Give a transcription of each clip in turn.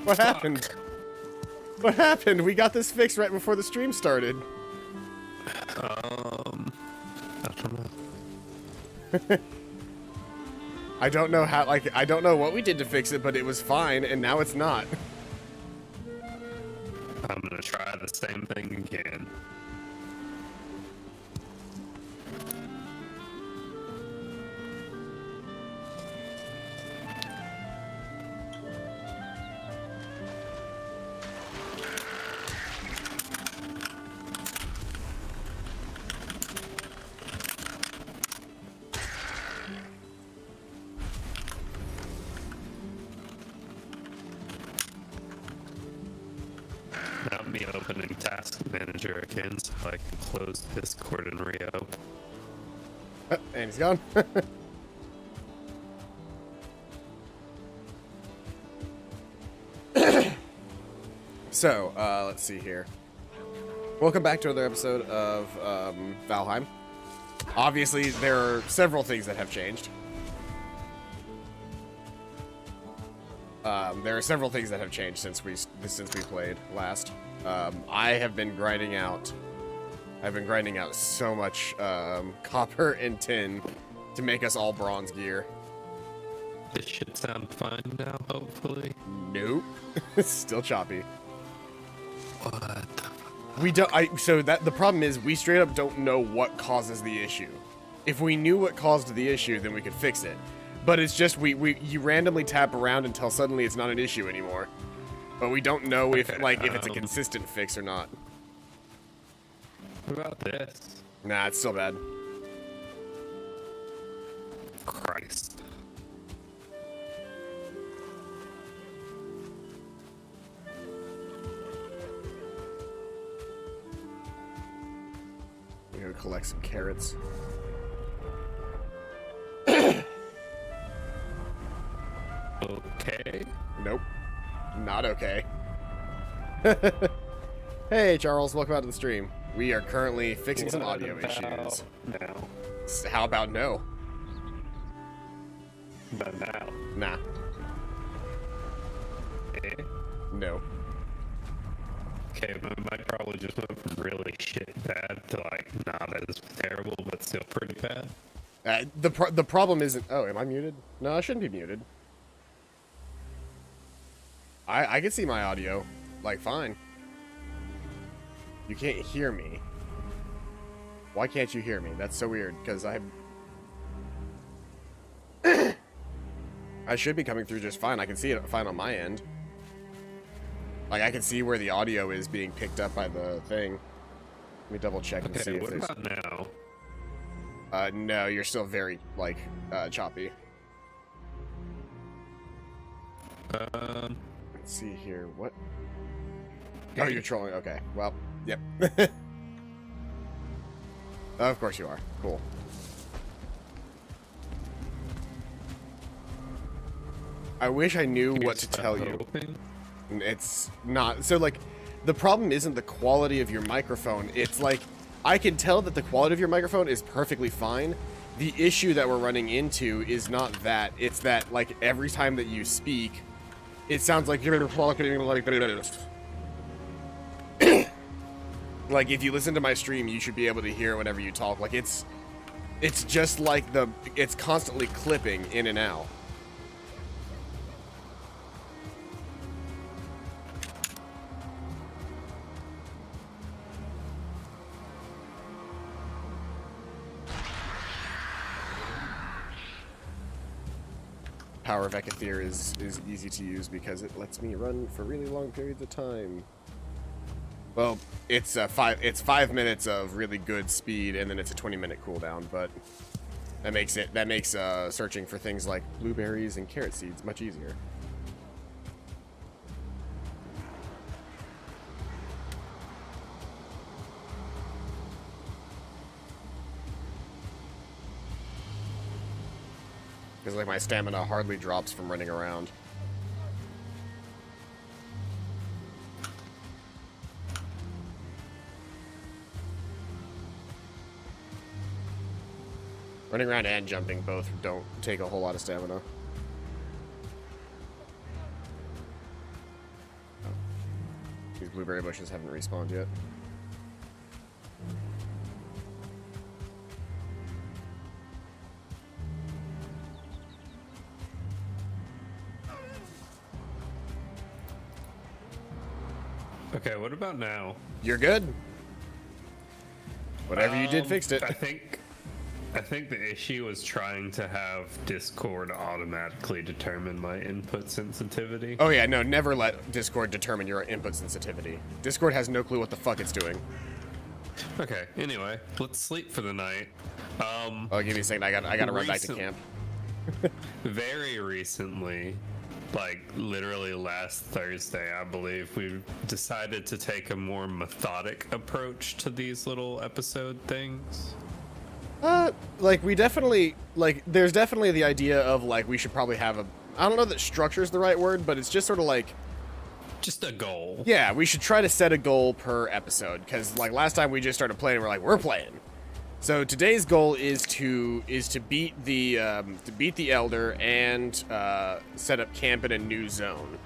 What happened? What happened? We got this fixed right before the stream started. I don't know. I don't know how, like, I don't know what we did to fix it, but it was fine, and now it's not. I'm gonna try the same thing again. Now me opening Task Manager again so I can close Discord and reopen. And he's gone. So, let's see here. Welcome back to another episode of Valheim. Obviously, there are several things that have changed. There are several things that have changed since we played last. I have been grinding out. I've been grinding out so much copper and tin to make us all bronze gear. This should sound fine now, hopefully. Nope, it's still choppy. What? We don't. So that the problem is we straight up don't know what causes the issue. If we knew what caused the issue, then we could fix it. But it's just you randomly tap around until suddenly it's not an issue anymore. But we don't know if it's a consistent fix or not. What about this? Nah, it's still bad. Christ. We gotta collect some carrots. Okay. Nope. Not okay. Hey, Charles. Welcome out to the stream. We are currently fixing some audio issues. No. How about no? But now. Nah. Eh? No. Okay, but might probably just went from really shit bad to like not as terrible, but still pretty bad. The problem isn't... Oh, am I muted? No, I shouldn't be muted. I can see my audio, like, fine. You can't hear me. Why can't you hear me? That's so weird, because I should be coming through just fine. I can see it fine on my end. Like, I can see where the audio is being picked up by the thing. Let me double check and see if what there's... about now? No, you're still very, like, choppy. Let's see here, what? Oh, you're trolling, okay. Well, yep. Of course you are. Cool. I wish I knew what to tell you. It's not. So, like, the problem isn't the quality of your microphone. It's like, I can tell that the quality of your microphone is perfectly fine. The issue that we're running into is not that. It's that, like, every time that you speak, it sounds like you're talking like this. Like, if you listen to my stream, you should be able to hear it whenever you talk. Like, it's just like it's constantly clipping in and out. Power of Ekathir is easy to use because it lets me run for really long periods of time. Well, it's 5 minutes of really good speed, and then it's a 20-minute cooldown. But that makes searching for things like blueberries and carrot seeds much easier. Because, like, my stamina hardly drops from running around. Running around and jumping both don't take a whole lot of stamina. These blueberry bushes haven't respawned yet. Okay, what about now? You're good. Whatever you did fixed it. I think the issue was trying to have Discord automatically determine my input sensitivity. Oh yeah, no, never let Discord determine your input sensitivity. Discord has no clue what the fuck it's doing. Okay, anyway, let's sleep for the night. Oh, give me a second. I gotta run back to camp. Very recently, like literally last Thursday, I believe, we decided to take a more methodic approach to these little episode things. Like we definitely, like there's definitely the idea of like we should probably have a, I don't know that structure is the right word, but it's just sort of like, just a goal. yeah, we should try to set a goal per episode, because like last time we just started playing, we're like, we're playing. So today's goal is to beat the Elder and set up camp in a new zone,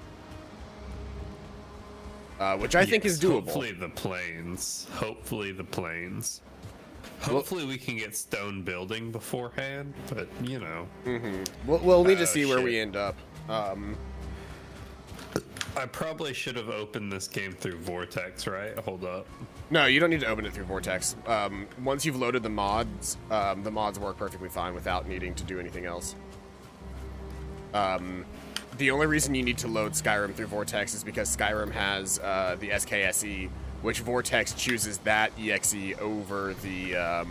which I think is doable. Hopefully the plains. Hopefully the plains. Hopefully we can get stone building beforehand, but you know. We'll need to see where we end up. I probably should have opened this game through Vortex, right? Hold up. No, you don't need to open it through Vortex. Once you've loaded the mods work perfectly fine without needing to do anything else. The only reason you need to load Skyrim through Vortex is because Skyrim has the SKSE, which Vortex chooses that exe over the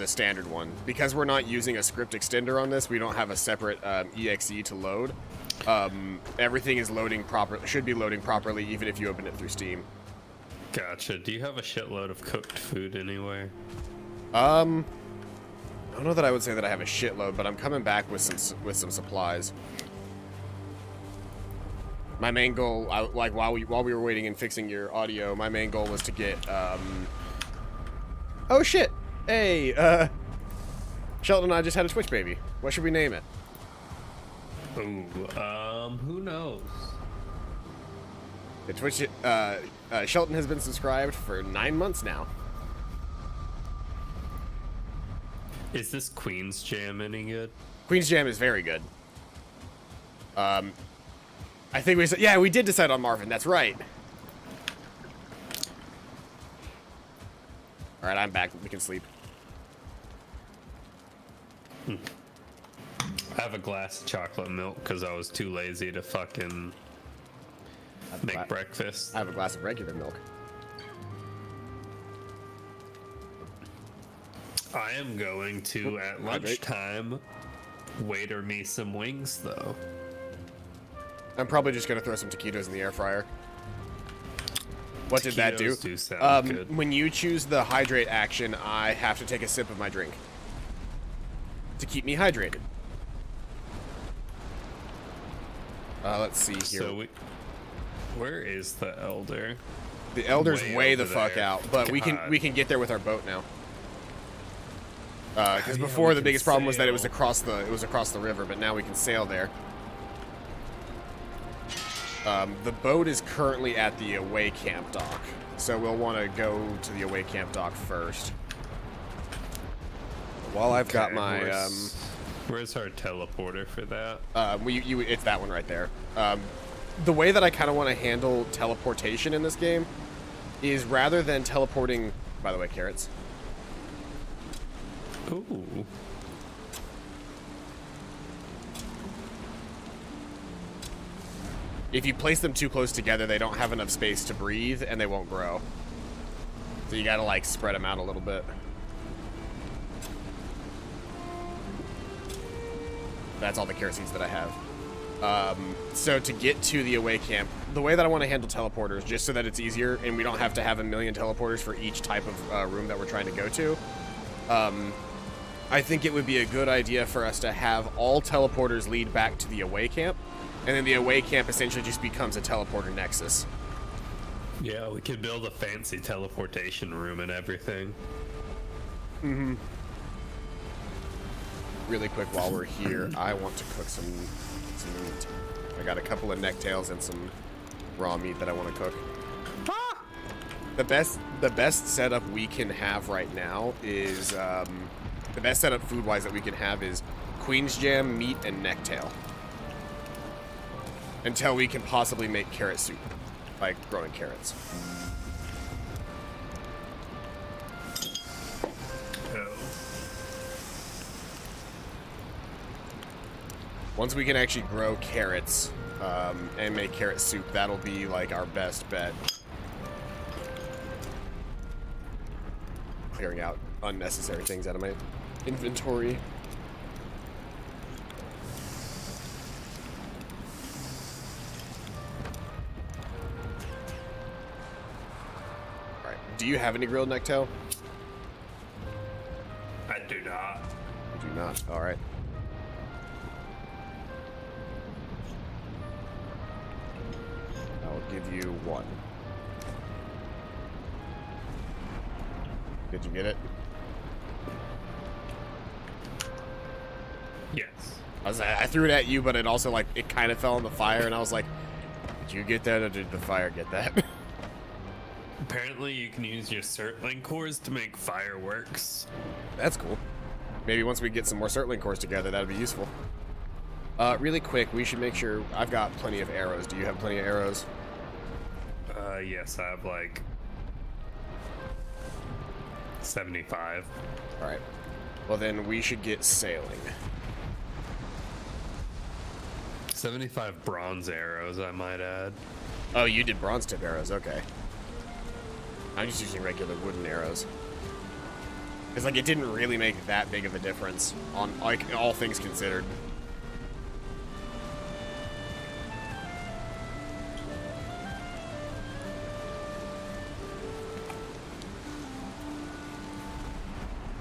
standard one. Because we're not using a script extender on this, we don't have a separate exe to load. Everything is loading properly, should be loading properly, even if you open it through Steam. Gotcha. Do you have a shitload of cooked food anywhere? I don't know that I would say that I have a shitload, but I'm coming back with some supplies. My main goal, like while we were waiting and fixing your audio, my main goal was to get oh shit! Hey, Sheldon and I just had a Twitch baby. What should we name it? Ooh, who knows? The Twitch, Shelton has been subscribed for 9 months now. Is this Queen's Jam any good? Queen's Jam is very good. I think we did decide on Marvin. That's right. All right, I'm back. We can sleep. I have a glass of chocolate milk because I was too lazy to fucking make breakfast. I have a glass of regular milk. I am going to, at lunchtime, waiter me some wings, though. I'm probably just going to throw some taquitos in the air fryer. What did that do? Do sound good. When you choose the hydrate action, I have to take a sip of my drink to keep me hydrated. Let's see here. So where is the Elder? The Elder's way the over fuck there. out, but we can get there with our boat now. Because before the biggest problem was that it was across the river, but now we can sail there. The boat is currently at the away camp dock, so we'll want to go to the away camp dock first. While I've got my where's our teleporter for that? it's that one right there. The way that I kind of want to handle teleportation in this game is rather than teleporting. By the way, carrots. Ooh. If you place them too close together, they don't have enough space to breathe, and they won't grow. So you gotta, like, spread them out a little bit. That's all the carrot seeds that I have. So to get to the away camp, the way that I want to handle teleporters, just so that it's easier, and we don't have to have a million teleporters for each type of room that we're trying to go to, I think it would be a good idea for us to have all teleporters lead back to the away camp, and then the away camp essentially just becomes a teleporter nexus. Yeah, we could build a fancy teleportation room and everything. Mm-hmm. Really quick, while we're here, I want to cook some meat. I got a couple of necktails and some raw meat that I want to cook. The best setup we can have right now is the best setup food-wise that we can have is Queen's Jam, meat, and necktail. Until we can possibly make carrot soup by growing carrots. Once we can actually grow carrots and make carrot soup, that'll be like our best bet. Clearing out unnecessary things out of my inventory. Alright, do you have any grilled necktail? I do not. You do not, alright. I'll give you one. Did you get it? Yes. I threw it at you, but it also, like, it kind of fell in the fire, and I was like, did you get that, or did the fire get that? Apparently you can use your Surtling cores to make fireworks. That's cool. Maybe once we get some more Surtling cores together, that'd be useful. Really quick, we should make sure... I've got plenty of arrows. Do you have plenty of arrows? Yes, I have, like... 75. Alright. Well, then we should get sailing. 75 bronze arrows, I might add. Oh, you did bronze tip arrows. Okay. I'm just using regular wooden arrows. Because, like, it didn't really make that big of a difference on, like, all things considered.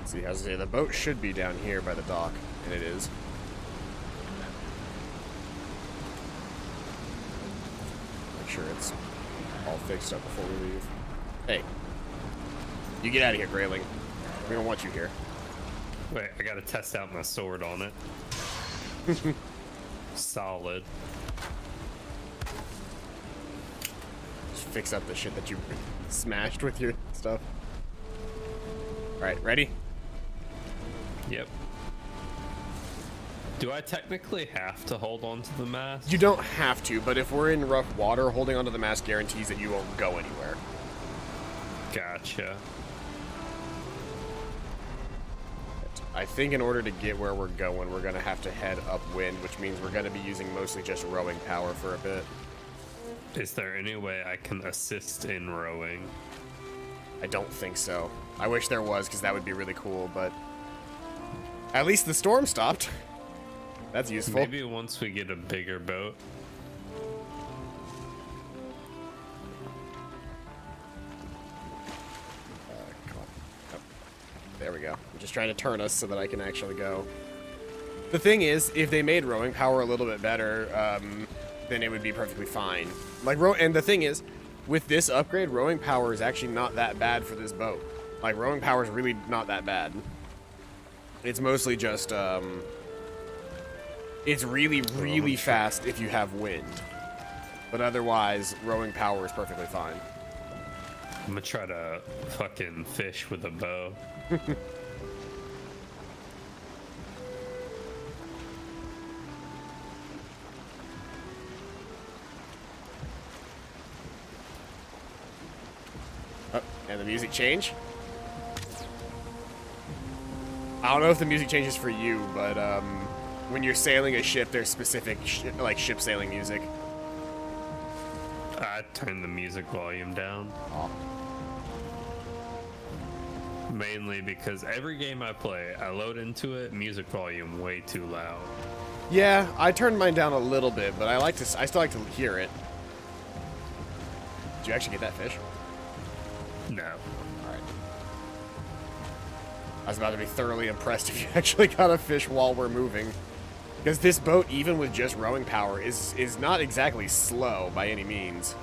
See, as I say, the boat should be down here by the dock, and it is. Make sure it's all fixed up before we leave. Hey, you get out of here, Grayling. We don't want you here. Wait, I gotta test out my sword on it. Solid. Just fix up the shit that you smashed with your stuff. Alright, ready? Yep. Do I technically have to hold on to the mast? You don't have to, but if we're in rough water, holding onto the mast guarantees that you won't go anywhere. Gotcha. I think in order to get where we're going, we're going to have to head upwind, which means we're going to be using mostly just rowing power for a bit. Is there any way I can assist in rowing? I don't think so. I wish there was, because that would be really cool, but... At least the storm stopped. That's useful. Maybe once we get a bigger boat. Come on. Oh. There we go. I'm just trying to turn us so that I can actually go. The thing is, if they made rowing power a little bit better, then it would be perfectly fine. Like, and the thing is, with this upgrade, rowing power is actually not that bad for this boat. Like, rowing power is really not that bad. It's mostly just, it's really, really fast if you have wind. But otherwise, rowing power is perfectly fine. I'm gonna try to fucking fish with a bow. Oh, and the music change? I don't know if the music changes for you, but when you're sailing a ship, there's specific like ship sailing music. I turned the music volume down. Oh. Mainly because every game I play, I load into it, music volume way too loud. Yeah, I turned mine down a little bit, but I still like to hear it. Did you actually get that fish? No. Alright. I was about to be thoroughly impressed if you actually got a fish while we're moving. Because this boat, even with just rowing power, is not exactly slow by any means.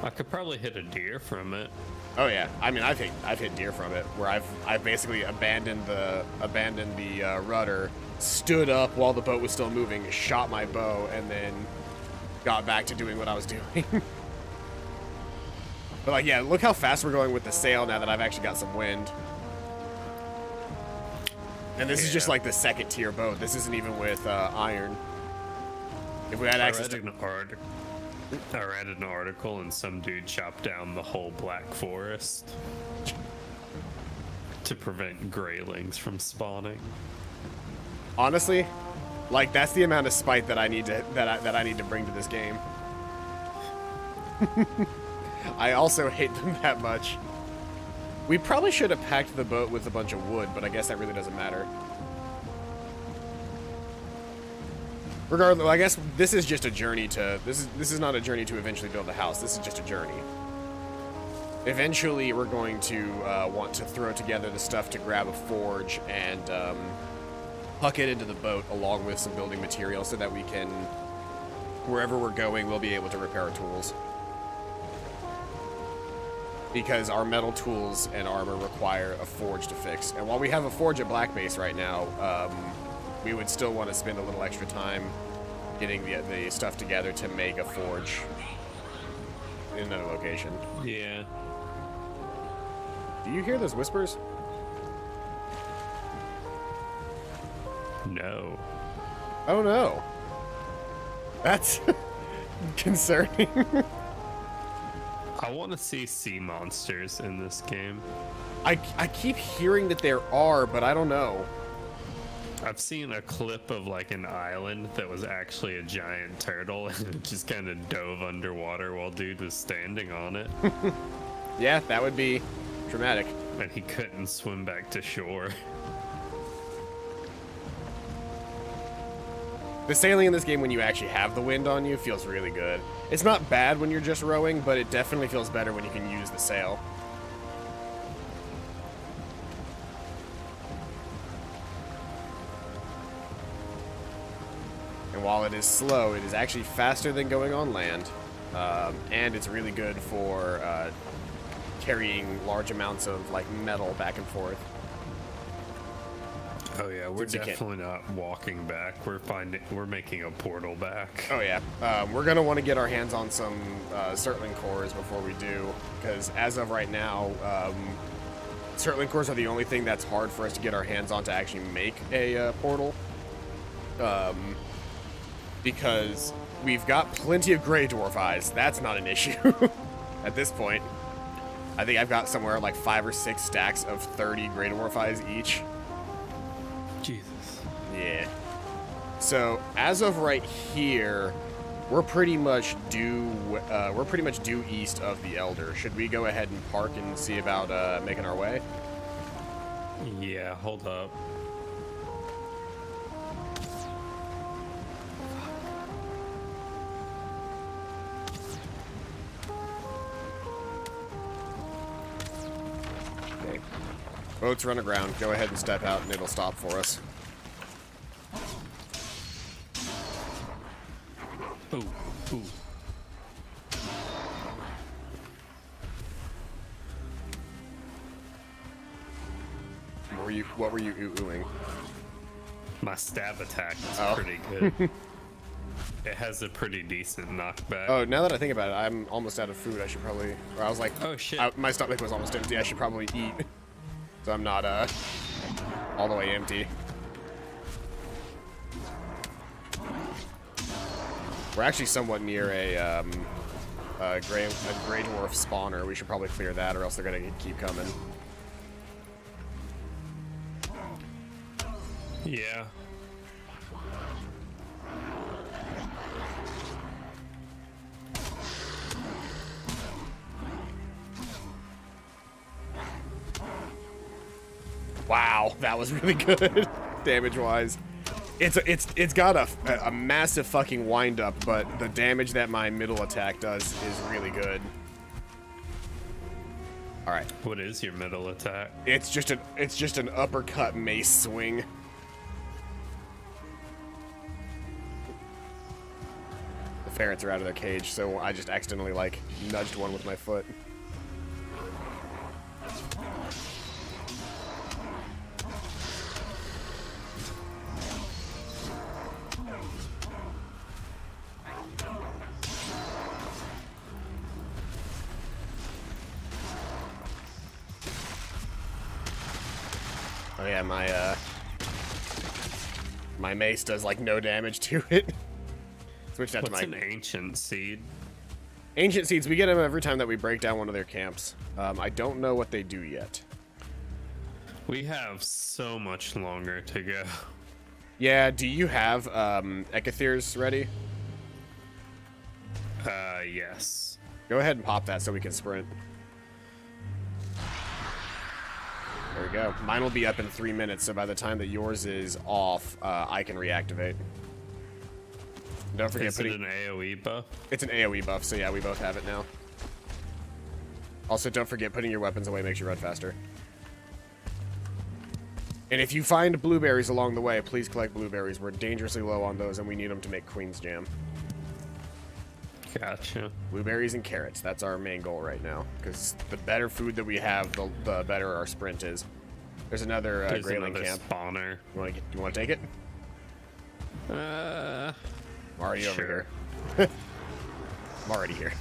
I could probably hit a deer from it. Oh yeah, I mean I've hit deer from it, where I've basically abandoned the rudder, stood up while the boat was still moving, shot my bow, and then got back to doing what I was doing. But like, yeah, look how fast we're going with the sail now that I've actually got some wind. And this is just like the second tier boat. This isn't even with iron. If we had access to... I read an article and some dude chopped down the whole Black Forest to prevent graylings from spawning. Honestly, like that's the amount of spite that I need to that I need to bring to this game. I also hate them that much. We probably should have packed the boat with a bunch of wood, but I guess that really doesn't matter. Regardless, I guess this is just a journey to... This is not a journey to eventually build a house. This is just a journey. Eventually, we're going to want to throw together the stuff to grab a forge and huck it into the boat along with some building materials so that we can... Wherever we're going, we'll be able to repair our tools. Because our metal tools and armor require a forge to fix. And while we have a forge at Black Base right now, we would still want to spend a little extra time getting the stuff together to make a forge in another location. Yeah. Do you hear those whispers? No. Oh no. That's concerning. I want to see sea monsters in this game. I keep hearing that there are, but I don't know. I've seen a clip of like an island that was actually a giant turtle and it just kind of dove underwater while dude was standing on it. Yeah, that would be dramatic. And he couldn't swim back to shore. The sailing in this game when you actually have the wind on you feels really good. It's not bad when you're just rowing, but it definitely feels better when you can use the sail. And while it is slow, it is actually faster than going on land. And it's really good for carrying large amounts of like metal back and forth. Oh yeah, we're definitely not walking back. We're making a portal back. Oh yeah, we're gonna want to get our hands on some Surtling cores before we do, because as of right now, Surtling cores are the only thing that's hard for us to get our hands on to actually make a portal. Because we've got plenty of Grey Dwarf eyes. That's not an issue at this point. I think I've got somewhere like 5 or 6 stacks of 30 Grey Dwarf eyes each. Jesus. Yeah. So as of right here, we're pretty much due east of the Elder. Should we go ahead and park and see about making our way? Yeah, hold up. Okay. Boats run aground. Go ahead and step out and it'll stop for us. Ooh, ooh. What were you ooh-ooing? My stab attack is Oh. pretty good. It has a pretty decent knockback. Oh, now that I think about it, I'm almost out of food. I should probably... Or I was like... Oh, shit. My stomach was almost empty. I should probably eat. So I'm not, all the way empty. We're actually somewhat near a gray dwarf spawner. We should probably clear that, or else they're gonna keep coming. Yeah. Wow, that was really good, damage-wise. It's got a massive fucking wind-up, but the damage that my middle attack does is really good. All right. What is your middle attack? It's just an uppercut mace swing. The ferrets are out of their cage, so I just accidentally like nudged one with my foot. Oh yeah, my mace does like no damage to it. Switched out What's to my an ancient seed? ancient seeds. We get them every time that we break down one of their camps. I don't know what they do yet. We have so much longer to go. Yeah, do you have Ekatheres ready? Yes. Go ahead and pop that so we can sprint. There we go. Mine will be up in 3 minutes, so by the time that yours is off, I can reactivate. Don't forget Is it an AoE buff? It's an AoE buff, so yeah, we both have it now. Also, don't forget putting your weapons away makes you run faster. And if you find blueberries along the way, please collect blueberries. We're dangerously low on those, and we need them to make Queen's Jam. Gotcha. Blueberries and carrots. That's our main goal right now. Because the better food that we have, the better our sprint is. There's another Greyling camp. Spawner. You want to take it? I'm already over here. I'm already here.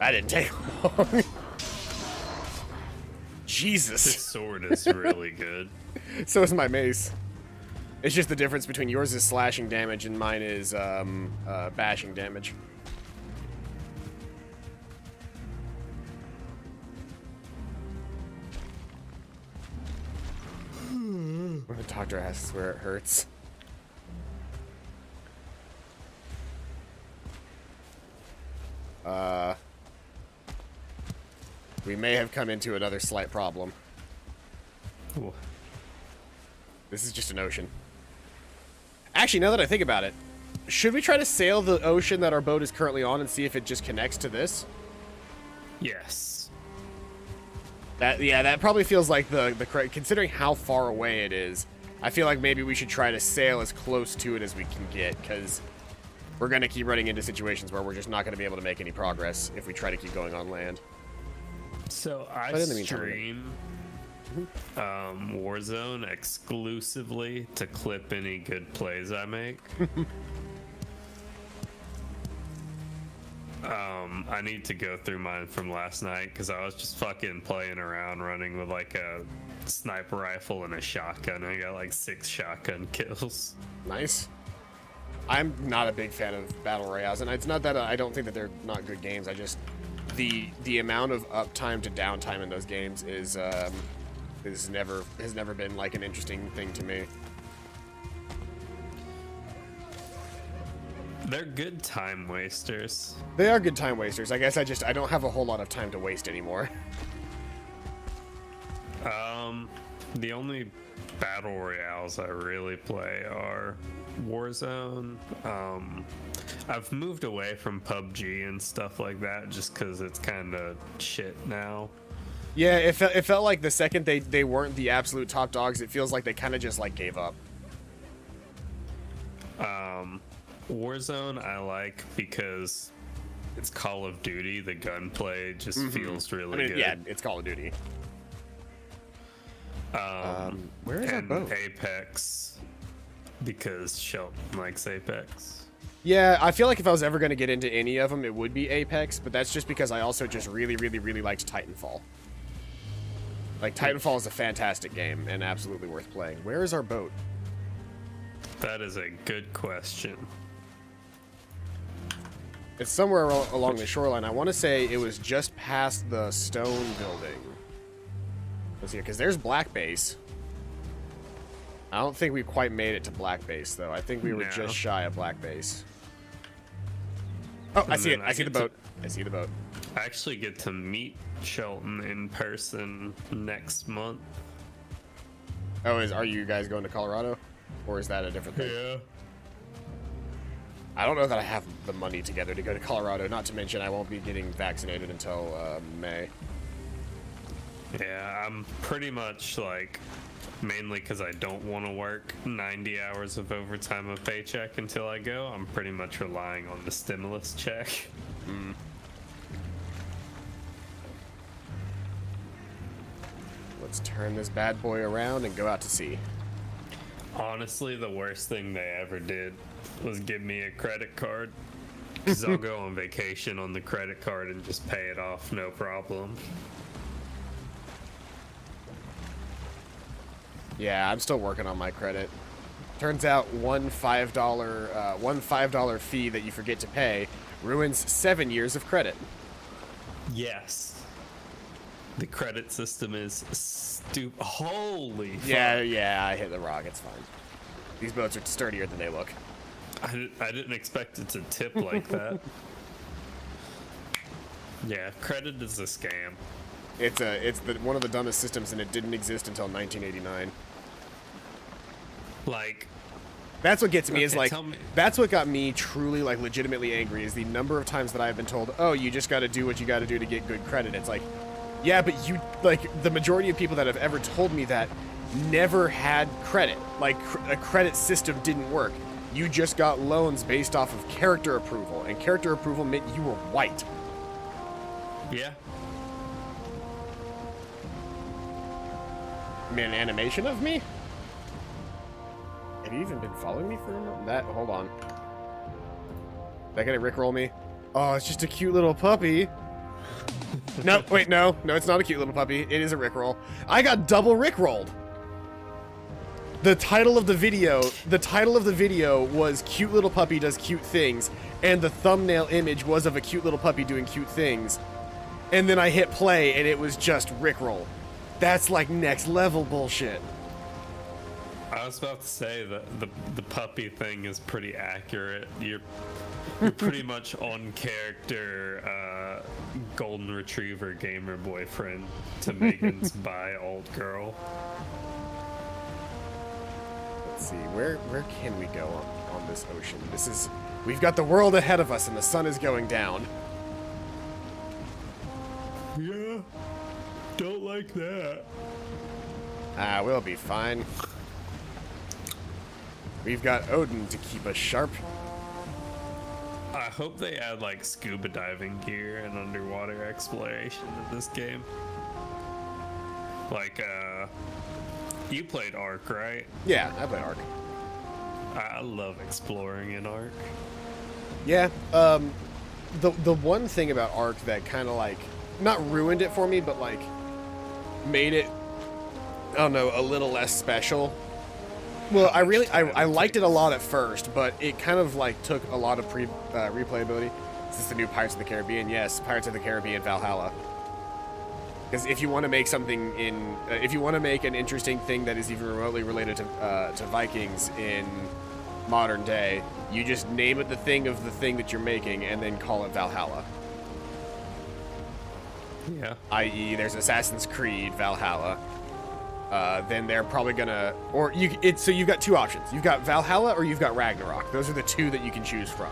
That didn't take long. Jesus. This sword is really good. So is my mace. It's just the difference between yours is slashing damage and mine is bashing damage. When the doctor asks where it hurts. We may have come into another slight problem. Ooh. This is just an ocean. Actually, now that I think about it, should we try to sail the ocean that our boat is currently on and see if it just connects to this? Yes. That probably feels like the correct, considering how far away it is. I feel like maybe we should try to sail as close to it as we can get, because we're going to keep running into situations where we're just not going to be able to make any progress if we try to keep going on land. So I stream Warzone exclusively to clip any good plays I make. I need to go through mine from last night because I was just fucking playing around running with like a sniper rifle and a shotgun. I got like 6 shotgun kills. Nice. I'm not a big fan of battle royales, and it's not that I don't think that they're not good games. I just the amount of uptime to downtime in those games is has never been like an interesting thing to me. They're good time wasters. They are good time wasters. I guess I don't have a whole lot of time to waste anymore. The only battle royales I really play are Warzone. I've moved away from PUBG and stuff like that just because it's kind of shit now. Yeah, it felt like the second they weren't the absolute top dogs, it feels like they kind of just like gave up. Warzone I like because it's Call of Duty. The gunplay just feels really good. Yeah, it's Call of Duty. Where is our boat? Apex because Shelton likes Apex. Yeah, I feel like if I was ever going to get into any of them, it would be Apex, but that's just because I also just really liked Titanfall. Like, Titanfall is a fantastic game and absolutely worth playing. Where is our boat? That is a good question. It's somewhere along the shoreline. I want to say it was just past the stone building. Let's see, because there's Black Base. I don't think we quite made it to Black Base, though. I think we were just shy of Black Base. Oh, I see it. I see the boat. I see the boat. I actually get to meet Shelton in person next month. Oh, are you guys going to Colorado? Or is that a different thing? Yeah. I don't know that I have the money together to go to Colorado, not to mention I won't be getting vaccinated until May. Yeah, I'm pretty much like, mainly because I don't want to work 90 hours of overtime a paycheck until I go, I'm pretty much relying on the stimulus check. Mm. Let's turn this bad boy around and go out to sea. Honestly, the worst thing they ever did was give me a credit card. Because I'll go on vacation on the credit card and just pay it off, no problem. Yeah, I'm still working on my credit. Turns out one $5 fee that you forget to pay ruins 7 years of credit. Yes. The credit system is stupid. Holy fuck. Yeah, I hit the rock. It's fine. These boats are sturdier than they look. I didn't expect it to tip like that. Yeah, credit is a scam. It's one of the dumbest systems, and it didn't exist until 1989. Like, that's what gets me, is like, tell me. that's what got me truly, like, legitimately angry, is the number of times that I've been told, oh, you just got to do what you got to do to get good credit. It's like, yeah, but you, like, the majority of people that have ever told me that never had credit. Like, a credit system didn't work. You just got loans based off of character approval, and character approval meant you were white. Yeah. I mean, an animation of me? Have you even been following me for a moment? That, hold on. That gonna rickroll me? Oh, it's just a cute little puppy. No, wait, no, it's not a cute little puppy. It is a rickroll. I got double rickrolled. The title of the video was "Cute Little Puppy Does Cute Things," and the thumbnail image was of a cute little puppy doing cute things. And then I hit play, and it was just rickroll. That's like next level bullshit. I was about to say that the puppy thing is pretty accurate. You're pretty much on character golden retriever gamer boyfriend to Megan's bi old girl. Let's see, where can we go on this ocean? We've got the world ahead of us, and the sun is going down. Yeah, don't like that. We'll be fine. We've got Odin to keep us sharp. I hope they add like scuba diving gear and underwater exploration in this game. Like, you played Ark, right? Yeah, I played Ark. I love exploring in Ark. Yeah, the one thing about Ark that kind of like, not ruined it for me, but like made it, I don't know, a little less special. Well, I liked it a lot at first, but it kind of like took a lot of replayability. Is this the new Pirates of the Caribbean? Yes, Pirates of the Caribbean Valhalla. Because if you want to make something if you want to make an interesting thing that is even remotely related to Vikings in modern day, you just name it the thing of the thing that you're making and then call it Valhalla. Yeah. I.e., there's Assassin's Creed Valhalla. Then they're probably gonna, so you've got two options. You've got Valhalla or you've got Ragnarok. Those are the two that you can choose from.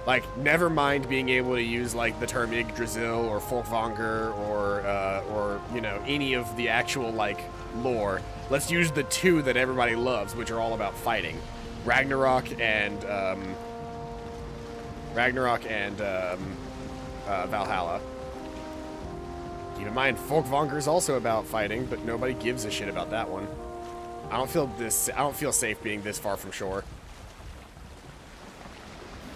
Like, never mind being able to use like the term Yggdrasil or Folkvanger or you know, any of the actual like lore. Let's use the two that everybody loves, which are all about fighting. Ragnarok and Valhalla. Keep in mind, Folkvanger is also about fighting, but nobody gives a shit about that one. I don't feel safe being this far from shore.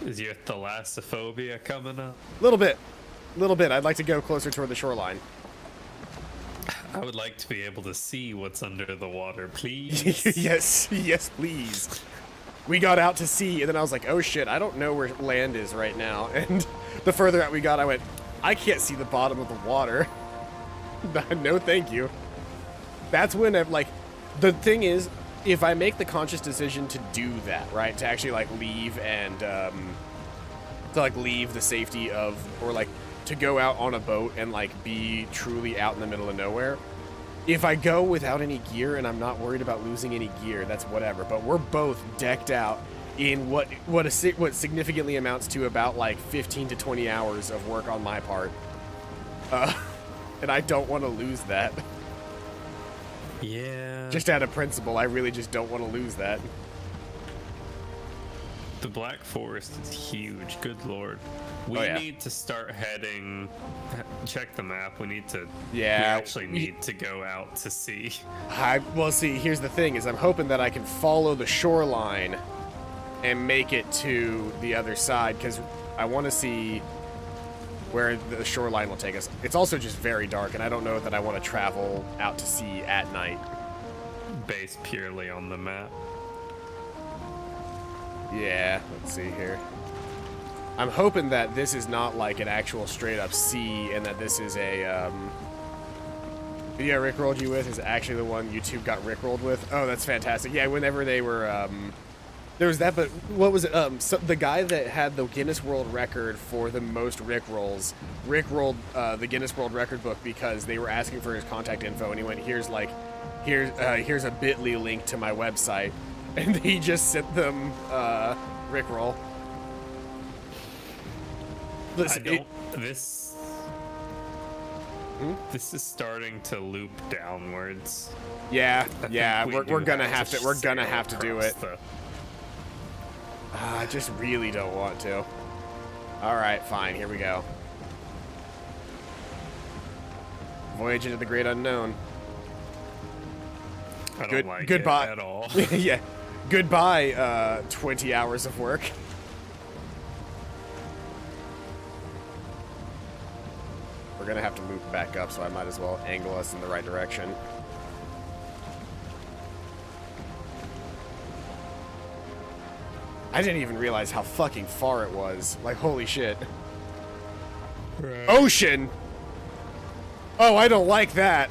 Is your thalassophobia coming up? Little bit. I'd like to go closer toward the shoreline. I would like to be able to see what's under the water, please. Yes, please. We got out to sea, and then I was like, oh shit, I don't know where land is right now. And the further out we got, I went, I can't see the bottom of the water. No, thank you. That's when the thing is, if I make the conscious decision to do that, right, to actually like leave and to like leave the safety of, or like to go out on a boat and like be truly out in the middle of nowhere. If I go without any gear and I'm not worried about losing any gear, that's whatever. But we're both decked out in what significantly amounts to about like 15 to 20 hours of work on my part. And I don't want to lose that. Yeah. Just out of principle, I really just don't want to lose that. The Black Forest is huge. Good lord. We need to start heading. Check the map. We need to. Yeah. We actually need to go out to sea. Well, see, here's the thing: is I'm hoping that I can follow the shoreline and make it to the other side, because I want to see where the shoreline will take us. It's also just very dark, and I don't know that I want to travel out to sea at night. based purely on the map. Yeah, let's see here. I'm hoping that this is not like an actual straight up sea and that this is a, video I rickrolled you with is actually the one YouTube got rickrolled with. Oh, that's fantastic. Yeah, whenever they were, there was that, but what was it? So the guy that had the Guinness World Record for the most rickrolls rickrolled the Guinness World Record book because they were asking for his contact info, and he went, here's a bit.ly link to my website, and he just sent them rickroll. Listen, this is starting to loop downwards. Yeah, we're gonna have to do it. I just really don't want to. All right, fine. Here we go. Voyage into the great unknown. I don't like goodbye. it at all. Yeah. Goodbye, 20 hours of work. We're gonna have to loop back up, so I might as well angle us in the right direction. I didn't even realize how fucking far it was. Like, holy shit. Right. Ocean! Oh, I don't like that.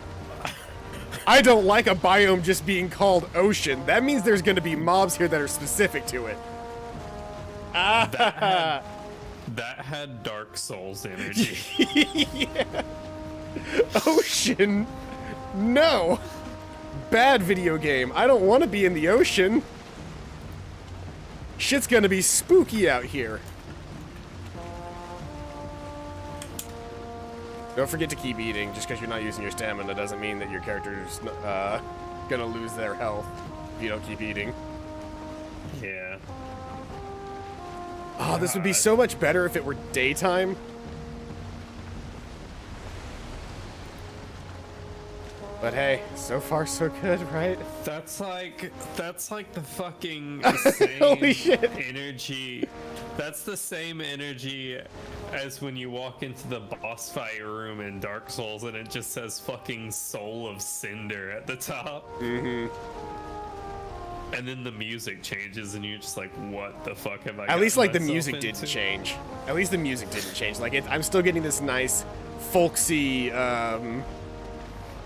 I don't like a biome just being called ocean. That means there's gonna be mobs here that are specific to it. That had Dark Souls energy. Yeah. Ocean? No. Bad video game. I don't want to be in the ocean. Shit's gonna be spooky out here. Don't forget to keep eating. Just because you're not using your stamina doesn't mean that your character's gonna lose their health if you don't keep eating. Yeah. Oh, this would be so much better if it were daytime. But hey, so far so good, right? That's like the fucking Holy same shit. energy. That's the same energy as when you walk into the boss fight room in Dark Souls and it just says fucking Soul of Cinder at the top. Mm-hmm. And then the music changes and you're just like, what the fuck have I At least like the myself music into? didn't change. At least the music didn't change. Like I'm still getting this nice folksy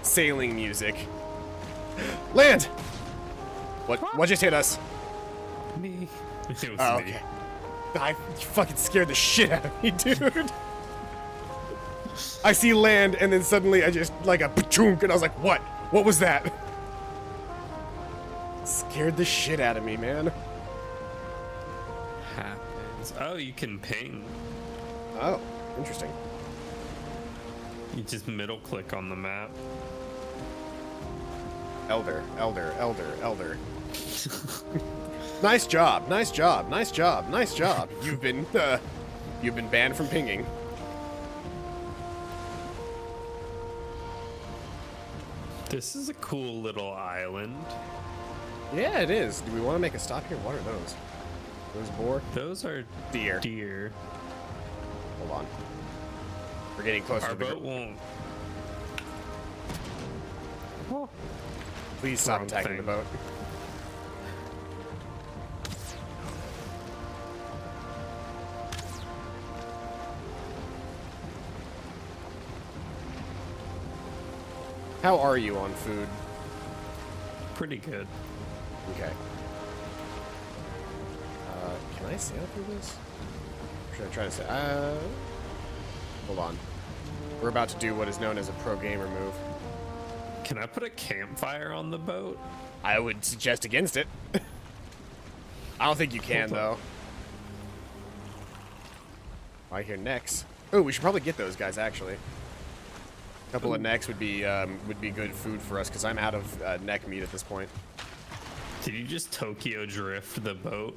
sailing music. Land! What just hit us? Me. It was Oh, me. okay. I fucking scared the shit out of me, dude. I see land and then suddenly I just like a pachunk and I was like, what? What was that? Scared the shit out of me, man. Happens. Oh, you can ping. Oh, interesting. You just middle click on the map. Elder. Nice job, nice job, nice job, nice job. You've been banned from pinging. This is a cool little island. Yeah, it is. Do we want to make a stop here? What are those? Those boar? Those are Deer. deer. Hold on. We're getting closer Our to the boat won't. Please stop Wrong attacking the thing. boat. How are you on food? Pretty good. Okay. Can I sail through this? Or should I try to say? Hold on. We're about to do what is known as a pro gamer move. Can I put a campfire on the boat? I would suggest against it. I don't think you can, though. I hear necks. Oh, we should probably get those guys, actually. A couple of necks would be good food for us, because I'm out of neck meat at this point. Did you just Tokyo drift the boat?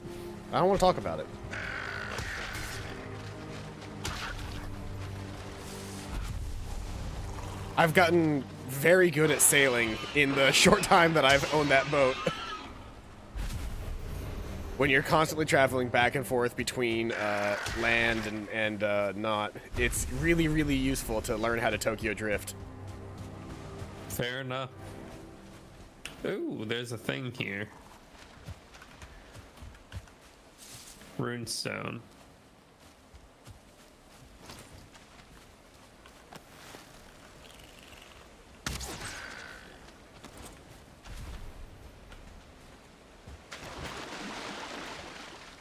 I don't want to talk about it. I've gotten very good at sailing in the short time that I've owned that boat. When you're constantly traveling back and forth between land and not, it's really, really useful to learn how to Tokyo drift. Fair enough. Ooh, there's a thing here. Runestone.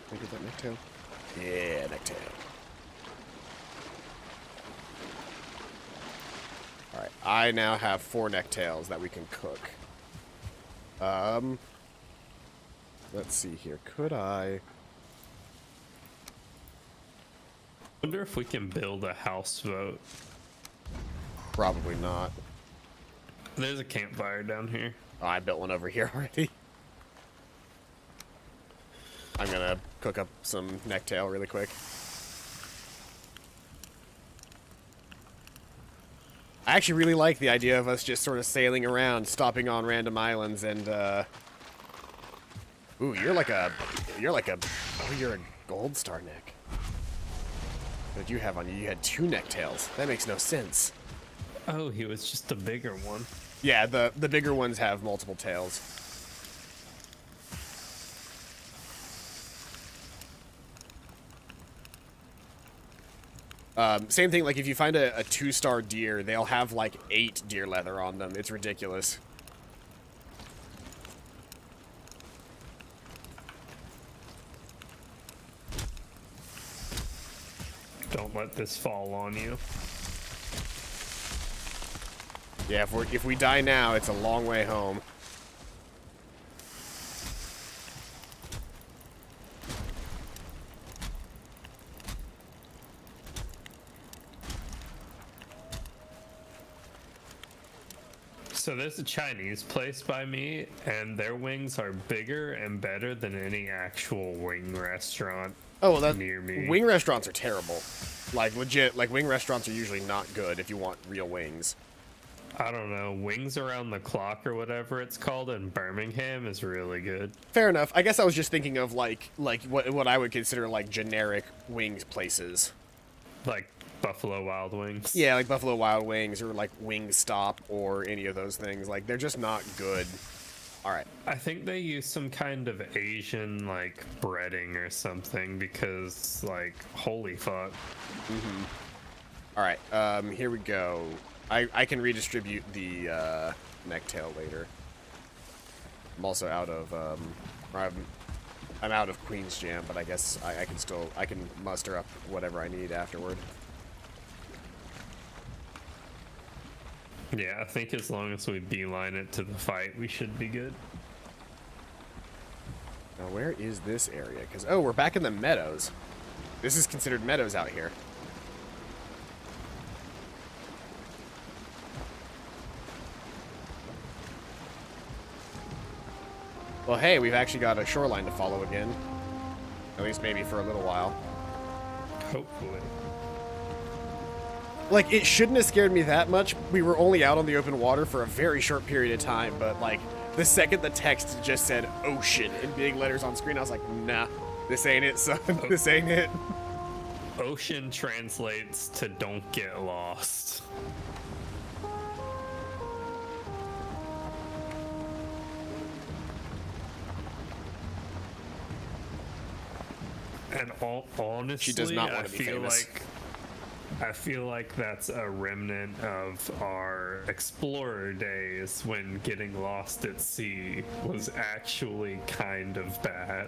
Can I get that necktail? Yeah, necktail. Alright, I now have 4 necktails that we can cook. Let's see here. Could I... Wonder if we can build a house vote. Probably not. There's a campfire down here. Oh, I built one over here already. I'm gonna cook up some necktail really quick. I actually really like the idea of us just sort of sailing around, stopping on random islands, and ooh, you're a gold star neck. What did you have on you? You had 2 necktails. That makes no sense. Oh, he was just a bigger one. Yeah, the bigger ones have multiple tails. Same thing, like if you find a 2-star deer, they'll have like 8 deer leather on them. It's ridiculous. Don't let this fall on you. Yeah, if we die now, it's a long way home. So there's a Chinese place by me, and their wings are bigger and better than any actual wing restaurant near me. Wing restaurants are terrible. Like, legit, like, wing restaurants are usually not good if you want real wings. I don't know, Wings Around the Clock or whatever it's called in Birmingham is really good. Fair enough. I guess I was just thinking of, like what I would consider, like, generic wings places. Like Buffalo Wild Wings. Yeah, like Buffalo Wild Wings or, like, Wingstop or any of those things. Like, they're just not good. Alright. I think they use some kind of Asian, like, breading or something because, like, holy fuck. Mm-hmm. Alright, here we go. I can redistribute the necktail later. I'm also out of, I'm out of Queen's Jam, but I guess I can muster up whatever I need afterward. Yeah, I think as long as we beeline it to the fight, we should be good. Now, where is this area? Because, oh, we're back in the meadows. This is considered meadows out here. Well, hey, we've actually got a shoreline to follow again. At least maybe for a little while. Hopefully. Like, it shouldn't have scared me that much. We were only out on the open water for a very short period of time, but, like, the second the text just said ocean in big letters on screen, I was like, nah, this ain't it, son. This ain't it. Ocean translates to don't get lost. And honestly, she does not want to be famous. I feel like that's a remnant of our explorer days when getting lost at sea was actually kind of bad.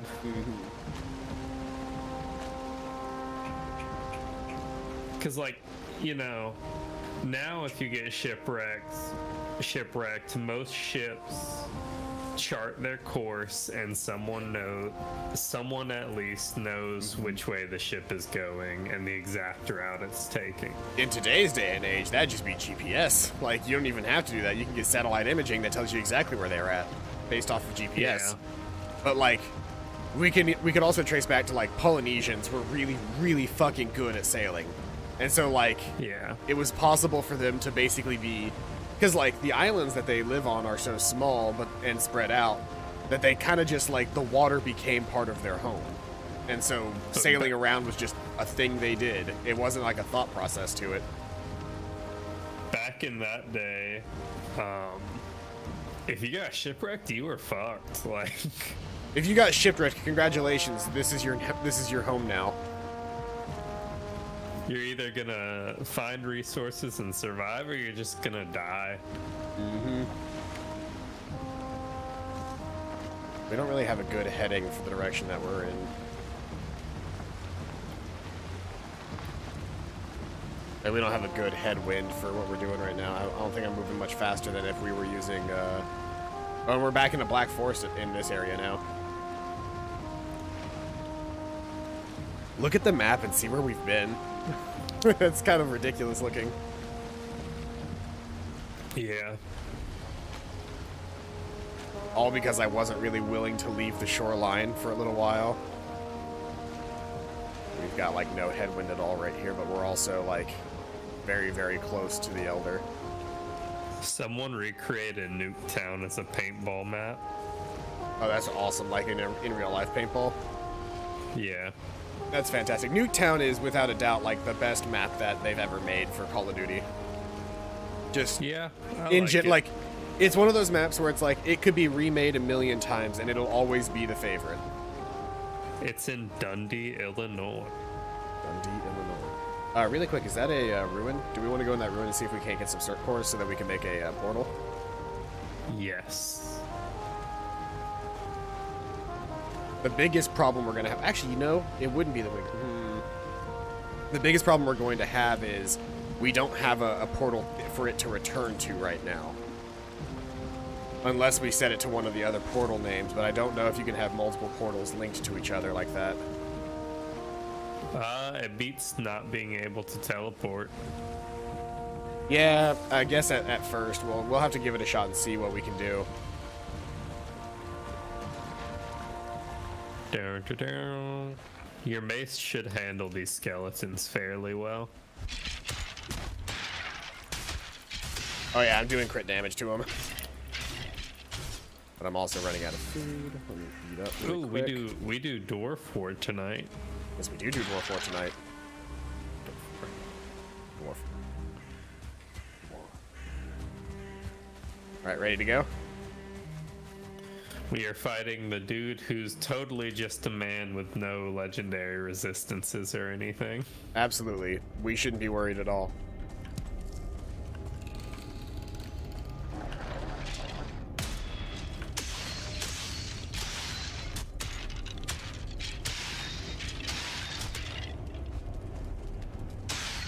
Because, like, you know, now if you get shipwrecked, most ships chart their course and someone at least knows which way the ship is going and the exact route it's taking. In today's day and age, that'd just be GPS. Like, you don't even have to do that. You can get satellite imaging that tells you exactly where they're at based off of GPS. Yeah. But, like, we could also trace back to, like, Polynesians were really, really fucking good at sailing. And so, like, yeah, it was possible for them to basically be... Because, like, the islands that they live on are so small and spread out that they kind of just, like, the water became part of their home. And so sailing around was just a thing they did. It wasn't, like, a thought process to it. Back in that day, If you got shipwrecked, you were fucked. Like, If you got shipwrecked, congratulations. This is your home now. you're either gonna find resources and survive, or you're just gonna die. Mm-hmm. We don't really have a good heading for the direction that we're in. And we don't have a good headwind for what we're doing right now. I don't think I'm moving much faster than if we were using, oh, we're back in the Black Forest in this area now. Look at the map and see where we've been. It's kind of ridiculous looking. Yeah. All because I wasn't really willing to leave the shoreline for a little while. We've got, like, no headwind at all right here, but we're also, like, very, very close to the Elder. Someone recreated Nuketown as a paintball map. Oh, that's awesome, like in real life paintball. Yeah. That's fantastic. Nuketown is, without a doubt, like, the best map that they've ever made for Call of Duty. Just, Yeah. like, it's one of those maps where it's like, it could be remade a million times, and it'll always be the favorite. It's in Dundee, Illinois. Dundee, Illinois. Really quick, is that a ruin? Do we want to go in that ruin and see if we can't get some circ cores so that we can make a portal? Yes. The biggest problem we're going to have... Actually, you know, it wouldn't be the big... The biggest problem we're going to have is we don't have a portal for it to return to right now. Unless we set it to one of the other portal names, but I don't know if you can have multiple portals linked to each other like that. It beats not being able to teleport. Yeah, I guess at first. We'll have to give it a shot and see what we can do. Down, down, down. Your mace should handle these skeletons fairly well. Oh yeah, I'm doing crit damage to them. But I'm also running out of food. Let me eat up really quick. we do Dwarf Fort tonight. Yes, we do Dwarf War tonight. Dwarf. Alright, ready to go? We are fighting the dude who's totally just a man with no legendary resistances or anything. Absolutely. We shouldn't be worried at all.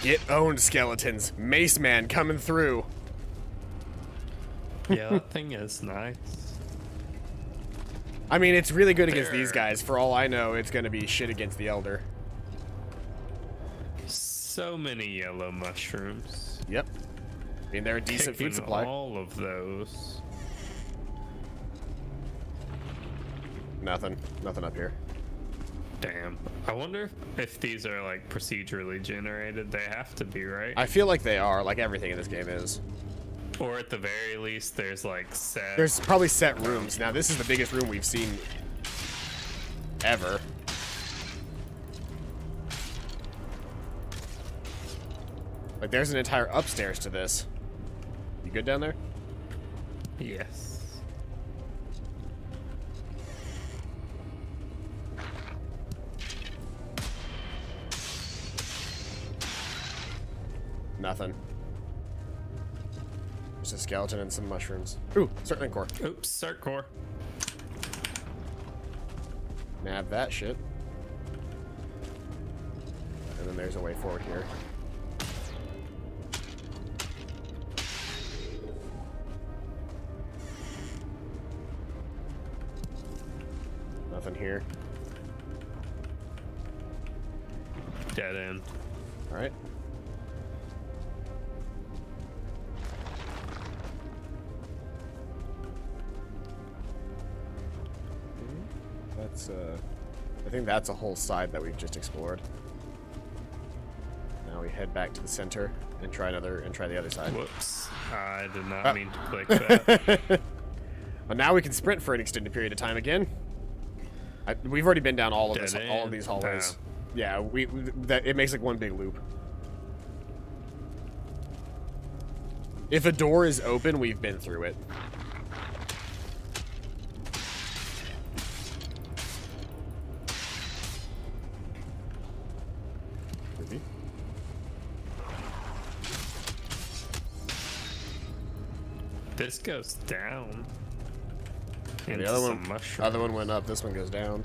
Get owned, skeletons. Mace Man coming through. Yeah, that thing is nice. I mean, it's really good against these guys. For all I know, it's going to be shit against the Elder. So many yellow mushrooms. Yep. I mean, they're a decent food supply. All of those. Nothing. Nothing up here. Damn. I wonder if these are like procedurally generated. They have to be, right? I feel like they are, like everything in this game is. Or at the very least, there's like set. There's probably set rooms. Now, this is the biggest room we've seen ever. Like, there's an entire upstairs to this. You good down there? Yes. Nothing. Just a skeleton and some mushrooms. Ooh, circling core. Oops, Circ Core. Nab that shit. And then there's a way forward here. Nothing here. Dead end. Alright. That's, I think that's a whole side that we've just explored. Now we head back to the center and try the other side. Whoops. I did not mean to click that. Well, now we can sprint for an extended period of time again. We've already been down all of these hallways. Oh. Yeah, it makes like one big loop. If a door is open, we've been through it. This goes down. The Into other some mushrooms. other one went up. This one goes down.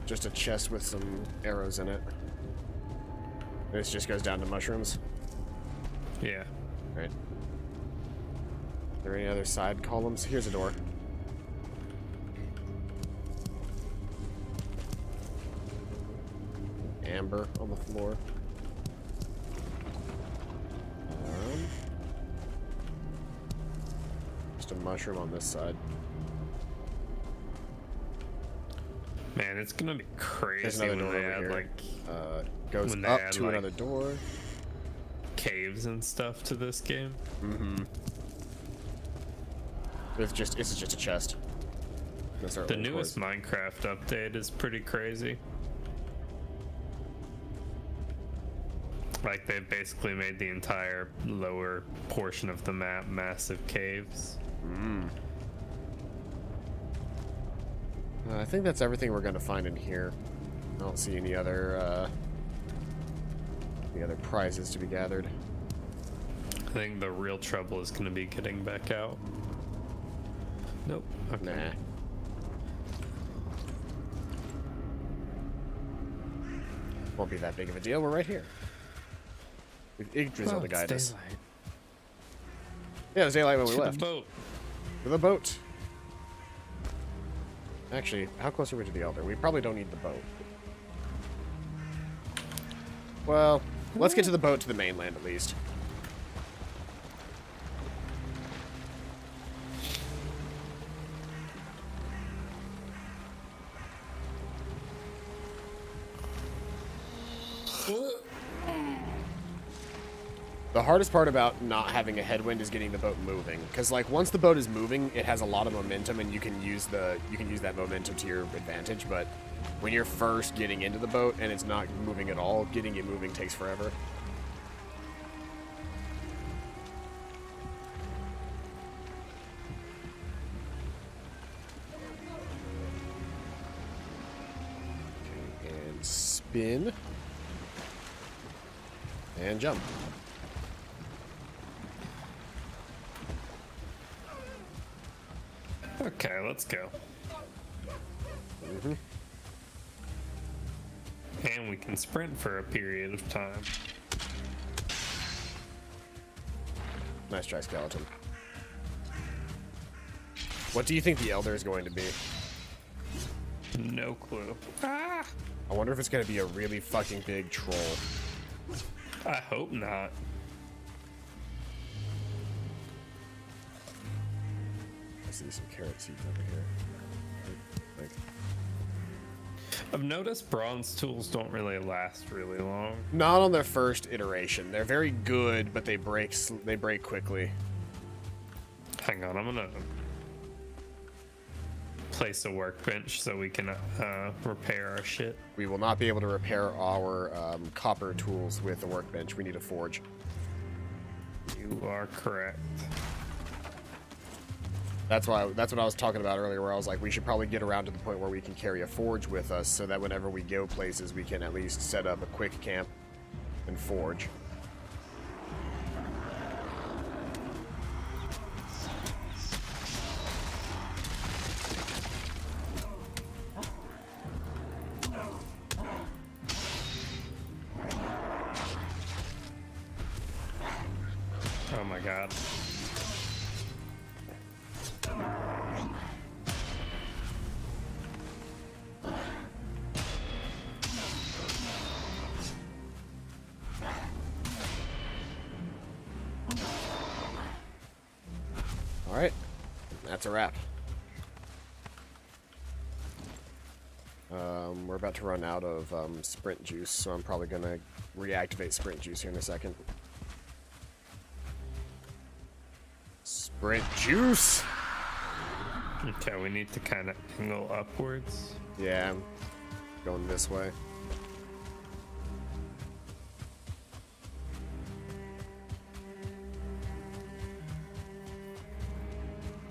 Just a chest with some arrows in it. This just goes down to mushrooms. Yeah. Right. Are there any other side columns? Here's a door. Amber on the floor. Just a mushroom on this side. Man, it's gonna be There's crazy another when door they over add here. like Goes when they up add, to like, another door. caves and stuff to this game. Mm-hmm. It's just a chest. The newest Minecraft update is pretty crazy. Like, they've basically made the entire lower portion of the map massive caves. I think that's everything we're going to find in here. I don't see any other prizes to be gathered. I think the real trouble is going to be getting back out. Nope. Okay. Nah. Won't be that big of a deal. We're right here. Idris will guide us. Daylight. Yeah, it was daylight when we To left. the boat. To the boat. Actually, how close are we to the Elder? We probably don't need the boat. Well, let's get to the boat to the mainland at least. The hardest part about not having a headwind is getting the boat moving, because like once the boat is moving, it has a lot of momentum, and you can use that momentum to your advantage. But when you're first getting into the boat and it's not moving at all, getting it moving takes forever. Okay, and spin and jump. Okay, let's go. Mm-hmm. And we can sprint for a period of time. Nice try, skeleton. What do you think the Elder is going to be? No clue. Ah! I wonder if it's going to be a really fucking big troll. I hope not. I see some carrot seeds over here. Like, I've noticed bronze tools don't really last really long. not on their first iteration. They're very good, but they break quickly. Hang on, I'm gonna place a workbench so we can repair our shit. We will not be able to repair our copper tools with a workbench. We need a forge. You are correct. That's what I was talking about earlier, where I was like, we should probably get around to the point where we can carry a forge with us, so that whenever we go places, we can at least set up a quick camp and forge. Oh my god. All right, that's a wrap. We're about to run out of sprint juice, so I'm probably gonna reactivate sprint juice here in a second. Sprint juice! Okay, we need to kind of angle upwards. Yeah, I'm going this way.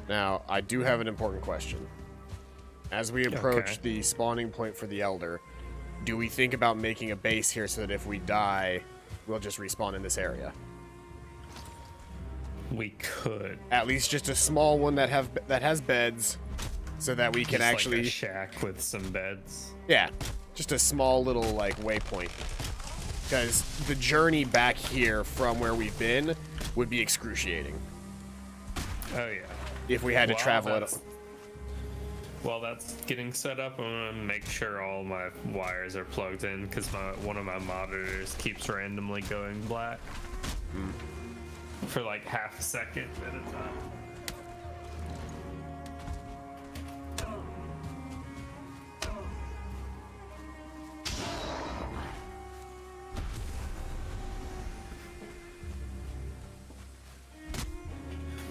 Now, I do have an important question. As we approach Okay. the spawning point for the Elder, do we think about making a base here so that if we die, we'll just respawn in this area? We could. At least just a small one that has beds, so that we can Just actually like a shack with some beds. Yeah, just a small little like waypoint. Because the journey back here from where we've been would be excruciating. Oh yeah. If we had to travel it. While that's getting set up, I'm gonna make sure all my wires are plugged in because one of my monitors keeps randomly going black for like half a second at a time.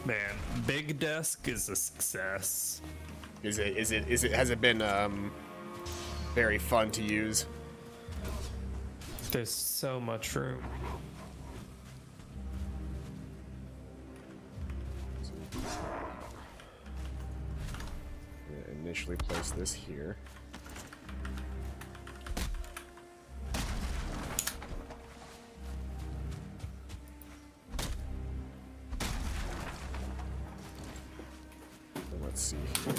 Man, big desk is a success. Has it been very fun to use? There's so much room. Initially place this here. Let's see here.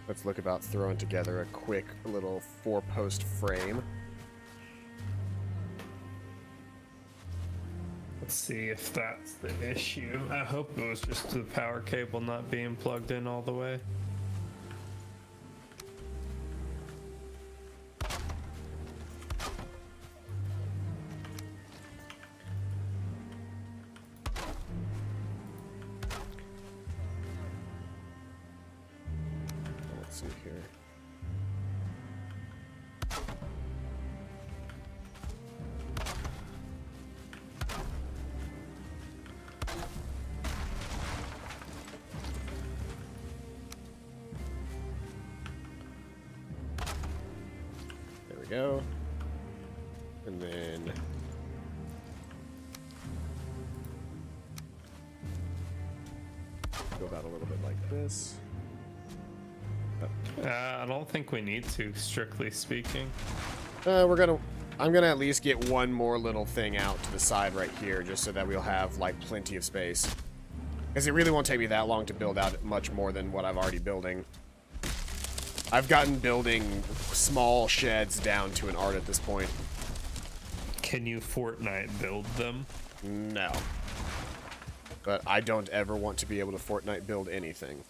Let's look about throwing together a quick little 4-post frame. Let's see if that's the issue. I hope it was just the power cable not being plugged in all the way. Let's see here. There we go. And then go about a little bit like this. I don't think we need to, strictly speaking. I'm gonna at least get one more little thing out to the side right here, just so that we'll have like plenty of space. Because it really won't take me that long to build out much more than what I'm already building. I've gotten building small sheds down to an art at this point. Can you Fortnite build them? No. But I don't ever want to be able to Fortnite build anything.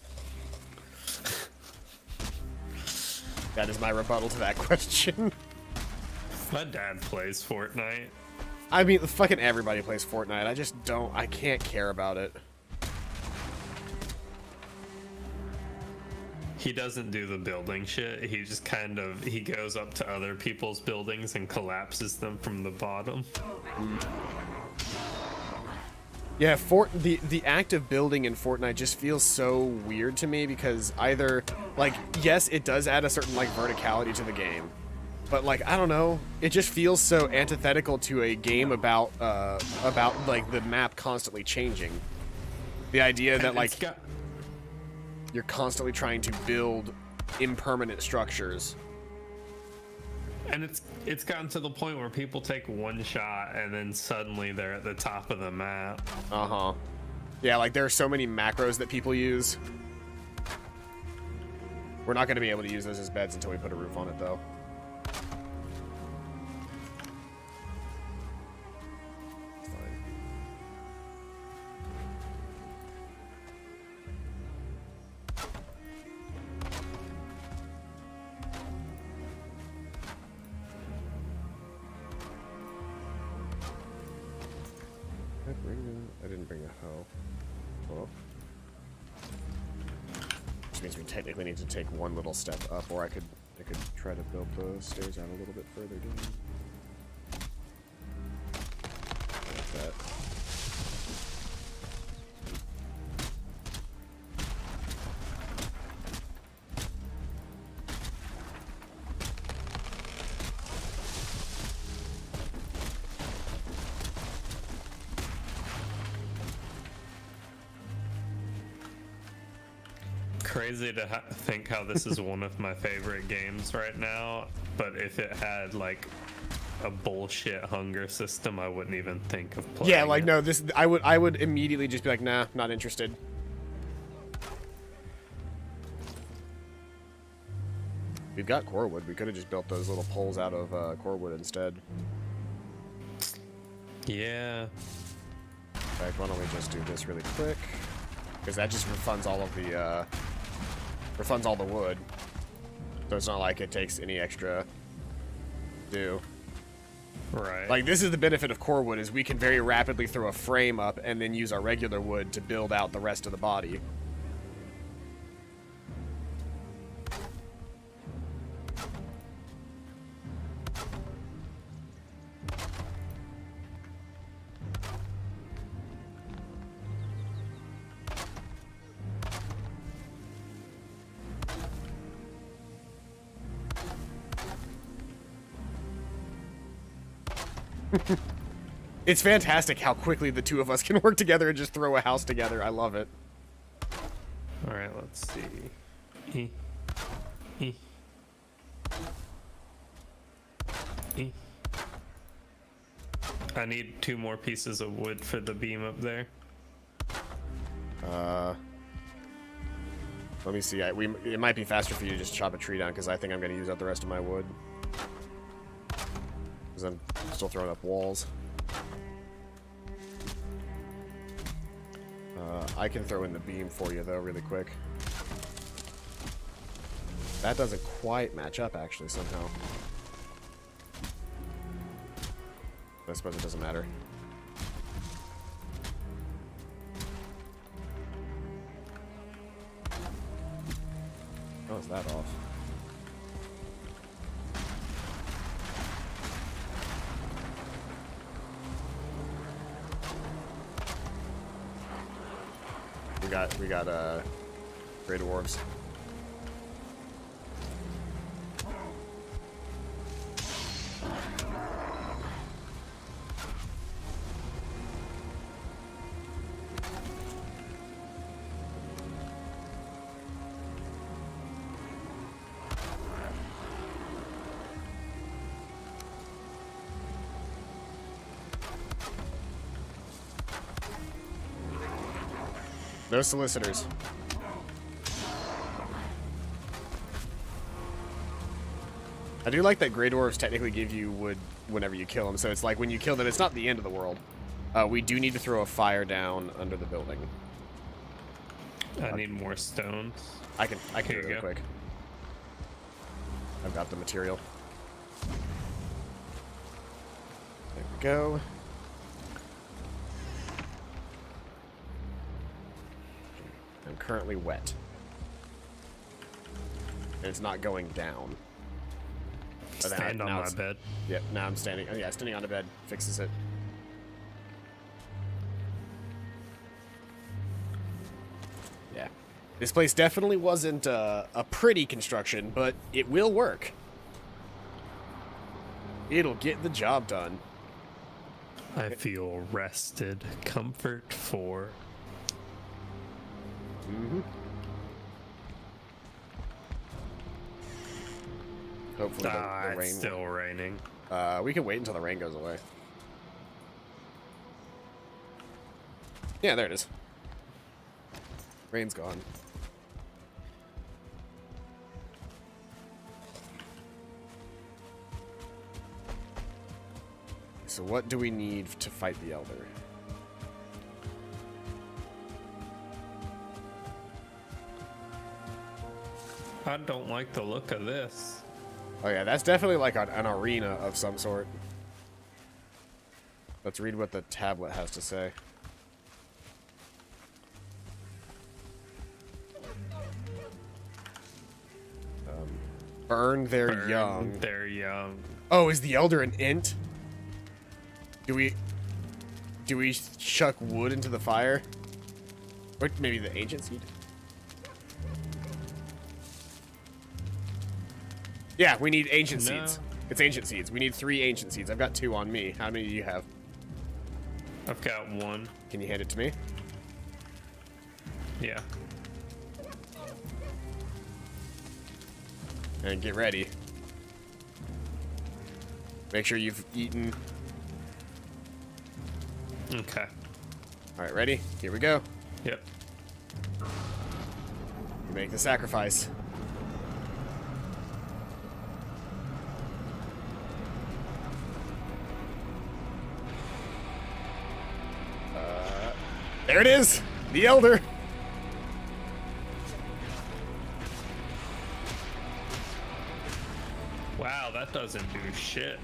That is my rebuttal to that question. My dad plays Fortnite. I mean, fucking everybody plays Fortnite. I just don't, I can't care about it. He doesn't do the building shit. He just kind of, he goes up to other people's buildings and collapses them from the bottom. Yeah, the act of building in Fortnite just feels so weird to me because either, like, yes, it does add a certain, like, verticality to the game. But, like, I don't know, it just feels so antithetical to a game about like, the map constantly changing. The idea that, like, you're constantly trying to build impermanent structures. And it's gotten to the point where people take one shot and then suddenly they're at the top of the map. Uh-huh. Yeah, like there are so many macros that people use. We're not going to be able to use those as beds until we put a roof on it, though. Fine. I didn't bring a hoe. Oh. Which means we technically need to take one little step up, or I could try to build the stairs out a little bit further down. Like that. crazy to think how this is one of my favorite games right now, but if it had like a bullshit hunger system, I wouldn't even think of playing. Yeah, like it. no, this I would immediately just be like, nah, not interested. We've got core wood. We could have just built those little poles out of core wood instead. Yeah. In fact, why don't we just do this really quick? Because that just refunds all of the refunds all the wood. So it's not like it takes any extra do. Right. Like, this is the benefit of core wood, is we can very rapidly throw a frame up and then use our regular wood to build out the rest of the body. It's fantastic how quickly the two of us can work together and just throw a house together. I love it. All right, let's see. I need 2 more pieces of wood for the beam up there. Let me see. It might be faster for you to just chop a tree down, because I think I'm going to use up the rest of my wood. Because I'm still throwing up walls. I can throw in the beam for you, though, really quick. That doesn't quite match up, actually, somehow. I suppose it doesn't matter. How is that off? We got Grey Dwarves. No solicitors. I do like that Grey Dwarves technically give you wood whenever you kill them, so it's like when you kill them, it's not the end of the world. We do need to throw a fire down under the building. I need more stones. I can do Here it you really go. quick. I've got the material. There we go. I'm currently wet. And it's not going down. But Stand on now my it's- bed. Yep, now I'm standing. Oh, yeah, standing on the bed fixes it. Yeah. This place definitely wasn't a pretty construction, but it will work. It'll get the job done. I feel rested. Comfort 4. Mm-hmm. Hopefully the rain. It's still raining. We can wait until the rain goes away. Yeah, there it is. Rain's gone. So what do we need to fight the Elder? I don't like the look of this. Oh yeah, that's definitely like an arena of some sort. Let's read what the tablet has to say. Burn their young. They're young. Oh, is the Elder an int? Do we chuck wood into the fire? Or maybe the ancient seed? Yeah, we need ancient seeds. It's ancient seeds. We need 3 ancient seeds. I've got 2 on me. How many do you have? I've got 1. Can you hand it to me? Yeah. And get ready. Make sure you've eaten. Okay. All right, ready? Here we go. Yep. You make the sacrifice. There it is! The Elder! Wow, that doesn't do shit.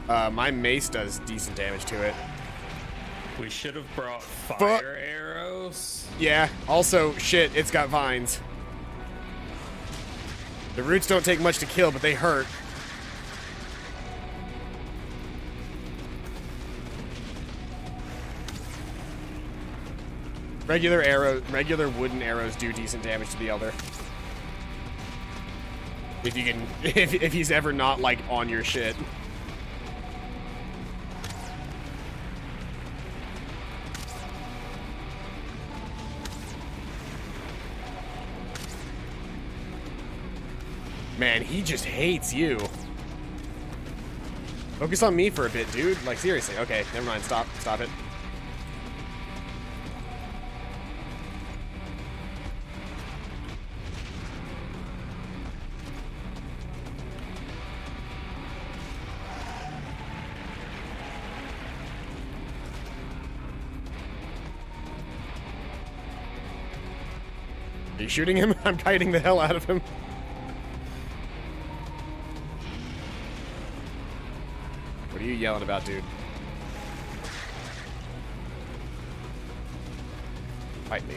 My mace does decent damage to it. We should have brought fire arrows. Yeah, also, shit, it's got vines. The roots don't take much to kill, but they hurt. Regular wooden arrows do decent damage to the Elder. If you can, if he's ever not, like, on your shit. Man, he just hates you. Focus on me for a bit, dude. Like, seriously. Okay, never mind. Stop it. Are you shooting him? I'm kiting the hell out of him. What are you yelling about, dude? Fight me.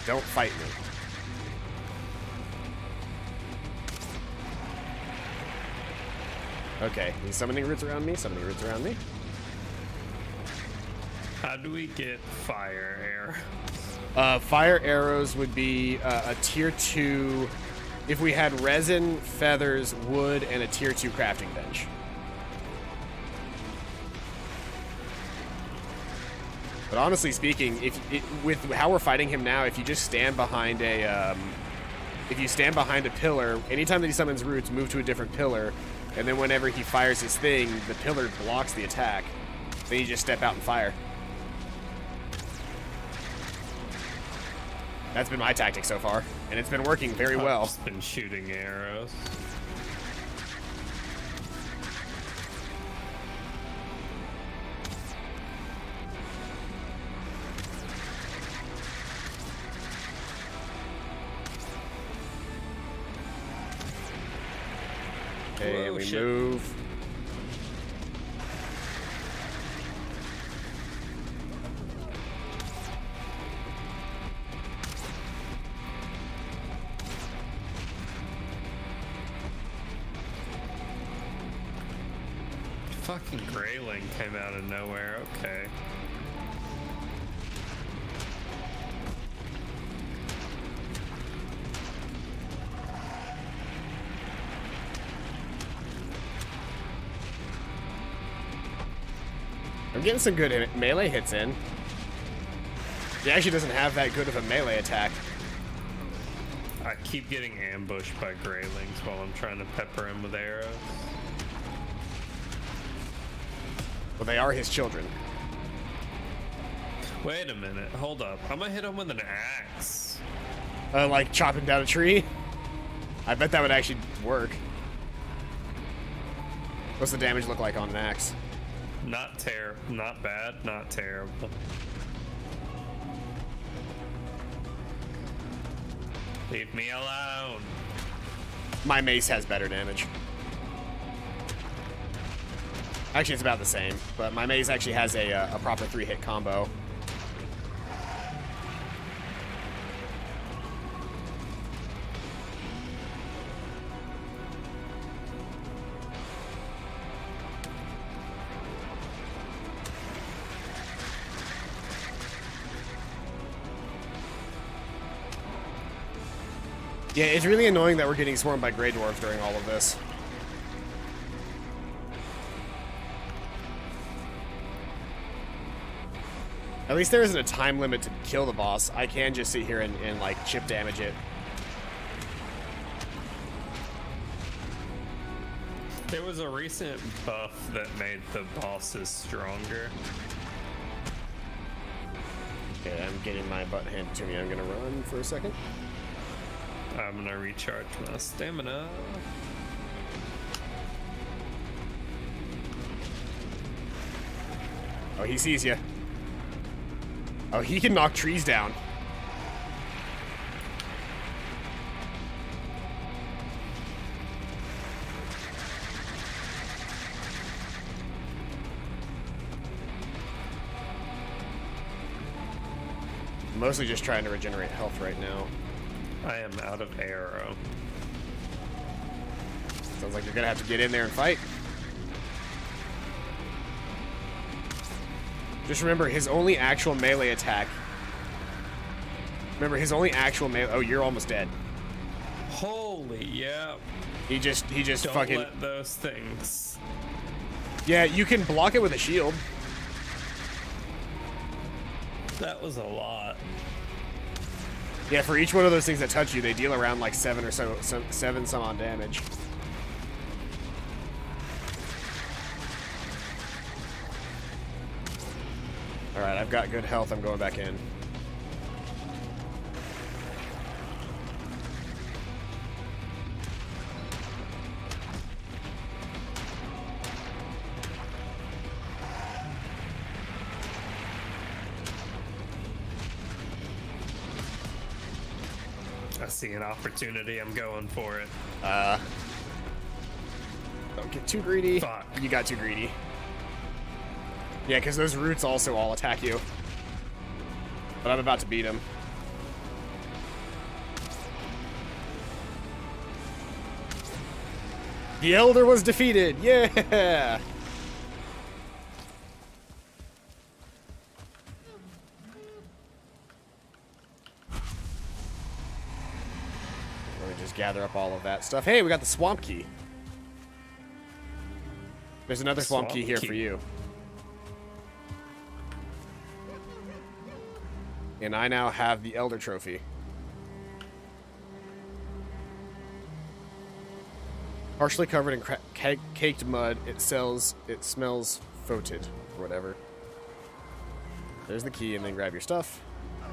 Don't fight me. Okay, he's summoning roots around me, How do we get fire arrow? Fire arrows would be a tier 2 if we had resin, feathers, wood, and a tier 2 crafting bench. But honestly speaking, with how we're fighting him now, if you just stand behind a pillar, anytime that he summons roots, move to a different pillar, and then whenever he fires his thing, the pillar blocks the attack. Then you just step out and fire. That's been my tactic so far, and it's been working very well. I've just been shooting arrows. Okay, Whoa, we shit. move. Fucking grayling came out of nowhere. Okay. I'm getting some good melee hits in. He actually doesn't have that good of a melee attack. I keep getting ambushed by graylings while I'm trying to pepper him with arrows. Well, they are his children. Wait a minute. Hold up. I'm gonna hit him with an axe. Like chopping down a tree? I bet that would actually work. What's the damage look like on an axe? Not bad, not terrible. Leave me alone. My mace has better damage. Actually, it's about the same, but my mace actually has a proper 3-hit combo. Yeah, it's really annoying that we're getting swarmed by Grey Dwarves during all of this. At least there isn't a time limit to kill the boss. I can just sit here and like, chip damage it. There was a recent buff that made the bosses stronger. Okay, I'm getting my butt handed to me. I'm gonna run for a second. I'm gonna recharge my stamina. Oh, he sees you. Oh, he can knock trees down. I'm mostly just trying to regenerate health right now. I am out of arrow. Sounds like you're gonna have to get in there and fight. Just remember, his only actual melee attack. Remember, his only actual melee. Oh, you're almost dead. Holy, yeah. He just Don't fucking. let those things. Yeah, you can block it with a shield. That was a lot. Yeah, for each one of those things that touch you, they deal around like 7 or so, some odd damage. Alright, I've got good health. I'm going back in. I see an opportunity. I'm going for it. Don't get too greedy. Fuck. You got too greedy. Yeah, because those roots also all attack you. But I'm about to beat him. The Elder was defeated! Yeah! Let me just gather up all of that stuff. Hey, we got the swamp key. There's another swamp key here for you. And I now have the Elder Trophy. Partially covered in caked mud, it smells foetid, or whatever. There's the key, and then grab your stuff. I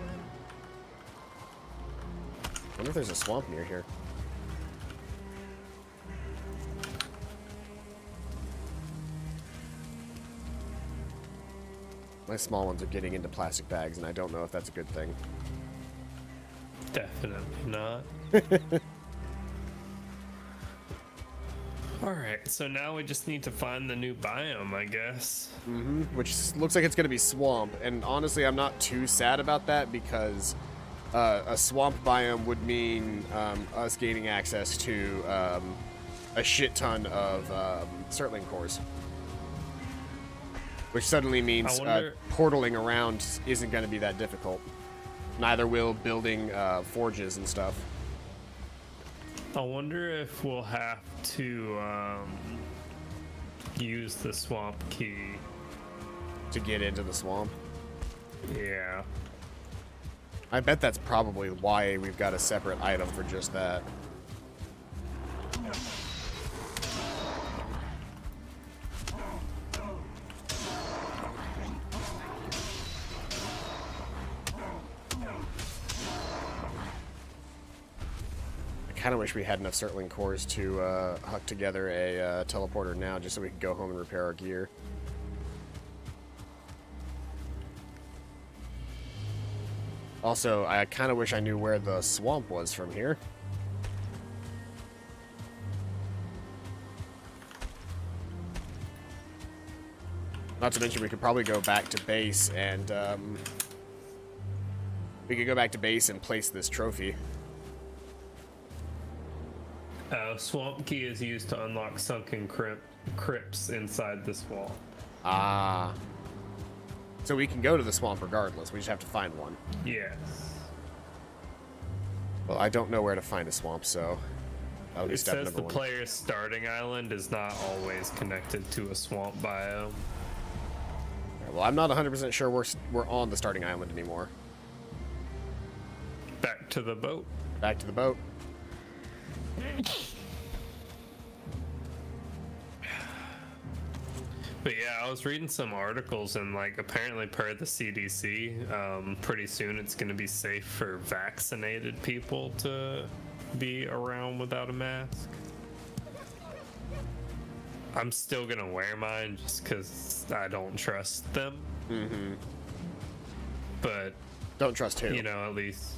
wonder if there's a swamp near here. My small ones are getting into plastic bags, and I don't know if that's a good thing. Definitely not. Alright, so now we just need to find the new biome, I guess. Mm-hmm. Which looks like it's going to be swamp, and honestly, I'm not too sad about that because a swamp biome would mean us gaining access to a shit ton of Surtling cores. Which suddenly means portaling around isn't going to be that difficult. Neither will building forges and stuff. I wonder if we'll have to use the swamp key To get into the swamp. Yeah. I bet that's probably why we've got a separate item for just that. I kind of wish we had enough Surtling cores to hook together a teleporter now, just so we could go home and repair our gear. Also, I kind of wish I knew where the swamp was from here. Not to mention, we could probably go back to base and we could go back to base and place this trophy. Swamp key is used to unlock sunken crypts inside this wall. Ah. So we can go to the swamp regardless. We just have to find one. Yes. Well, I don't know where to find a swamp, so that'll be It step says number the one. player's starting island is not always connected to a swamp biome. Well, I'm not 100% sure we're on the starting island anymore. Back to the boat. Back to the boat. But yeah, I was reading some articles and like apparently per the CDC, pretty soon it's going to be safe for vaccinated people to be around without a mask. I'm still going to wear mine just because I don't trust them. Mm-hmm. But don't trust who? You know, at least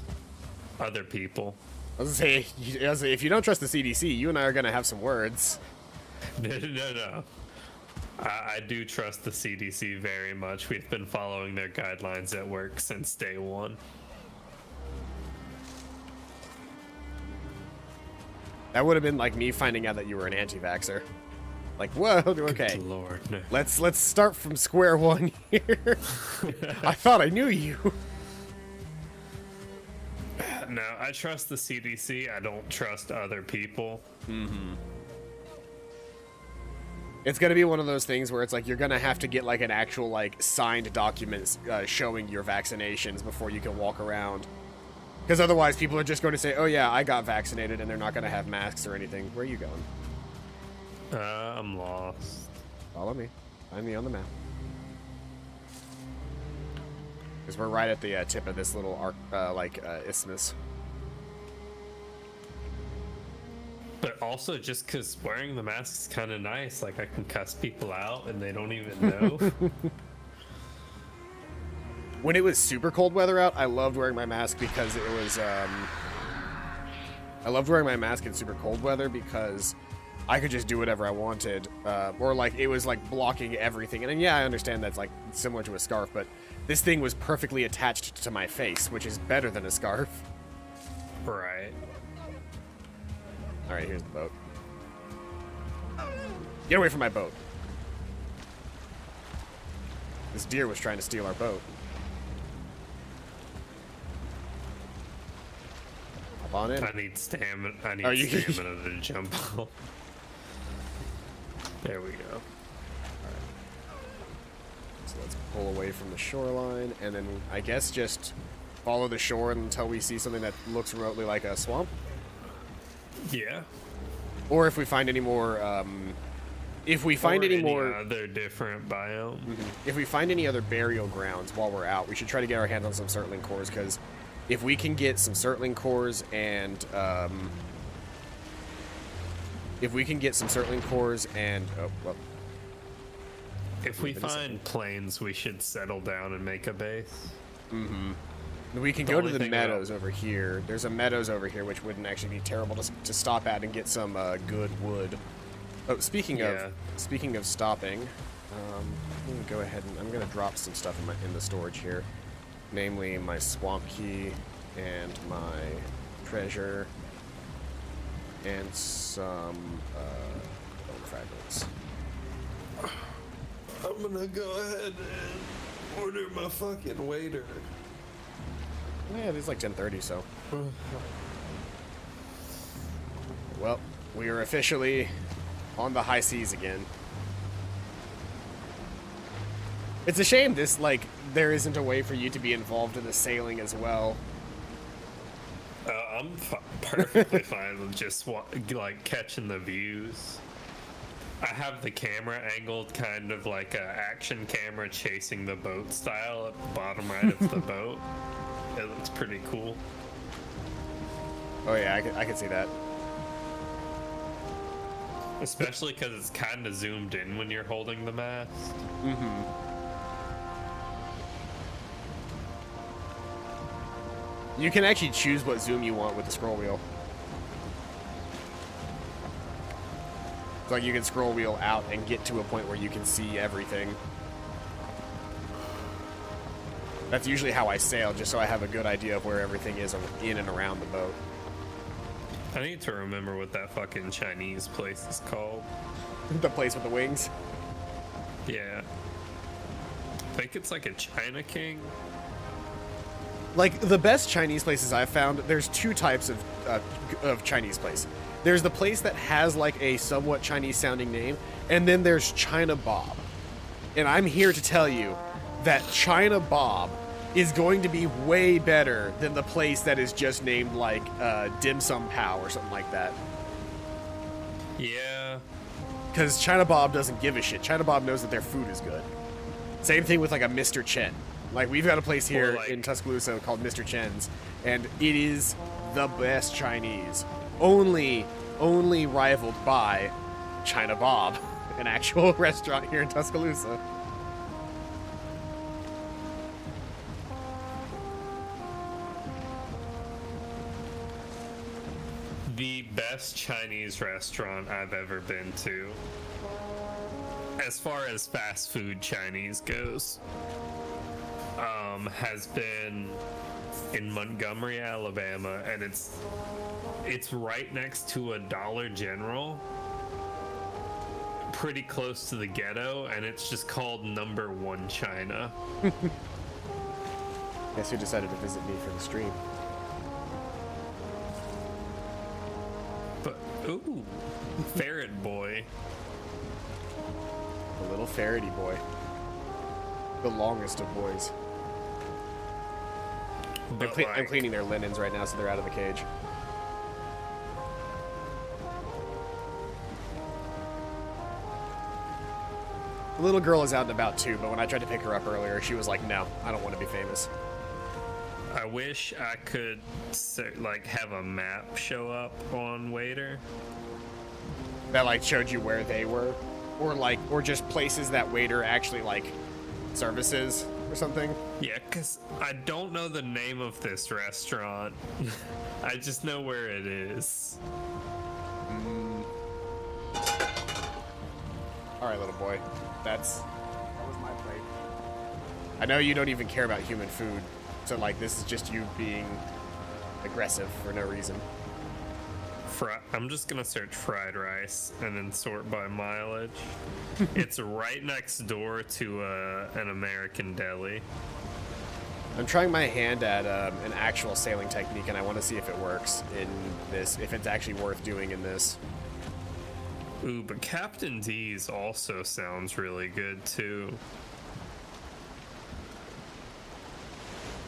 other people. I was gonna say, if you don't trust the CDC, you and I are going to have some words. No. I do trust the CDC very much. We've been following their guidelines at work since day one. That would have been like me finding out that you were an anti-vaxxer. Like, whoa, okay. Good Lord, no. Let's start from square one here. I thought I knew you. No, I trust the CDC. I don't trust other people. Mm-hmm. It's gonna be one of those things where it's like you're gonna have to get like an actual like signed document showing your vaccinations before you can walk around. Because otherwise, people are just going to say, "Oh yeah, I got vaccinated," and they're not gonna have masks or anything. Where are you going? I'm lost. Follow me. Find me on the map. Because we're right at the tip of this little isthmus. But also, just because wearing the mask is kind of nice, like I can cuss people out and they don't even know. When it was super cold weather out, I loved wearing my mask because it was. I loved wearing my mask in super cold weather because I could just do whatever I wanted, or like it was like blocking everything. And then, yeah, I understand that's like similar to a scarf, but this thing was perfectly attached to my face, which is better than a scarf. Right. All right, here's the boat. Get away from my boat. This deer was trying to steal our boat. Hop on in. I need stamina. Stamina to jump off. There we go. Alright. So let's pull away from the shoreline, and then I guess just follow the shore until we see something that looks remotely like a swamp. Yeah. Or if we find any more, other different biome. If we find any other burial grounds while we're out, we should try to get our hands on some Surtling cores, because if we can get some Surtling cores and, if we find plains, we should settle down and make a base. Mm-hmm. We can go to the meadows over here. There's a meadows over here, which wouldn't actually be terrible to stop at and get some good wood. Oh, speaking of stopping, I'm gonna go ahead and I'm gonna drop some stuff in the storage here, namely my swamp key and my treasure and some bone fragments. I'm gonna go ahead and order my fucking waiter. Yeah, it's like 10:30, so. Well, we are officially on the high seas again. It's a shame there isn't a way for you to be involved in the sailing as well. I'm perfectly fine with just catching the views. I have the camera angled kind of like a action camera chasing the boat style at the bottom right of the boat. It looks pretty cool. Oh yeah, I can see that. Especially because it's kind of zoomed in when you're holding the mast. Mm-hmm. You can actually choose what zoom you want with the scroll wheel. It's like you can scroll wheel out and get to a point where you can see everything. That's usually how I sail, just so I have a good idea of where everything is in and around the boat. I need to remember what that fucking Chinese place is called. The place with the wings? Yeah. I think it's like a China King. Like, the best Chinese places I've found, there's two types of Chinese place. There's the place that has, like, a somewhat Chinese-sounding name, and then there's China Bob. And I'm here to tell you, that China Bob is going to be way better than the place that is just named like Dim Sum Pow or something like that. Yeah. Because China Bob doesn't give a shit. China Bob knows that their food is good. Same thing with like a Mr. Chen. Like we've got a place here in Tuscaloosa called Mr. Chen's, and it is the best Chinese. Only rivaled by China Bob, an actual restaurant here in Tuscaloosa. The best Chinese restaurant I've ever been to, as far as fast food Chinese goes, has been in Montgomery, Alabama, and it's right next to a Dollar General, pretty close to the ghetto, and it's just called Number One China. Guess who decided to visit me for the stream? But ooh, ferret boy. The little ferrety boy. The longest of boys. I'm cleaning their linens right now, so they're out of the cage. The little girl is out and about too, but when I tried to pick her up earlier, she was like, no, I don't want to be famous. I wish I could like have a map show up on Waiter. That like showed you where they were, or just places that Waiter actually like services or something. Yeah, because I don't know the name of this restaurant. I just know where it is. All right, little boy. That was my plate. I know you don't even care about human food, so like this is just you being aggressive for no reason. I'm just gonna search fried rice and then sort by mileage. It's right next door to an American deli. I'm trying my hand at an actual sailing technique, and I want to see if it works in this, if it's actually worth doing in this. Ooh, but Captain D's also sounds really good too.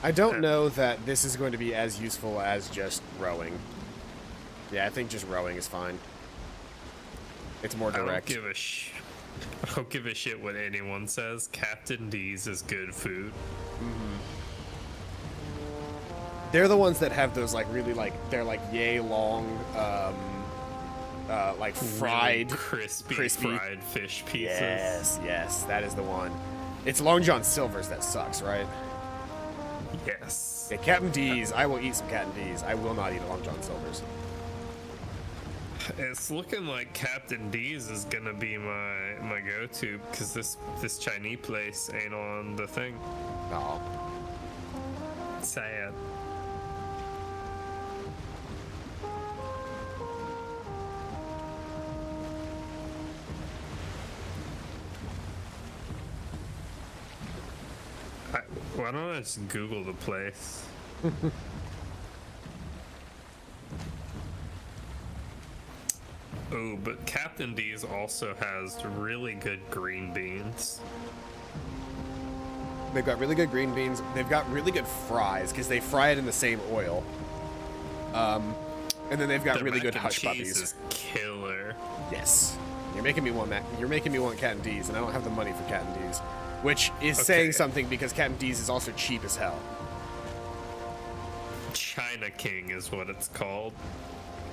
I don't know that this is going to be as useful as just rowing. Yeah, I think just rowing is fine. It's more direct. I don't give a shit what anyone says. Captain D's is good food. Mm-hmm. They're the ones that have those like really like they're like yay long, like fried, really crispy fried fish pieces. Yes, that is the one. It's Long John Silver's that sucks, right? Yes. Yeah, Captain D's. I will eat some Captain D's. I will not eat a Long John Silver's. It's looking like Captain D's is gonna be my go-to because this Chinese place ain't on the thing. Oh. Sad. Why don't I just Google the place? Oh, but Captain D's also has really good green beans. They've got really good green beans. They've got really good fries because they fry it in the same oil. And then they've got really good hush puppies. Is killer. Yes. You're making me want that. You're making me want Captain D's, and I don't have the money for Captain D's, which is saying something because Captain D's is also cheap as hell. China King is what it's called.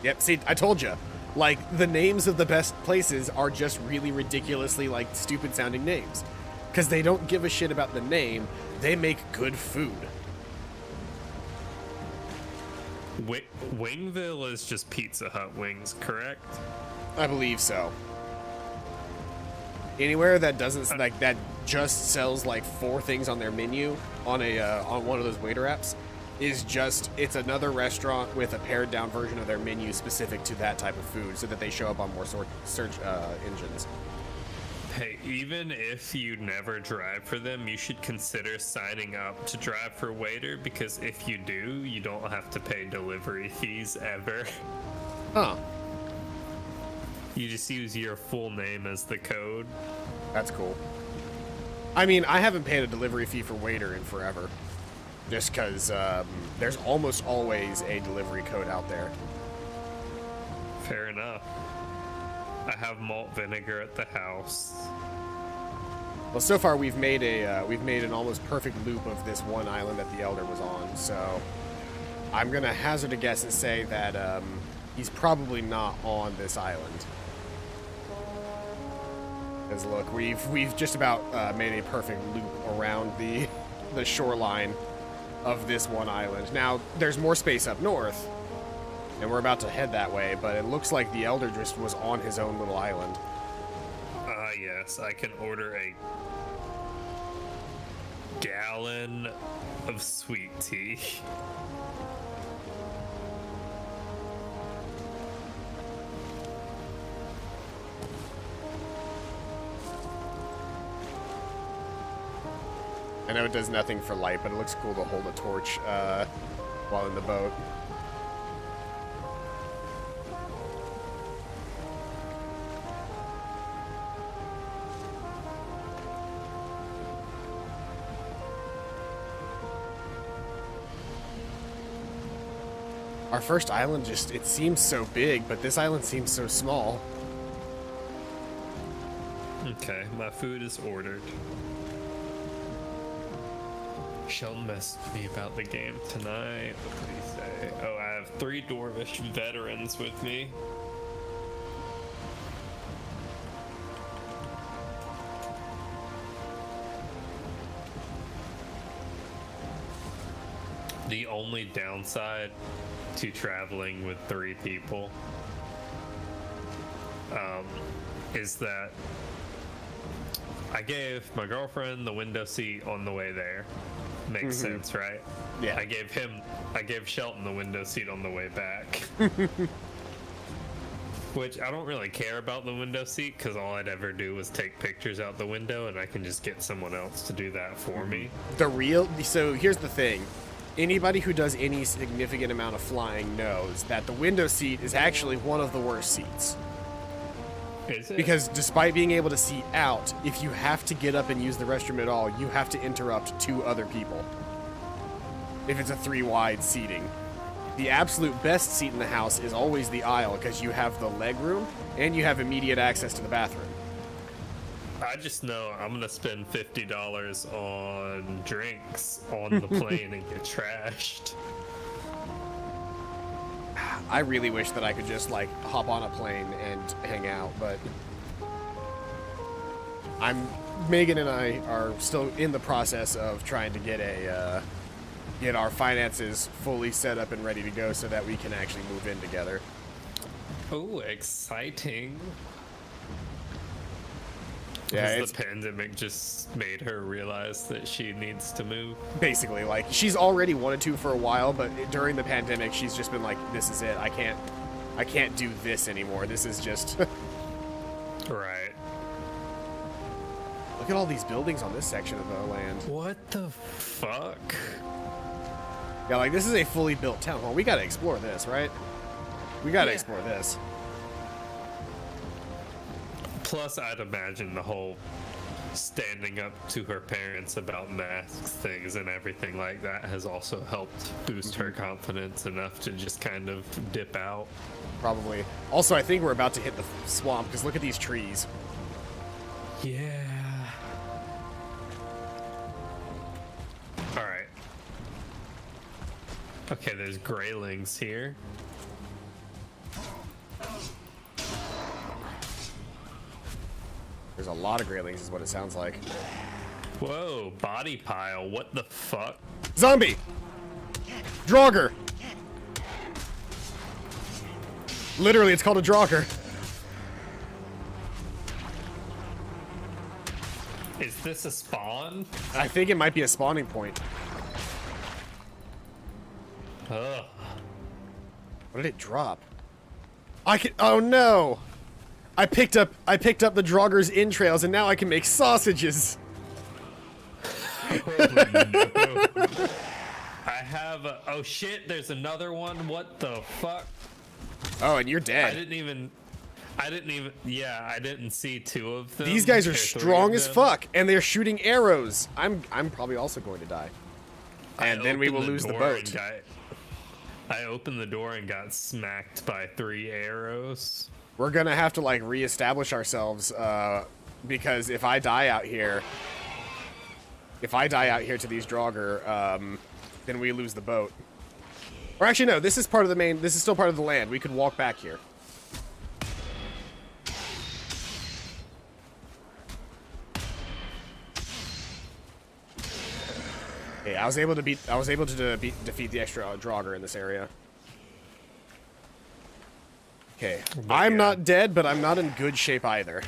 Yep. See, I told you. Like, the names of the best places are just really ridiculously, like, stupid-sounding names. Because they don't give a shit about the name. They make good food. Wingville is just Pizza Hut wings, correct? I believe so. Anywhere that doesn't, like, that just sells, like, 4 things on their menu on on one of those waiter apps is just, it's another restaurant with a pared down version of their menu specific to that type of food so that they show up on more search engines. Hey, even if you never drive for them, you should consider signing up to drive for Waiter because if you do, you don't have to pay delivery fees ever. Huh. You just use your full name as the code. That's cool. I mean, I haven't paid a delivery fee for Waiter in forever. Just because there's almost always a delivery code out there. Fair enough. I have malt vinegar at the house. Well, so far we've made an almost perfect loop of this one island that the Elder was on. So I'm gonna hazard a guess and say that he's probably not on this island. Because look, we've just about made a perfect loop around the shoreline of this one island. Now there's more space up north, and we're about to head that way. But it looks like the Elder just was on his own little island. Yes, I can order a gallon of sweet tea. I know it does nothing for light, but it looks cool to hold a torch while in the boat. Our first island it seems so big, but this island seems so small. Okay, my food is ordered. Sheldon messaged me about the game tonight. What did he say? Oh, I have 3 Dwarvish veterans with me. The only downside to traveling with 3 people is that I gave my girlfriend the window seat on the way there. Makes sense, right? Yeah. I gave Shelton the window seat on the way back. Which I don't really care about the window seat because all I'd ever do was take pictures out the window, and I can just get someone else to do that for me. So here's the thing. Anybody who does any significant amount of flying knows that the window seat is actually one of the worst seats. Is it? Because despite being able to see out, if you have to get up and use the restroom at all, you have to interrupt 2 other people. If it's a 3 wide seating. The absolute best seat in the house is always the aisle because you have the leg room and you have immediate access to the bathroom. I just know I'm gonna spend $50 on drinks on the plane and get trashed. I really wish that I could just like hop on a plane and hang out, but Megan and I are still in the process of trying to get our finances fully set up and ready to go so that we can actually move in together. Oh, exciting. Yeah, the pandemic just made her realize that she needs to move. Basically, like, she's already wanted to for a while, but during the pandemic, she's just been like, this is it. I can't do this anymore. This is just... Right. Look at all these buildings on this section of the land. What the fuck? Yeah, like, this is a fully built town hall. We gotta explore this, right? We gotta explore this. Plus, I'd imagine the whole standing up to her parents about masks things and everything like that has also helped boost her confidence enough to just kind of dip out. Probably. Also, I think we're about to hit the swamp, because look at these trees. Yeah. Alright. Okay, there's graylings here. There's a lot of graylings is what it sounds like. Whoa, body pile, what the fuck? Zombie! Draugr! Literally, it's called a Draugr. Is this a spawn? I think it might be a spawning point. Ugh. What did it drop? Oh no! I picked up the Draugr's entrails and now I can make sausages. Oh, no. I have oh shit, there's another one. What the fuck? Oh, and you're dead. I didn't see two of them. These guys are or three strong of as them. fuck, and they're shooting arrows. I'm probably also going to die. And then we will lose the boat. I opened the door and got smacked by 3 arrows. We're gonna have to like reestablish ourselves, because if I die out here to these Draugr, then we lose the boat. Or actually, no, this is part of the main. This is still part of the land. We could walk back here. Okay, I was able to defeat the extra Draugr in this area. Okay, I'm not dead, but I'm not in good shape either.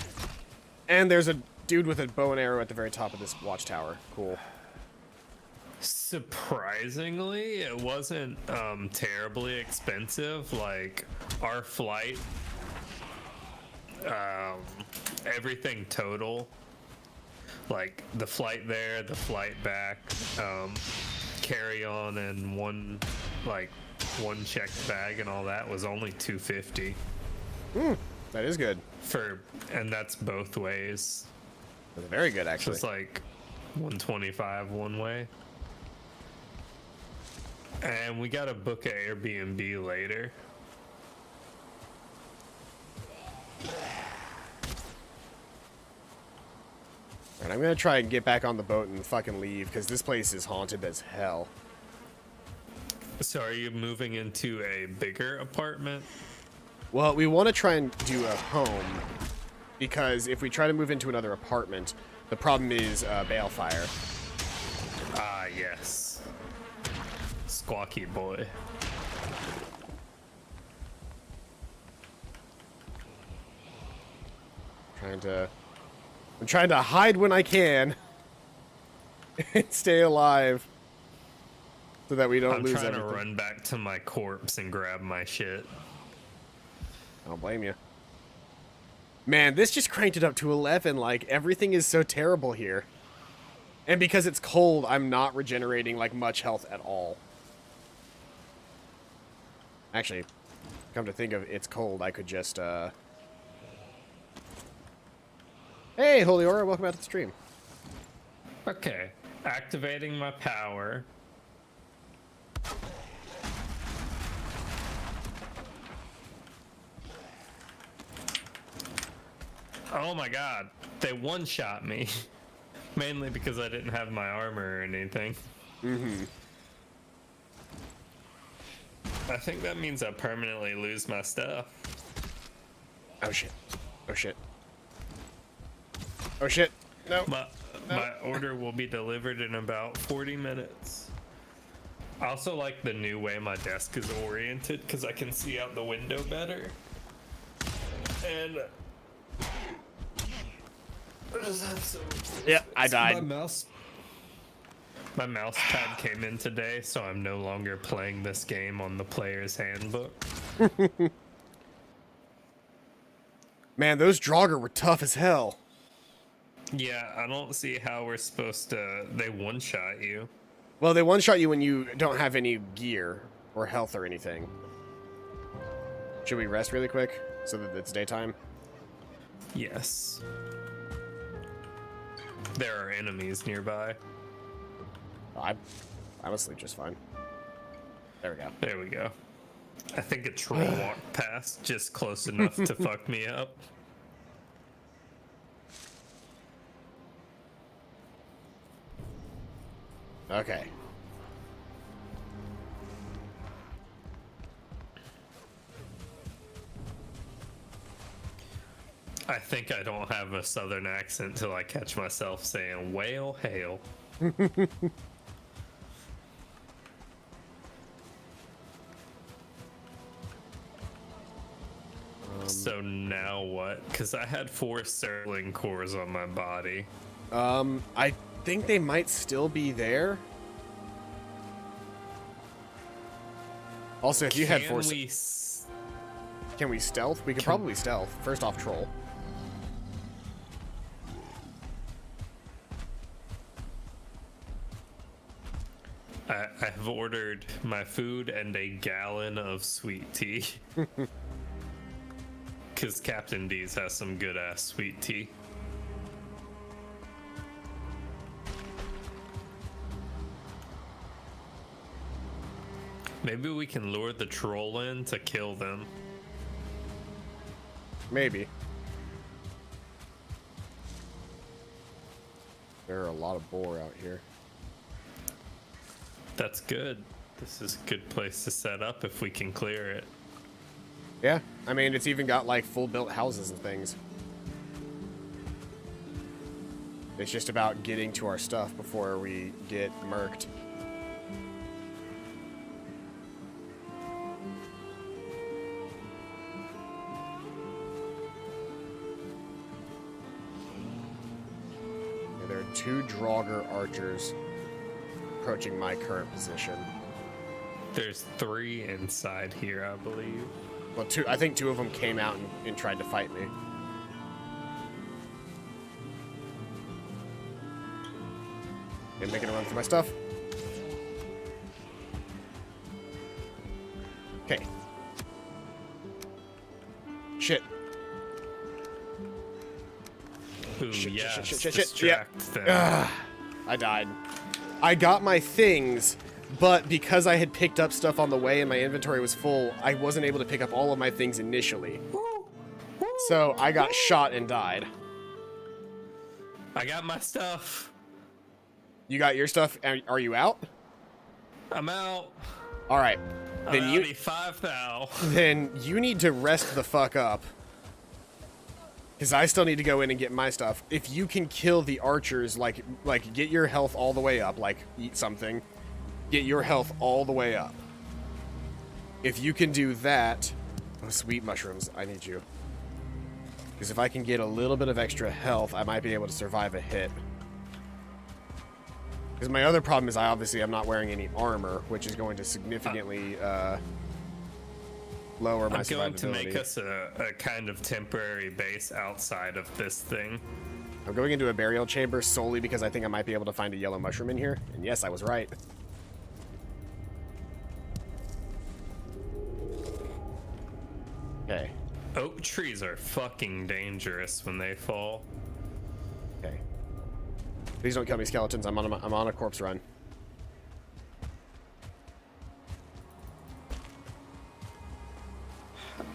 And there's a dude with a bow and arrow at the very top of this watchtower. Cool. Surprisingly, it wasn't terribly expensive. Like our flight, everything total, like the flight there, the flight back, carry on, and one checked bag and all that was only $250. That is good. And that's both ways. That's very good, actually. It's like $125 one way. And we gotta book an Airbnb later. And I'm gonna try and get back on the boat and fucking leave, because this place is haunted as hell. So are you moving into a bigger apartment? Well, we want to try and do a home, because if we try to move into another apartment, the problem is balefire. Ah, yes. Squawky boy. I'm trying to hide when I can and stay alive so that we don't lose everything. I'm trying to run back to my corpse and grab my shit. I don't blame you. Man, this just cranked it up to 11. Like, everything is so terrible here. And because it's cold, I'm not regenerating, like, much health at all. Actually, come to think of it's cold, I could just, Hey, Holy Aura, welcome out to the stream. Okay, activating my power. Oh my god, they one-shot me. Mainly because I didn't have my armor or anything. Mm-hmm. I think that means I permanently lose my stuff. Oh shit. Oh shit. Oh shit. No. My order will be delivered in about 40 minutes. I also like the new way my desk is oriented because I can see out the window better. And yeah, I died. My mouse pad came in today, so I'm no longer playing this game on the player's handbook. Man, those Draugr were tough as hell. Yeah, I don't see how we're supposed to... They one-shot you. Well, they one-shot you when you don't have any gear or health or anything. Should we rest really quick so that it's daytime? Yes. There are enemies nearby. I'm asleep just fine. There we go. There we go. I think a troll walked past just close enough to fuck me up. Okay. I think I don't have a southern accent till I catch myself saying whale hail. So now what? Because I had 4 Sterling cores on my body. I think they might still be there. Also, if you had 4... Can we stealth? We could probably stealth. First off, troll. I have ordered my food and a gallon of sweet tea. Because Captain D's has some good ass sweet tea. Maybe we can lure the troll in to kill them. Maybe. There are a lot of boar out here. That's good. This is a good place to set up if we can clear it. Yeah, I mean, it's even got like full built houses and things. It's just about getting to our stuff before we get murked. Yeah, there are 2 Draugr archers approaching my current position. There's 3 inside here, I believe. Well, I think 2 of them came out and tried to fight me. And making a run for my stuff. Okay. Shit. Ooh, Shit, yeah, shit, shit, shit, shit, distract them. I died. I got my things, but because I had picked up stuff on the way and my inventory was full, I wasn't able to pick up all of my things initially. So I got shot and died. I got my stuff. You got your stuff? Are you out? I'm out. All right. Then I'm you outie 5 now. then you need to rest the fuck up. Because I still need to go in and get my stuff. If you can kill the archers, like get your health all the way up, like eat something, get your health all the way up. If you can do that, oh, sweet mushrooms, I need you. Because if I can get a little bit of extra health, I might be able to survive a hit. Because my other problem is I'm not wearing any armor, which is going to significantly lower my survivability. I'm going to make us a kind of temporary base outside of this thing. I'm going into a burial chamber solely because I think I might be able to find a yellow mushroom in here. And yes, I was right. Okay. Oak trees are fucking dangerous when they fall. Okay. Please don't kill me, skeletons. I'm on a corpse run.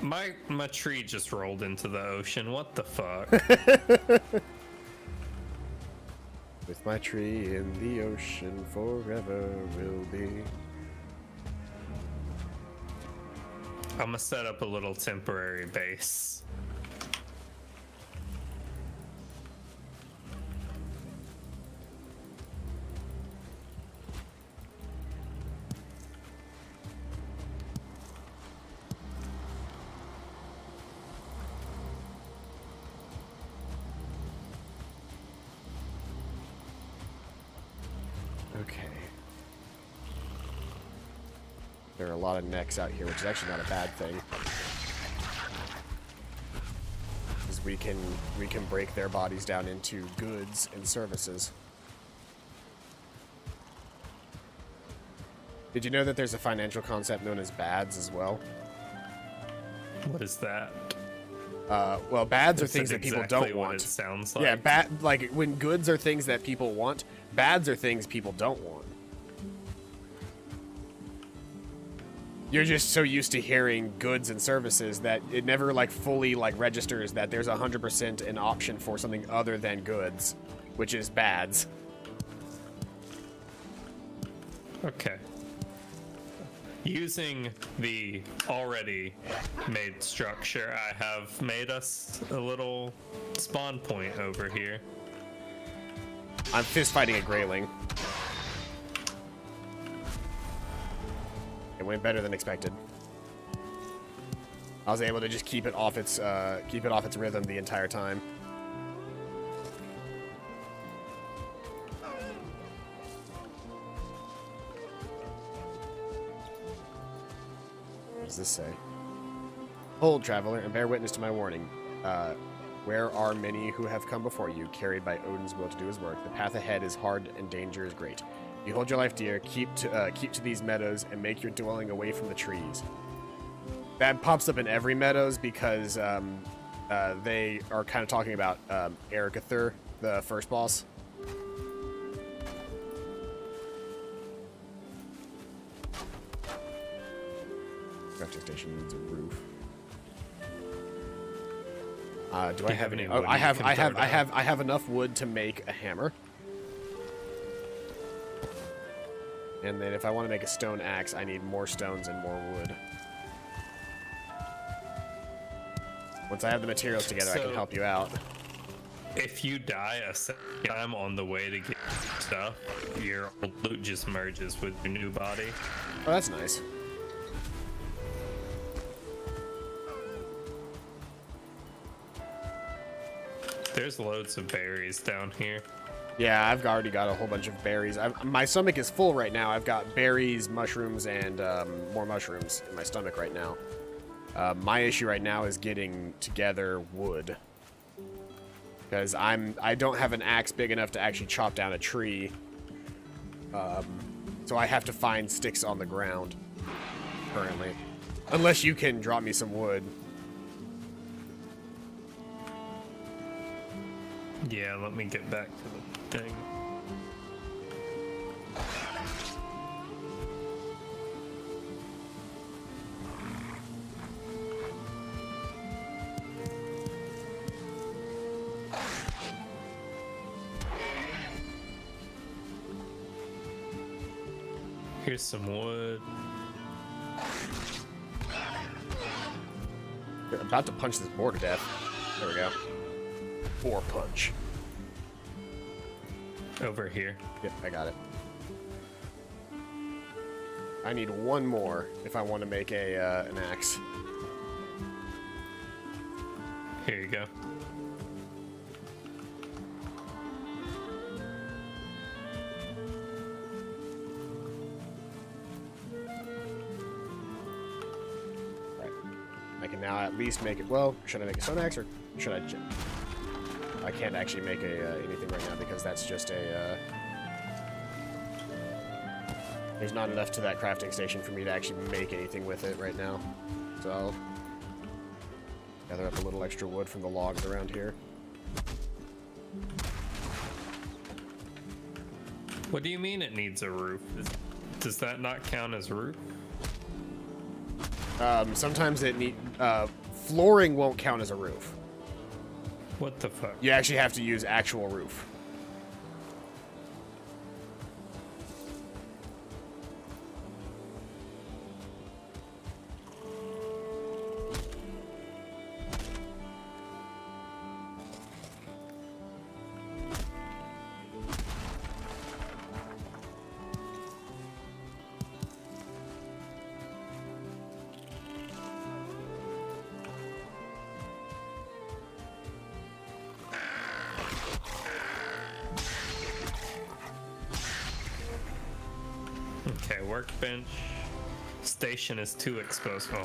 My tree just rolled into the ocean. What the fuck? With my tree in the ocean forever will be. I'm gonna set up a little temporary base. Okay. There are a lot of necks out here, which is actually not a bad thing. Because we can break their bodies down into goods and services. Did you know that there's a financial concept known as bads as well? What is that? Well, bads are Is things it that people exactly don't what want. it sounds like? Yeah, like when goods are things that people want, bads are things people don't want. You're just so used to hearing goods and services that it never like fully like registers that there's 100% an option for something other than goods, which is bads. Okay. Using the already made structure, I have made us a little spawn point over here. I'm fist fighting a grayling. It went better than expected. I was able to just keep it off its rhythm the entire time. What does this say? Hold, traveler, and bear witness to my warning. Where are many who have come before you, carried by Odin's will to do his work? The path ahead is hard and danger is great. You hold your life dear, keep to these meadows, and make your dwelling away from the trees. That pops up in every meadows because they are kind of talking about Erikathur, the first boss. Crafting station needs a roof. Do I have any? Oh, I have enough wood to make a hammer. And then if I want to make a stone axe, I need more stones and more wood. Once I have the materials together, I can help you out. If you die a second time on the way to get stuff, your old loot just merges with your new body. Oh, that's nice. There's loads of berries down here. Yeah, I've already got a whole bunch of berries. My stomach is full right now. I've got berries, mushrooms, and more mushrooms in my stomach right now. My issue right now is getting together wood. Because I don't have an axe big enough to actually chop down a tree. So I have to find sticks on the ground currently. Unless you can drop me some wood. Yeah, let me get back to the thing. Here's some wood. You're about to punch this boar to death. There we go. Boar punch. Over here. Yep, I got it. I need one more if I want to make an axe. Here you go. Right. I can now at least make it. Well, should I make a stone axe or should I? I can't actually make anything right now because that's just a. There's not enough to that crafting station for me to actually make anything with it right now. So I'll gather up a little extra wood from the logs around here. What do you mean it needs a roof? Does that not count as roof? Sometimes it flooring won't count as a roof. What the fuck? You actually have to use actual roof. Okay, workbench. Station is too exposed. Oh.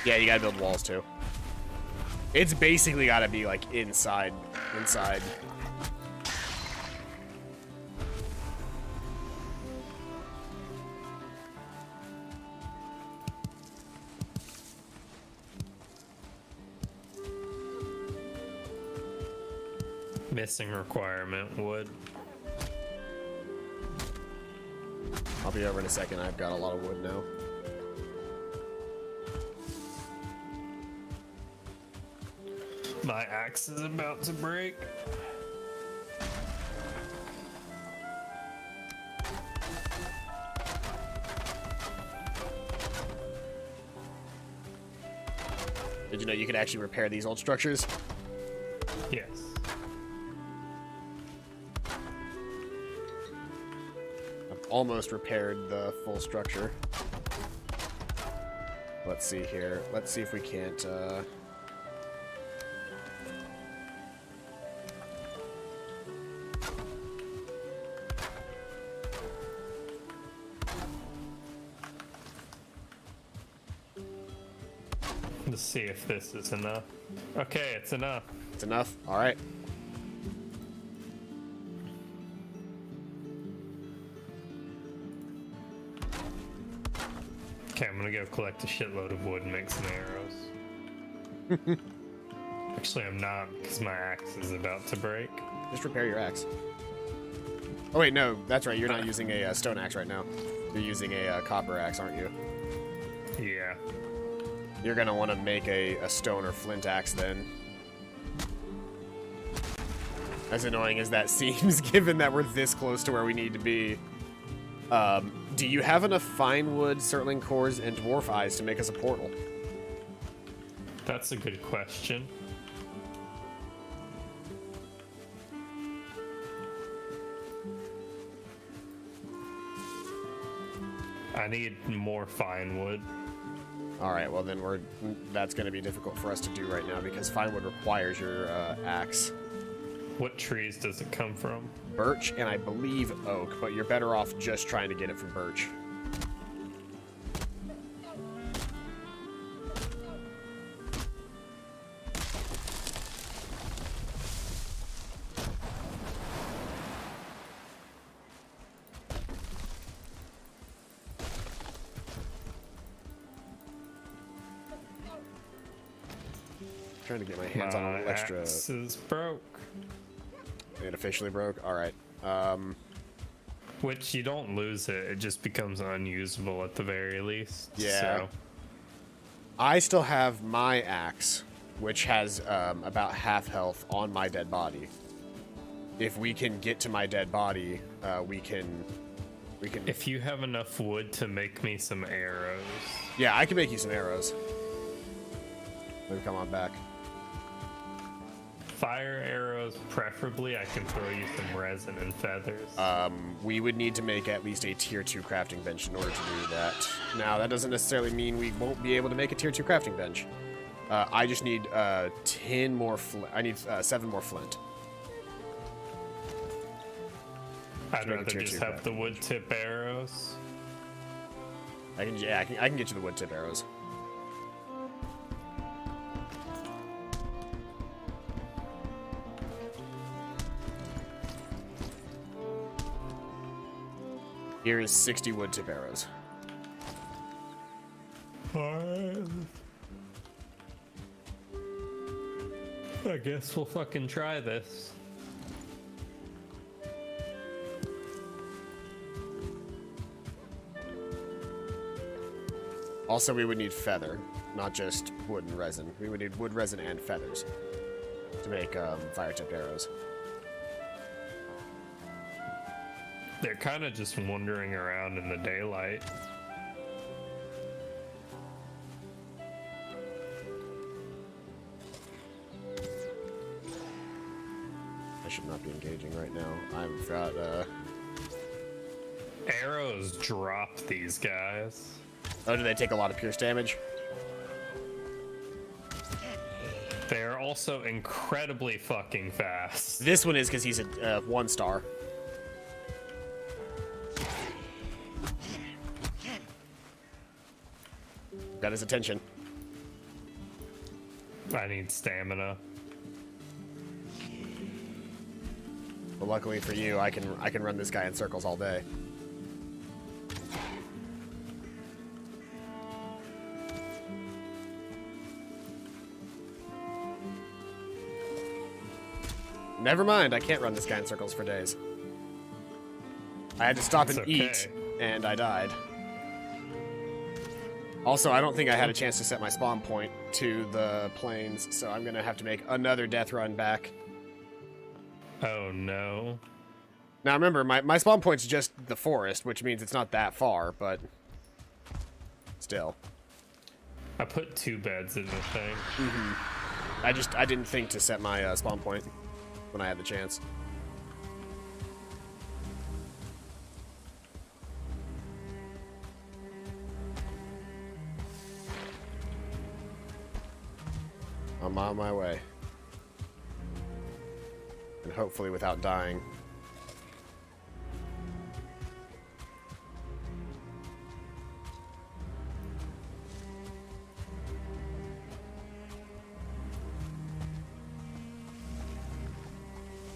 Yeah, you gotta build walls too. It's basically gotta be like inside. Missing requirement, wood. I'll be over in a second. I've got a lot of wood now. My axe is about to break. Did you know you could actually repair these old structures? Yes. I've almost repaired the full structure. Let's see here. Let's see if we can't, Let's see if this is enough. Okay, it's enough. It's enough? Alright. Okay, I'm gonna go collect a shitload of wood and make some arrows. Actually, I'm not, because my axe is about to break. Just repair your axe. Oh wait, no, that's right. You're not using a stone axe right now. You're using a copper axe, aren't you? Yeah. You're gonna want to make a stone or flint axe then. As annoying as that seems, given that we're this close to where we need to be. Do you have enough fine wood, surtling cores, and dwarf eyes to make us a portal? That's a good question. I need more fine wood. Alright, well then that's going to be difficult for us to do right now because fine wood requires your axe. What trees does it come from? Birch and I believe oak, but you're better off just trying to get it from birch. Trying to get my hands on a little extra. Axe is broke. It officially broke? Alright. Which you don't lose it, it just becomes unusable at the very least. Yeah. So. I still have my axe, which has about half health on my dead body. If we can get to my dead body, we can. If you have enough wood to make me some arrows. Yeah, I can make you some arrows. Let me come on back. Fire arrows, preferably. I can throw you some resin and feathers. We would need to make at least a tier 2 crafting bench in order to do that. Now, that doesn't necessarily mean we won't be able to make a tier 2 crafting bench. I just need 10 more flint. I need 7 more flint. I'd rather just have the wood tip arrows. I can get you the wood tip arrows. Here is 60 wood tip arrows. I guess we'll fucking try this. Also, we would need feather, not just wood and resin. We would need wood, resin, and feathers to make fire tipped arrows. They're kind of just wandering around in the daylight. I should not be engaging right now. I've got, Arrows drop these guys. Oh, do they take a lot of pierce damage? They are also incredibly fucking fast. This one is because he's a 1-star. Got his attention. I need stamina. But luckily for you, I can run this guy in circles all day. Never mind, I can't run this guy in circles for days. I had to stop and eat, and I died. Also, I don't think I had a chance to set my spawn point to the plains, so I'm gonna have to make another death run back. Oh no. Now remember, my spawn point's just the forest, which means it's not that far, but still. I put 2 beds in the thing. I didn't think to set my spawn point when I had the chance. I'm on my way. And hopefully without dying.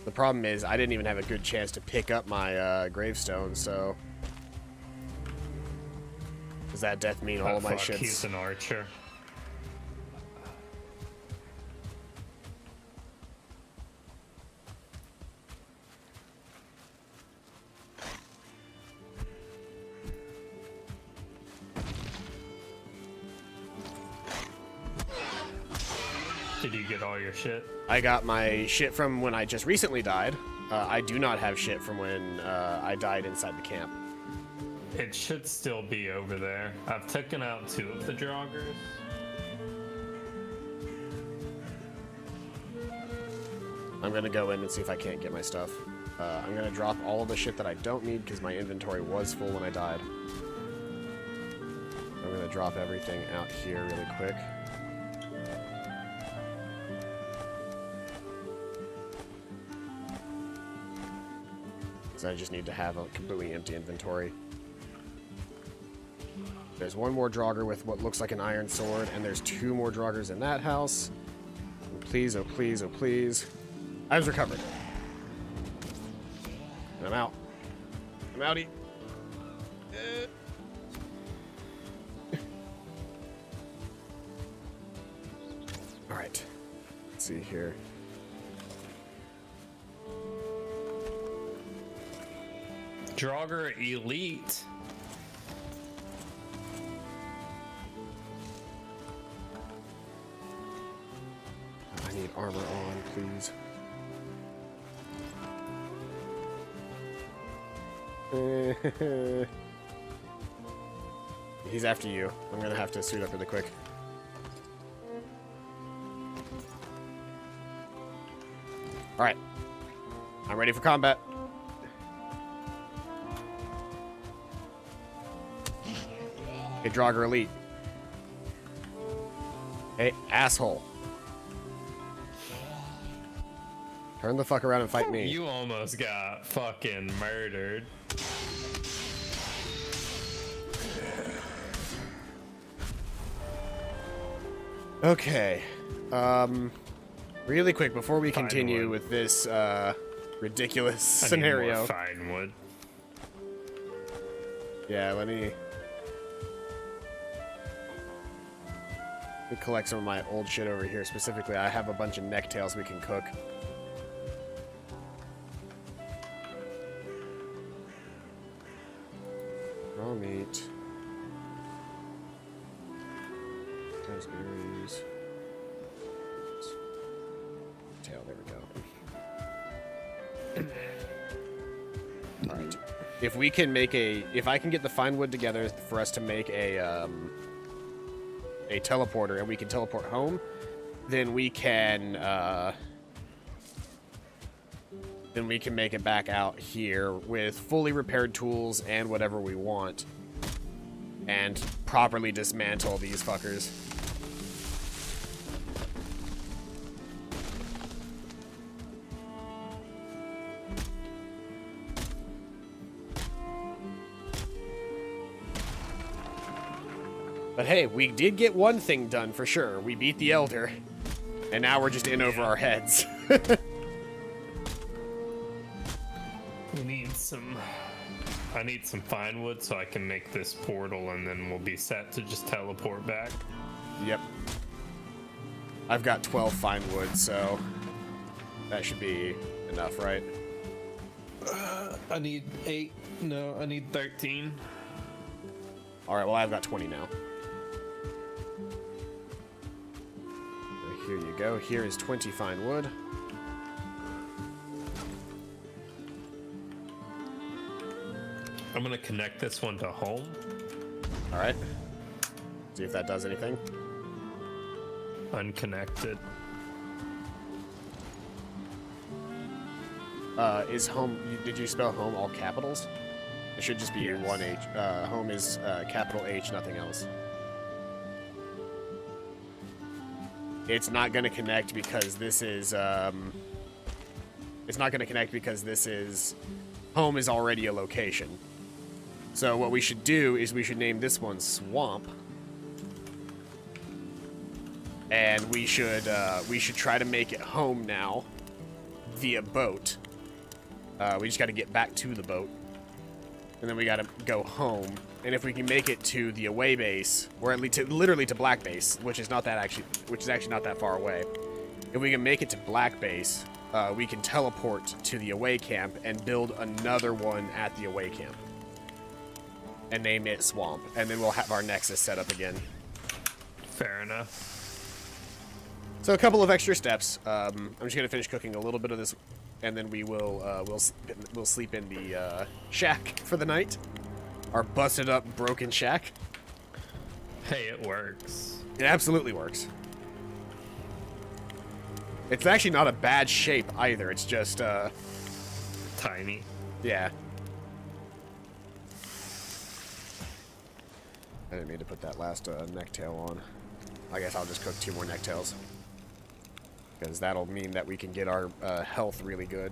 The problem is I didn't even have a good chance to pick up my gravestone, so... Does that death mean all my shits? He's an archer. Did you get all your shit? I got my shit from when I just recently died. I do not have shit from when I died inside the camp. It should still be over there. I've taken out 2 of the joggers. I'm gonna go in and see if I can't get my stuff. I'm gonna drop all of the shit that I don't need because my inventory was full when I died. I'm gonna drop everything out here really quick. So I just need to have a completely empty inventory. There's 1 more Draugr with what looks like an iron sword, and there's 2 more Draugrs in that house. And please, oh please, oh please. I was recovered. And I'm out. I'm outie. Alright. Let's see here. Draugr Elite. I need armor on, please. He's after you. I'm gonna have to suit up really quick. Alright. I'm ready for combat. Hey, Draugr Elite. Hey, asshole. Turn the fuck around and fight me. You almost got fucking murdered. Okay. Really quick, before we continue with this, ridiculous scenario. I need more fine wood. Yeah, let me collect some of my old shit over here. Specifically, I have a bunch of necktails we can cook. Raw meat. Raspberries. Tail, there we go. Alright. If we can make if I can get the fine wood together for us to make a teleporter and we can teleport home, then we can make it back out here with fully repaired tools and whatever we want and properly dismantle these fuckers. But hey, we did get one thing done for sure. We beat the Elder. And now we're just in over our heads. We need some... I need some fine wood so I can make this portal and then we'll be set to just teleport back. Yep. I've got 12 fine wood, so that should be enough, right? I need 8. No, I need 13. Alright, well I've got 20 now. Here you go. Here is 20 fine wood. I'm gonna connect this one to home. Alright. See if that does anything. Unconnected. Is home... Did you spell home all capitals? It should just be Yes. one H. Home is capital H, nothing else. It's not going to connect because this is... It's not going to connect because this is... Home is already a location. So what we should do is we should name this one Swamp. And we should try to make it home now via boat. We just got to get back to the boat. And then we got to go home. And if we can make it to the away base, or at least literally to Black Base, which is actually not that far away. If we can make it to Black Base, we can teleport to the away camp and build another one at the away camp. And name it Swamp. And then we'll have our Nexus set up again. Fair enough. So a couple of extra steps. I'm just gonna finish cooking a little bit of this, and then we will we'll sleep in the shack for the night. Our busted up, broken shack. Hey, it works. It absolutely works. It's actually not a bad shape either. It's just Tiny. yeah. I didn't mean to put that last necktail on. I guess I'll just cook 2 more necktails. Because that'll mean that we can get our health really good.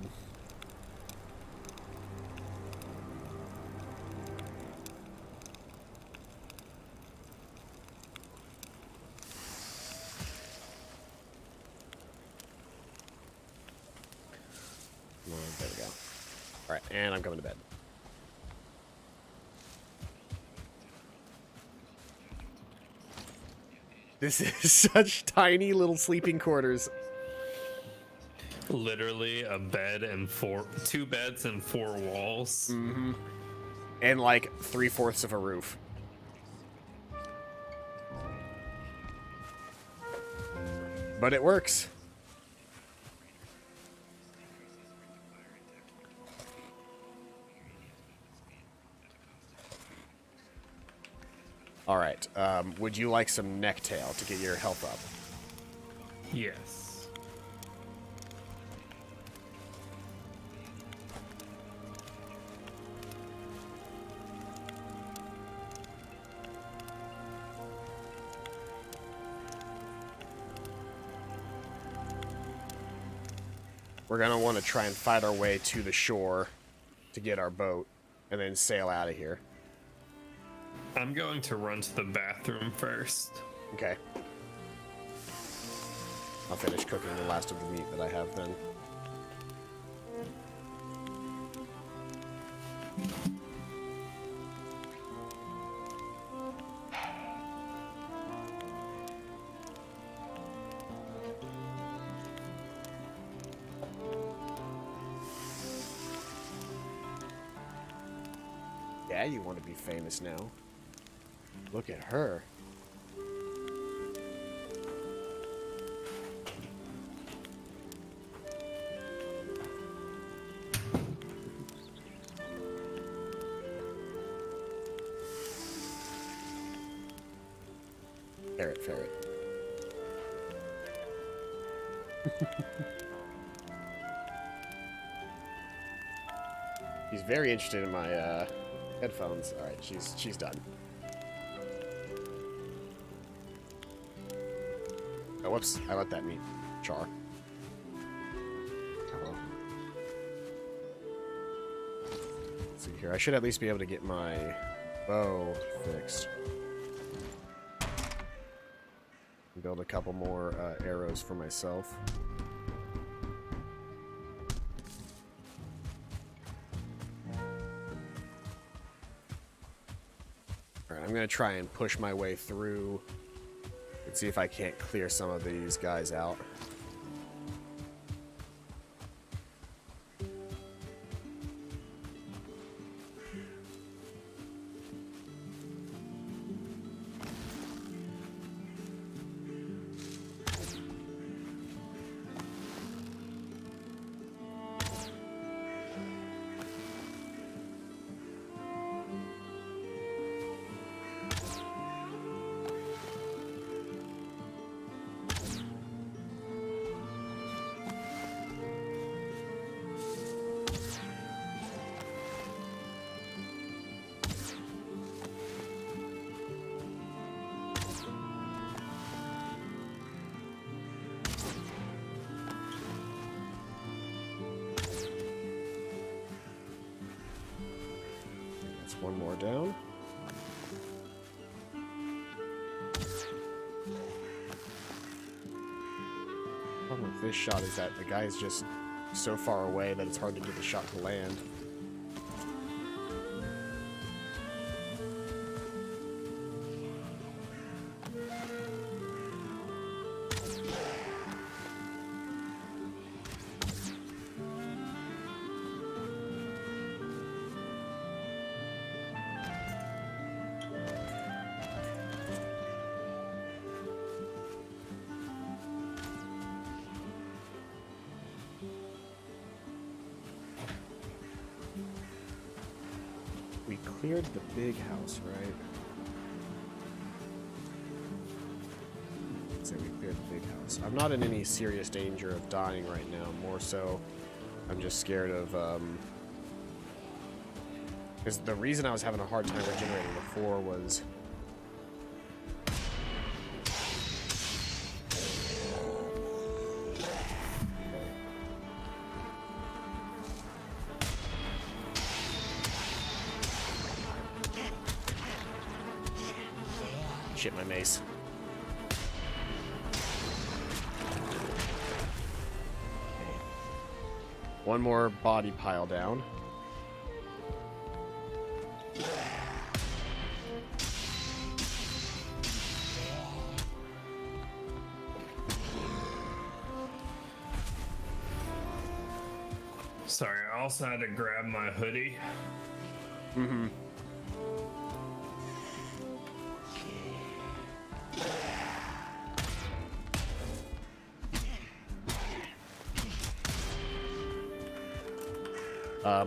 There we go. Alright, and I'm coming to bed. This is such tiny little sleeping quarters. Literally a bed and 2 beds and 4 walls. Mm-hmm. And like 3/4 of a roof. But it works. All right. Would you like some necktail to get your health up? Yes. We're going to want to try and fight our way to the shore to get our boat and then sail out of here. I'm going to run to the bathroom first. Okay. I'll finish cooking the last of the meat that I have then. Yeah, you want to be famous now. Look at her. Ferret, ferret. He's very interested in my headphones. All right, she's done. Oh, whoops! I let that meat char. Oh, well. Let's see here. I should at least be able to get my bow fixed. Build a couple more arrows for myself. Alright, I'm gonna try and push my way through and see if I can't clear some of these guys out. One more down. Problem with this shot is that the guy is just so far away that it's hard to get the shot to land. We cleared the big house, right? Let's say we cleared the big house. I'm not in any serious danger of dying right now. More so, I'm just scared of, because the reason I was having a hard time regenerating before was... Shit, my mace. One more body pile down. Sorry, I also had to grab my hoodie. Mm-hmm.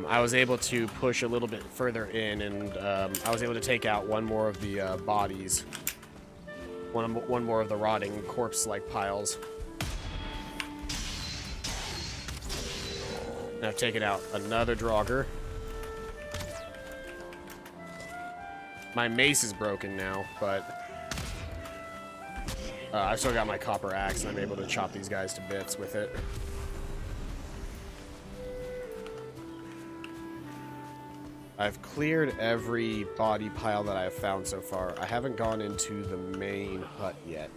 I was able to push a little bit further in, and I was able to take out one more of the bodies. One more of the rotting corpse-like piles. And I've taken out another Draugr. My mace is broken now, but I've still got my copper axe, and I'm able to chop these guys to bits with it. I've cleared every body pile that I've found so far. I haven't gone into the main hut yet,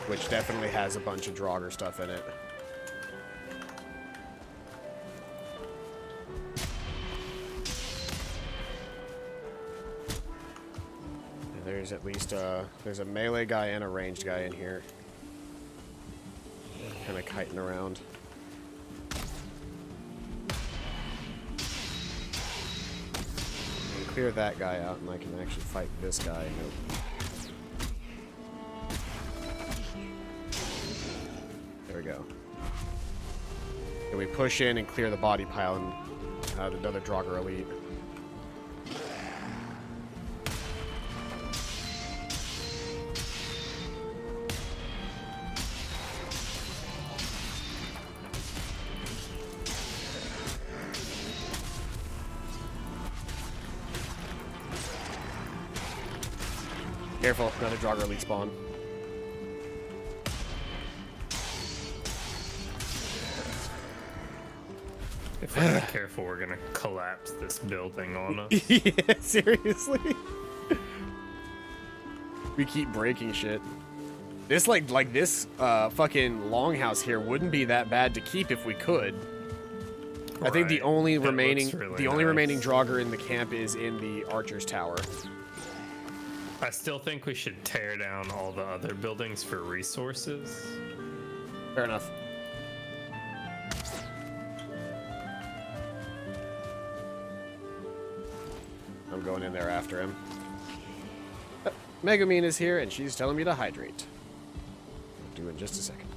which definitely has a bunch of Draugr stuff in it. And there's at least there's a melee guy and a ranged guy in here, kind of kiting around. Clear that guy out, and I can actually fight this guy. Nope. There we go. And we push in and clear the body pile and add another Draugr elite. Careful, another Draugr elite spawn. If we're not careful, we're gonna collapse this building on us. Yeah, seriously. We keep breaking shit. This like this fucking longhouse here wouldn't be that bad to keep if we could. I think the only remaining remaining Draugr in the camp is in the archer's tower. I still think we should tear down all the other buildings for resources. Fair enough. I'm going in there after him. Megumin is here, and she's telling me to hydrate. I'll do in just a second.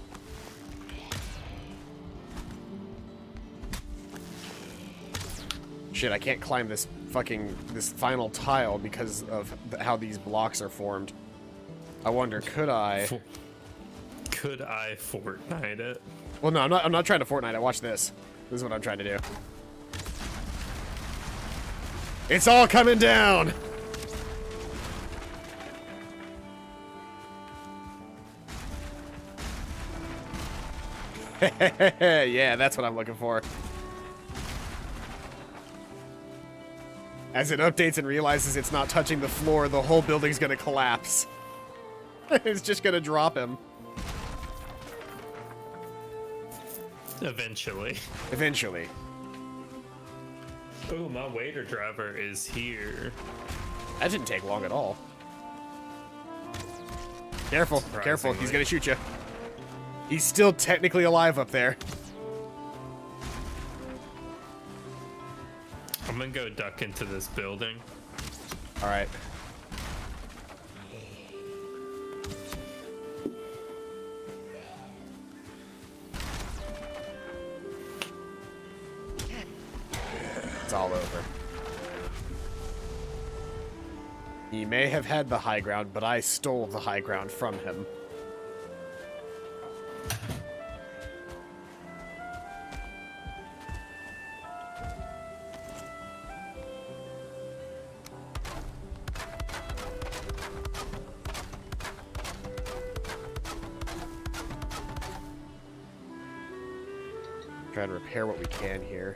Shit, I can't climb this final tile because of how these blocks are formed. I wonder, could I Fortnite it? Well, no, I'm not trying to Fortnite it. Watch this. This is what I'm trying to do. It's all coming down. Yeah, that's what I'm looking for. As it updates and realizes it's not touching the floor, the whole building's gonna collapse. It's just gonna drop him. Eventually. Eventually. Oh, my waiter driver is here. That didn't take long at all. Careful, careful, he's gonna shoot you. He's still technically alive up there. I'm gonna go duck into this building. Alright. It's all over. He may have had the high ground, but I stole the high ground from him. Try and repair what we can here.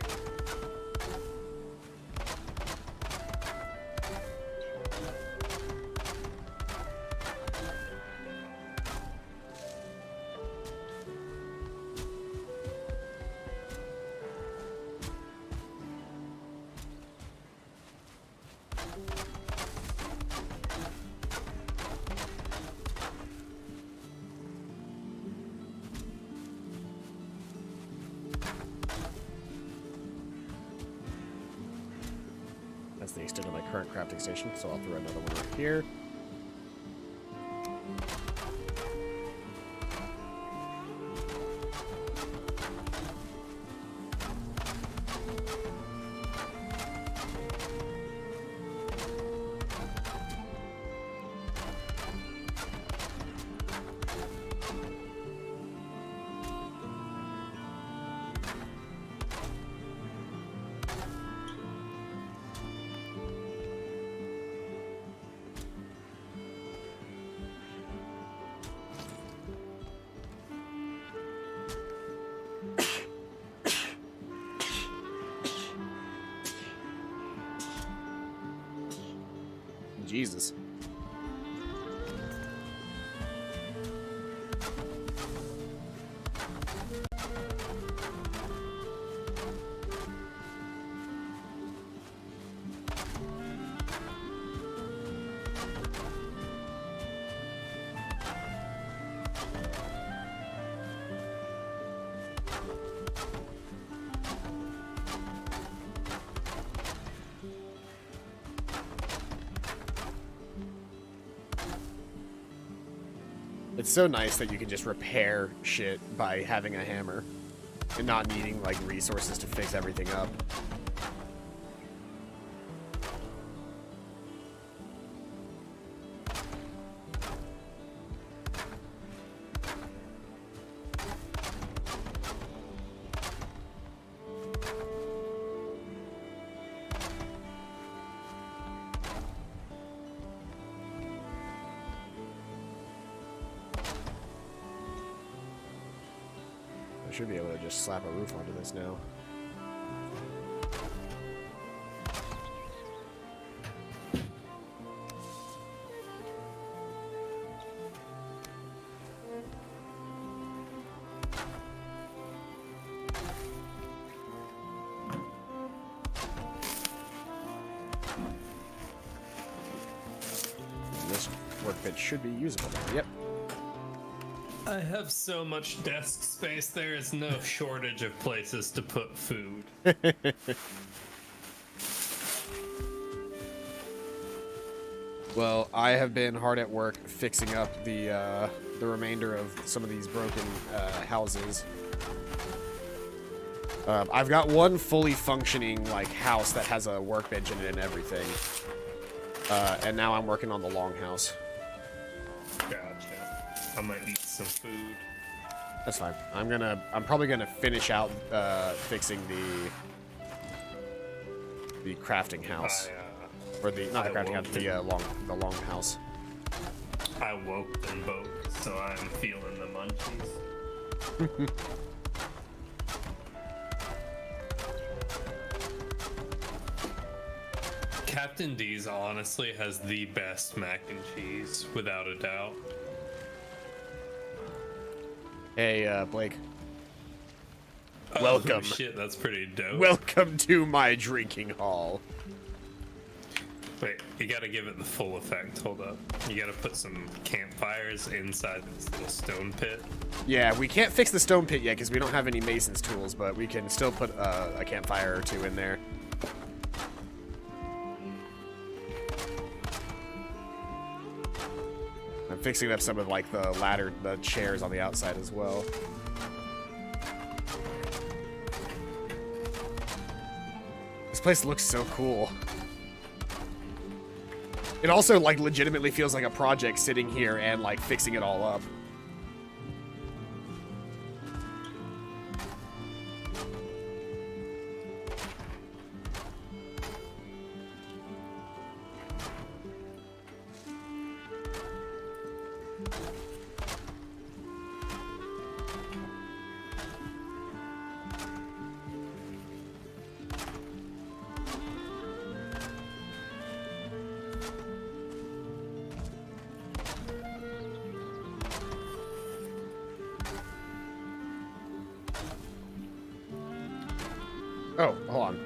That's the extent of my current crafting station, so I'll throw another one right here. Jesus. It's so nice that you can just repair shit by having a hammer and not needing, like, resources to fix everything up. I should be able to just slap a roof onto this now. And this workbench should be usable now. Yep. I have so much desk space, there is no shortage of places to put food. Well, I have been hard at work fixing up the remainder of some of these broken houses. I've got one fully functioning like house that has a workbench in it and everything, and now I'm working on the longhouse. Gotcha. I might eat some food. That's fine. I'm probably gonna finish out fixing the crafting house, or not the crafting house, the long house. I woke them both, so I'm feeling the munchies. Captain D's honestly has the best mac and cheese, without a doubt. Hey, Blake. Oh, Welcome. Shit, that's pretty dope. Welcome to my drinking hall. Wait, you gotta give it the full effect. Hold up. You gotta put some campfires inside this little stone pit. Yeah, we can't fix the stone pit yet because we don't have any mason's tools, but we can still put a campfire or two in there. I'm fixing up some of like the chairs on the outside as well. This place looks so cool. It also, like, legitimately feels like a project sitting here and, like, fixing it all up. Oh, hold on.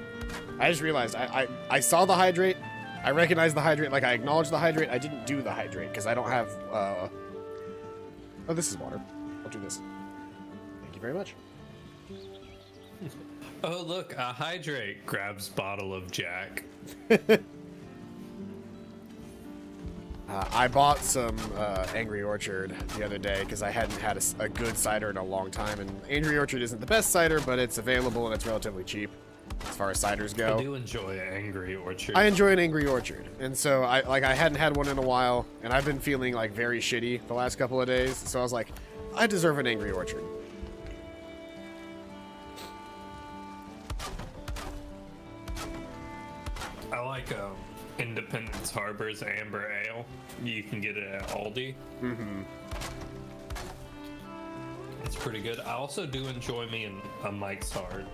I just realized I saw the hydrate. I recognized the hydrate, like I acknowledged the hydrate. I didn't do the hydrate because I don't have, Oh, this is water. I'll do this. Thank you very much. Oh, look, a hydrate. Grabs bottle of Jack. I bought some Angry Orchard the other day because I hadn't had a good cider in a long time. And Angry Orchard isn't the best cider, but it's available and it's relatively cheap as far as ciders go. I do enjoy Angry Orchard. I enjoy an Angry Orchard. And so I hadn't had one in a while, and I've been feeling like very shitty the last couple of days. So I was like, I deserve an Angry Orchard. I like Independence Harbor's Amber Ale. You can get it at Aldi. Mm-hmm. It's pretty good. I also do enjoy me a Mike's Hard.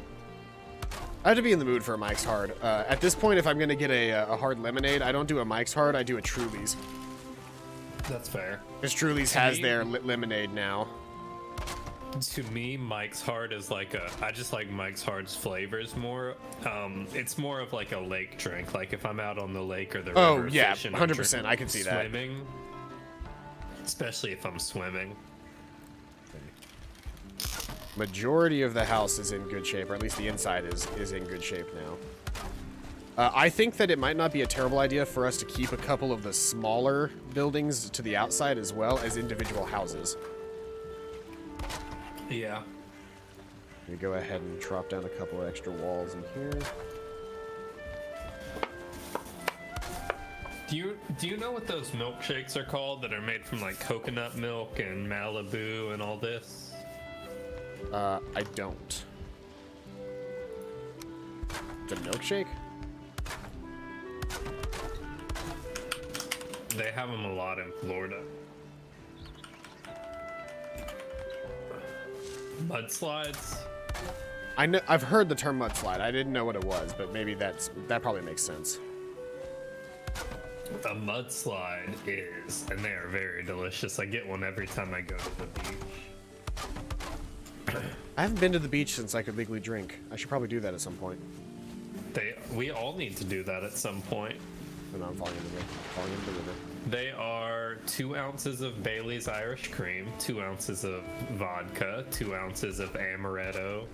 I have to be in the mood for a Mike's Hard. At this point, if I'm going to get a hard lemonade, I don't do a Mike's Hard, I do a Truly's. That's fair. Because Truly's has their lemonade now. To me, Mike's Hard is like I just like Mike's Hard's flavors more. It's more of like a lake drink. Like if I'm out on the lake or the river. Oh, yeah, fishing, 100%. I can see that. Swimming. Especially if I'm swimming. Majority of the house is in good shape, or at least the inside is in good shape now. I think that it might not be a terrible idea for us to keep a couple of the smaller buildings to the outside as well as individual houses. Yeah. We go ahead and drop down a couple of extra walls in here. Do you know what those milkshakes are called that are made from like coconut milk and Malibu and all this? I don't. The milkshake? They have them a lot in Florida. Mudslides? I know, I've heard the term mudslide. I didn't know what it was, but maybe that probably makes sense. A mudslide is, and they are very delicious. I get one every time I go to the beach. I haven't been to the beach since I could legally drink. I should probably do that at some point. We all need to do that at some point. And I'm falling into the river. They are 2 ounces of Bailey's Irish Cream, 2 ounces of vodka, 2 ounces of amaretto,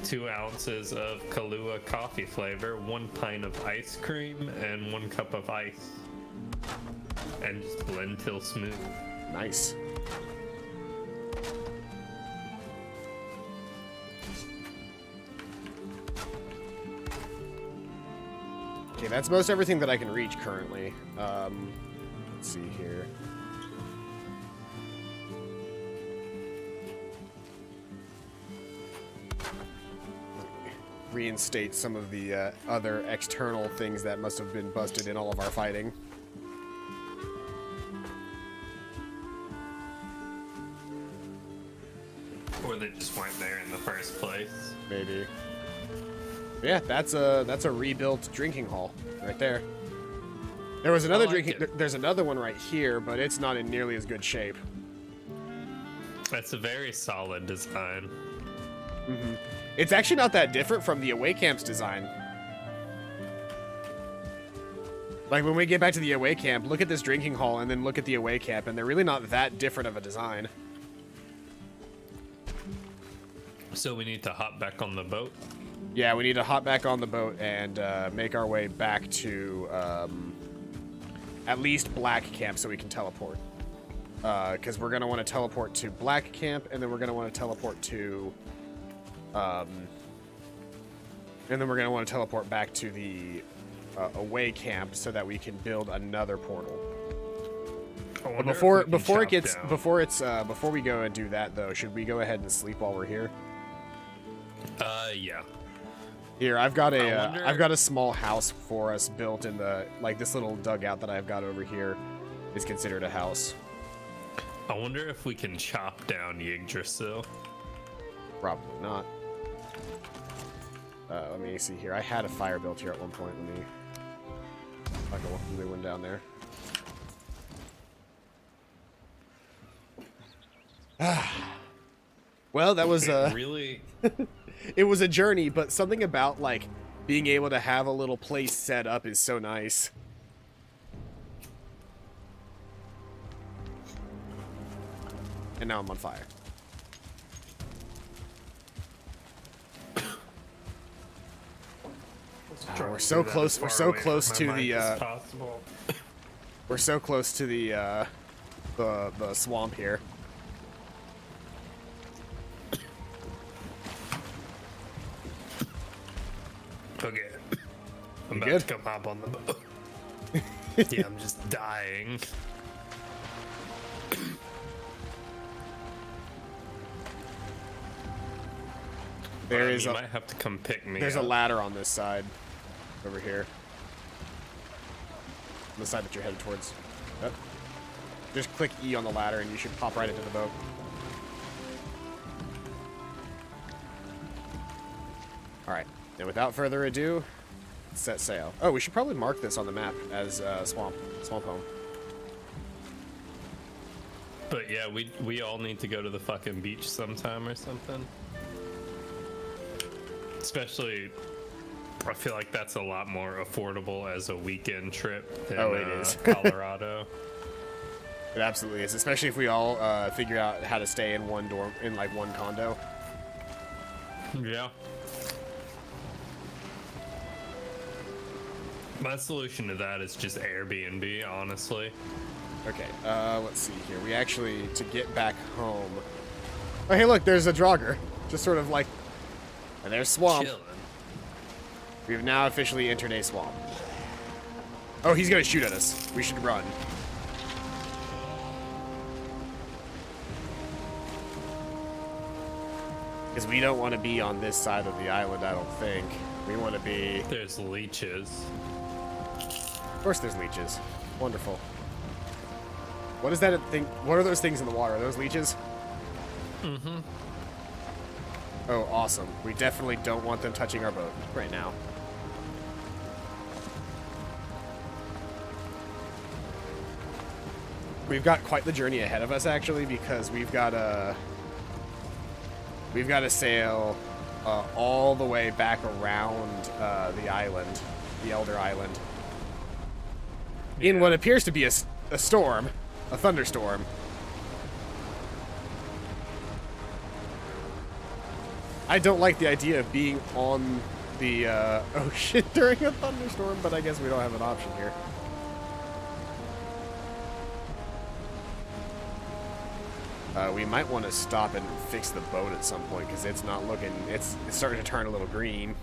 2 ounces of Kahlua coffee flavor, 1 pint of ice cream, and 1 cup of ice. And just blend till smooth. Nice. Okay, that's most everything that I can reach currently. Let's see here. Reinstate some of the other external things that must have been busted in all of our fighting. Or they just weren't there in the first place. Maybe. Yeah, that's a rebuilt drinking hall right there. There was another there's another one right here, but it's not in nearly as good shape. That's a very solid design. Mm-hmm. It's actually not that different from the away camp's design. Like when we get back to the away camp, look at this drinking hall and then look at the away camp, and they're really not that different of a design. So we need to hop back on the boat? Yeah, we need to hop back on the boat and make our way back to at least Black Camp so we can teleport. Because we're going to want to teleport to Black Camp, and then we're going to want to teleport to And then we're going to want to teleport back to the away camp so that we can build another portal. But before we go and do that though, should we go ahead and sleep while we're here? Yeah. Here, I've got a small house for us built in the this little dugout that I've got over here is considered a house. I wonder if we can chop down Yggdrasil. Probably not. Let me see here. I had a fire built here at one point. Let me. I'll go the one down there. Well, that was really. It was a journey, but something about being able to have a little place set up is so nice. And now I'm on fire. We're so close. We're so close to the. We're so close to the swamp here. Okay. I'm You about good? to come hop on the boat. Yeah, I'm just dying. You might have to come pick me There's up. a ladder on this side. Over here. On the side that you're headed towards. Yep. Just click E on the ladder and you should pop right into the boat. Alright. And without further ado, set sail. Oh, we should probably mark this on the map as Swamp Home. But yeah, we all need to go to the fucking beach sometime or something. Especially, I feel like that's a lot more affordable as a weekend trip than it is. Colorado. It absolutely is, especially if we all figure out how to stay in one dorm, in one condo. Yeah. My solution to that is just Airbnb, honestly. Okay, let's see here. We actually, to get back home... Oh, hey, look, there's a Draugr. Just sort of And there's Swamp. Chilling. We've now officially entered a swamp. Oh, he's gonna shoot at us. We should run. Because we don't want to be on this side of the island, I don't think. We want to be... There's leeches. Of course there's leeches. Wonderful. What is that thing? What are those things in the water? Are those leeches? Mm-hmm. Oh, awesome. We definitely don't want them touching our boat right now. We've got quite the journey ahead of us, actually, because we've got to sail all the way back around the island, the Elder Island, in what appears to be a storm, a thunderstorm. I don't like the idea of being on the ocean during a thunderstorm, but I guess we don't have an option here. We might want to stop and fix the boat at some point because it's not looking. It's starting to turn a little green.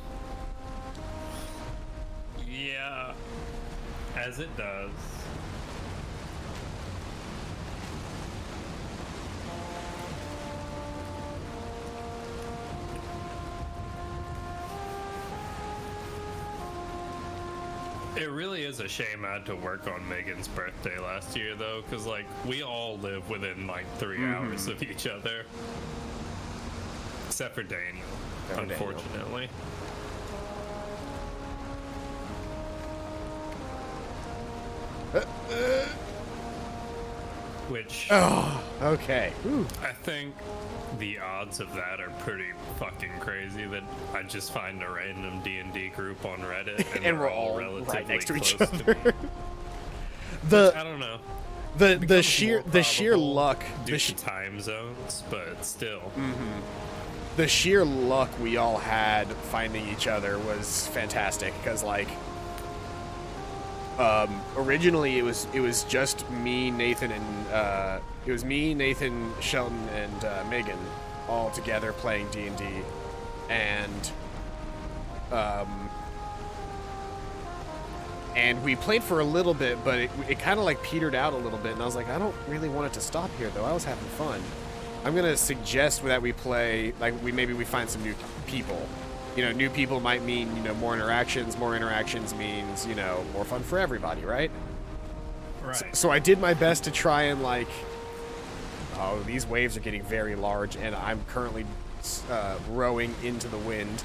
Yeah, as it does. It really is a shame I had to work on Megan's birthday last year, though, because, we all live within, 3 hours of each other. Except for Daniel, unfortunately. Which... Oh, okay. Whew. I think the odds of that are pretty fucking crazy that I just find a random D&D group on Reddit and we're all relatively right next to each close other. I don't know. The sheer luck, due to time zones, but still. The sheer luck we all had finding each other was fantastic because originally it was just me, Nathan, and Nathan, Shelton, and Megan all together playing D&D, and And we played for a little bit, but it kind of like petered out a little bit, and I was like, I don't really want it to stop here, though. I was having fun. I'm gonna suggest that we play, like, maybe we find some new people. You know, new people might mean, you know, more interactions. More interactions means, you know, more fun for everybody, right? Right. So I did my best to try and, like, oh, these waves are getting very large, and I'm currently rowing into the wind.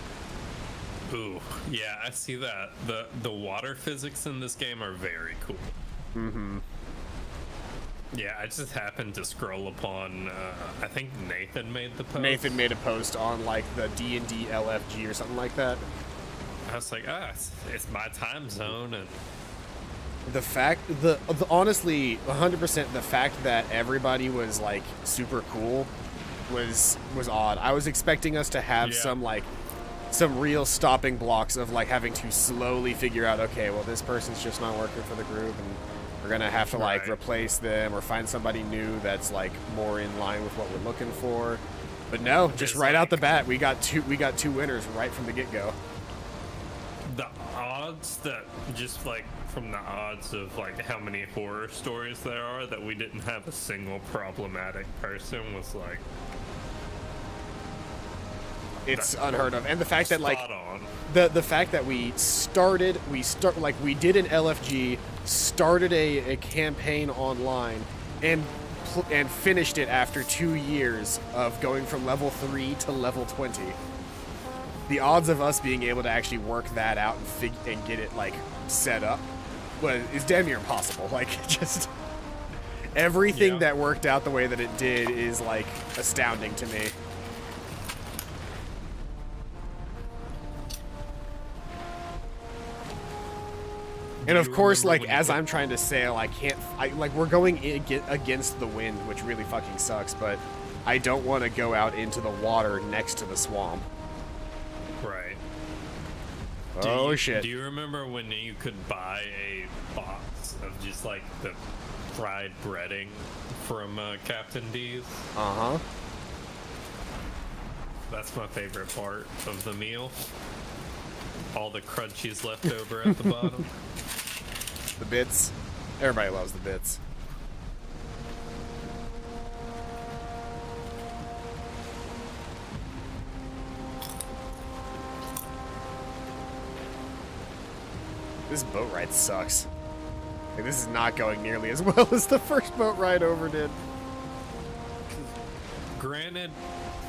Ooh, yeah, I see that. The water physics in this game are very cool. Mm-hmm. Yeah, I just happened to scroll upon, I think Nathan made the post. Nathan made a post on, like, the D&D LFG or something like that. I was like, it's my time zone, and The fact, honestly, 100%, the fact that everybody was, like, super cool was odd. I was expecting us to have some real stopping blocks of, like, having to slowly figure out, okay, well, this person's just not working for the group, and we're gonna have to, like, replace them or find somebody new that's, like, more in line with what we're looking for. But no, just right out the bat, we got two winners right from the get-go. The odds that just, like, from the odds of, like, how many horror stories there are that we didn't have a single problematic person was, like, it's unheard of. And the fact that, like, on. the fact that we did an LFG, started a campaign online, and finished it after 2 years of going from level 3 to level 20. The odds of us being able to actually work that out and get it, like, set up is damn near impossible. Like, just everything that worked out the way that it did is, like, astounding to me. And of course, like, as I'm trying to sail, we're going against the wind, which really fucking sucks, but I don't want to go out into the water next to the swamp. Right. Shit. Do you remember when you could buy a box of just, like, the fried breading from Captain D's? Uh-huh. That's my favorite part of the meal. All the crunchies left over at the bottom. The bits. Everybody loves the bits. This boat ride sucks. Like, this is not going nearly as well as the first boat ride over did. Granted,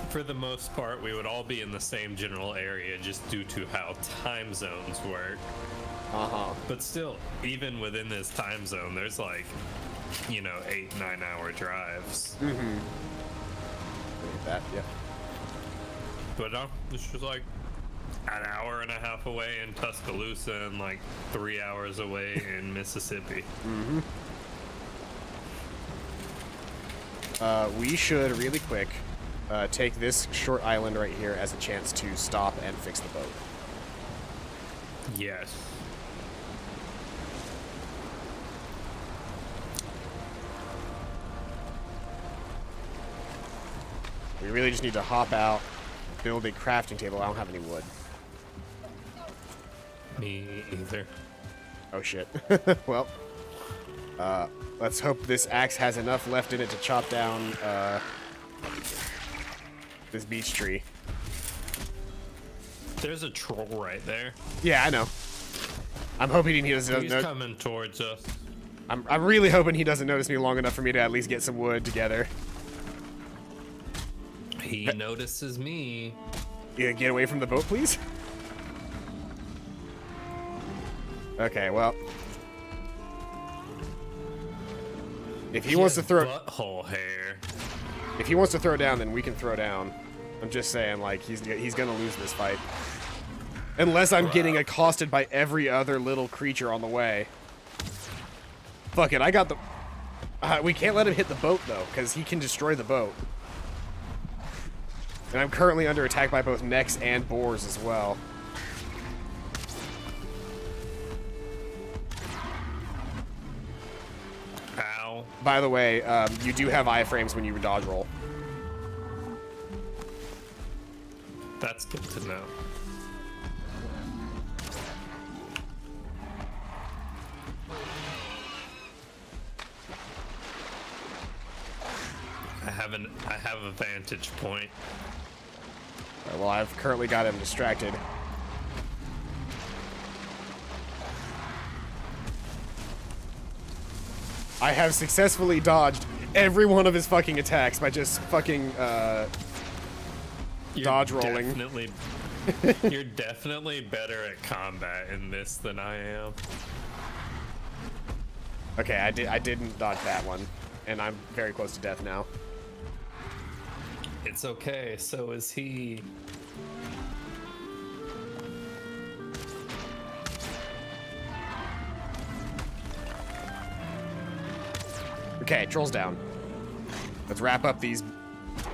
for the most part, we would all be in the same general area just due to how time zones work. Uh-huh. But still, even within this time zone, there's, like, you know, 8-9 hour drives. Mm-hmm. Look at that, yeah. But no, this was like an hour and a half away in Tuscaloosa and like 3 hours away in Mississippi. Mm-hmm. We should, really quick, take this short island right here as a chance to stop and fix the boat. Yes. We really just need to hop out, build a crafting table. I don't have any wood. Me either. Oh shit. Well, let's hope this axe has enough left in it to chop down this beech tree. There's a troll right there. Yeah, I know. I'm hoping he doesn't. He's coming towards us. I'm really hoping he doesn't notice me long enough for me to at least get some wood together. He notices me. You get away from the boat, please? Okay, well. If he wants to throw butthole hair. If he wants to throw down, then we can throw down. I'm just saying, like, he's gonna lose this fight. Unless I'm getting accosted by every other little creature on the way. Fuck it, I got the... we can't let him hit the boat, though, because he can destroy the boat. And I'm currently under attack by both necks and boars as well. Ow. By the way, you do have iframes when you dodge roll. That's good to know. have a vantage point. Well, I've currently got him distracted. I have successfully dodged every one of his fucking attacks by just fucking dodge rolling. You're definitely better at combat in this than I am. Okay, I didn't dodge that one, and I'm very close to death now. It's okay, so is he. Okay, trolls down. Let's wrap up these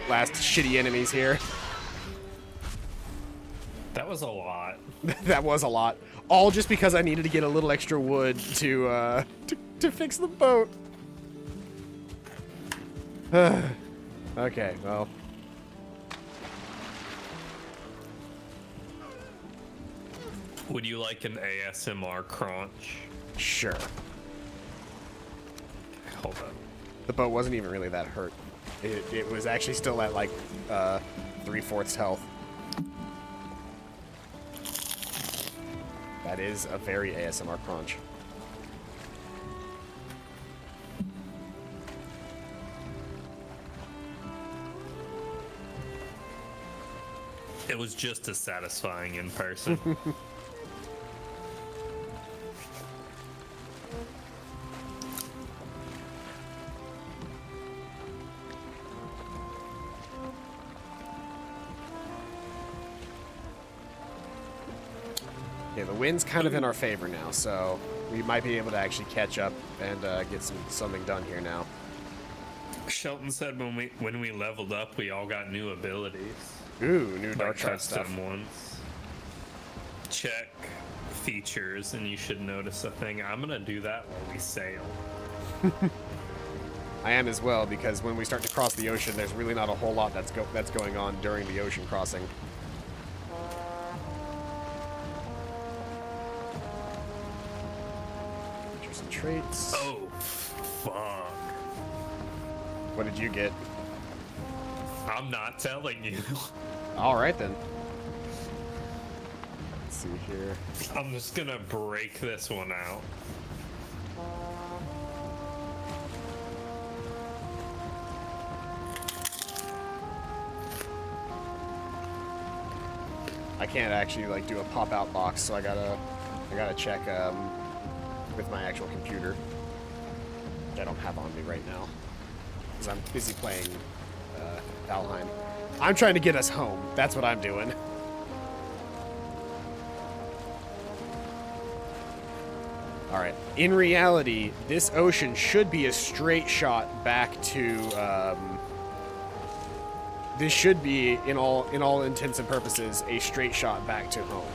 last shitty enemies here. That was a lot. That was a lot. All just because I needed to get a little extra wood to fix the boat. Okay, well. Would you like an ASMR crunch? Sure. Hold up. The boat wasn't even really that hurt. It was actually still at like 3/4 health. That is a very ASMR crunch. It was just as satisfying in person. Yeah, the wind's kind of in our favor now, so we might be able to actually catch up and get something done here now. Shelton said when we leveled up, we all got new abilities. Ooh, new Like dark shard stuff. custom ones. Check features, and you should notice a thing. I'm gonna do that while we sail. I am as well, because when we start to cross the ocean, there's really not a whole lot that's going on during the ocean crossing. Features and traits. Oh, fuck. What did you get? I'm not telling you. All right then. Let's see here. I'm just gonna break this one out. I can't actually like do a pop-out box, so I gotta check with my actual computer, which I don't have on me right now, because I'm busy playing Valheim. I'm trying to get us home. That's what I'm doing. All right. In reality, this ocean should be a straight shot back to. This should be, in all intents and purposes, a straight shot back to home.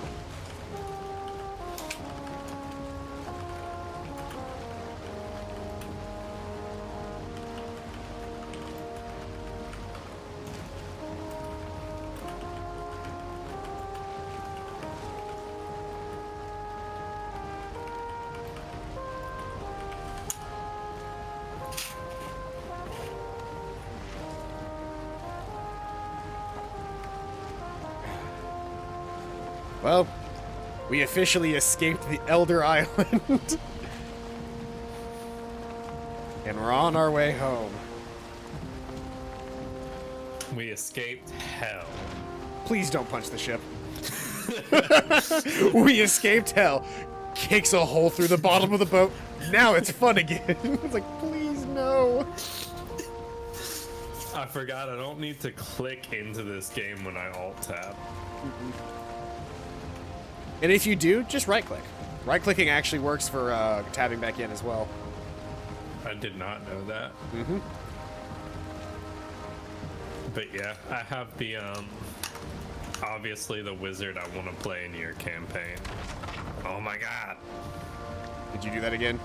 Well, we officially escaped the Elder Island. And we're on our way home. We escaped hell. Please don't punch the ship. We escaped hell. Kicks a hole through the bottom of the boat. Now it's fun again. It's like, please no. I forgot I don't need to click into this game when I alt-tab. And if you do, just right-click. Right-clicking actually works for tabbing back in as well. I did not know that. Mm-hmm. But yeah, I have the, obviously the wizard I want to play in your campaign. Oh my god. Did you do that again?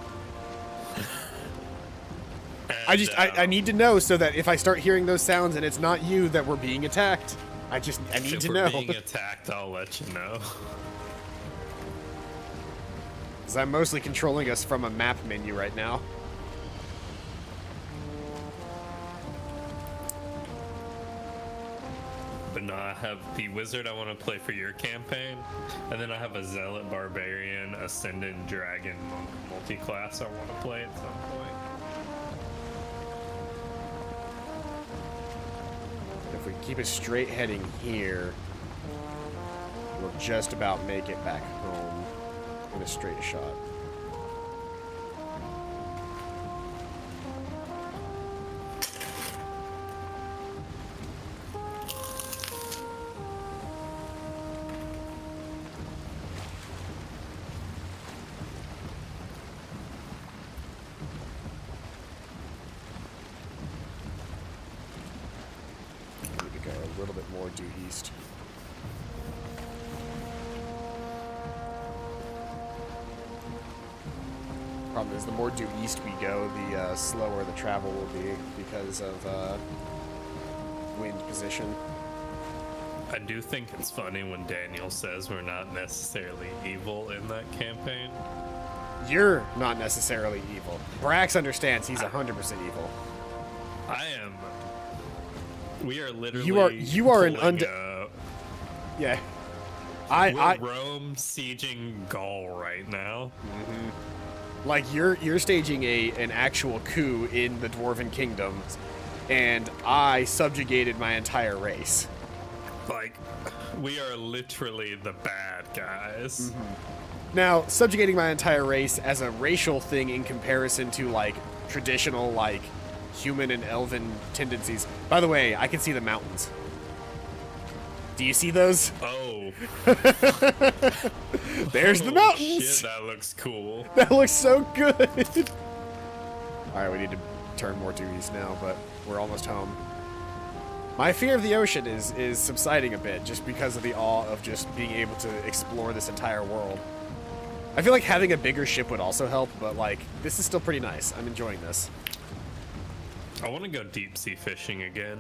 And, I need to know so that if I start hearing those sounds and it's not you, that we're being attacked. I need if to we're know. being attacked, I'll let you know. Because I'm mostly controlling us from a map menu right now. have the wizard I want to play for your campaign, and then I have a zealot barbarian ascendant dragon monk multi-class I want to play at some point. If we keep it straight heading here, we'll just about make it back home in a straight shot. A little bit more due east. Problem is, the more due east we go, the slower the travel will be because of wind position. I do think it's funny when Daniel says we're not necessarily evil in that campaign. You're not necessarily evil. Brax understands he's 100% evil. I am. We are literally. You are an Yeah. We're Rome sieging Gaul right now. Mm-hmm. Like you're staging an actual coup in the Dwarven kingdoms, and I subjugated my entire race. Like, we are literally the bad guys. Mm-hmm. Now, subjugating my entire race as a racial thing in comparison to like traditional like human and elven tendencies. By the way, I can see the mountains. Do you see those? Oh. There's the mountains. Shit, that looks cool. That looks so good. All right, we need to turn more due east now, but we're almost home. My fear of the ocean is subsiding a bit just because of the awe of just being able to explore this entire world. I feel like having a bigger ship would also help, but like this is still pretty nice. I'm enjoying this. I want to go deep sea fishing again.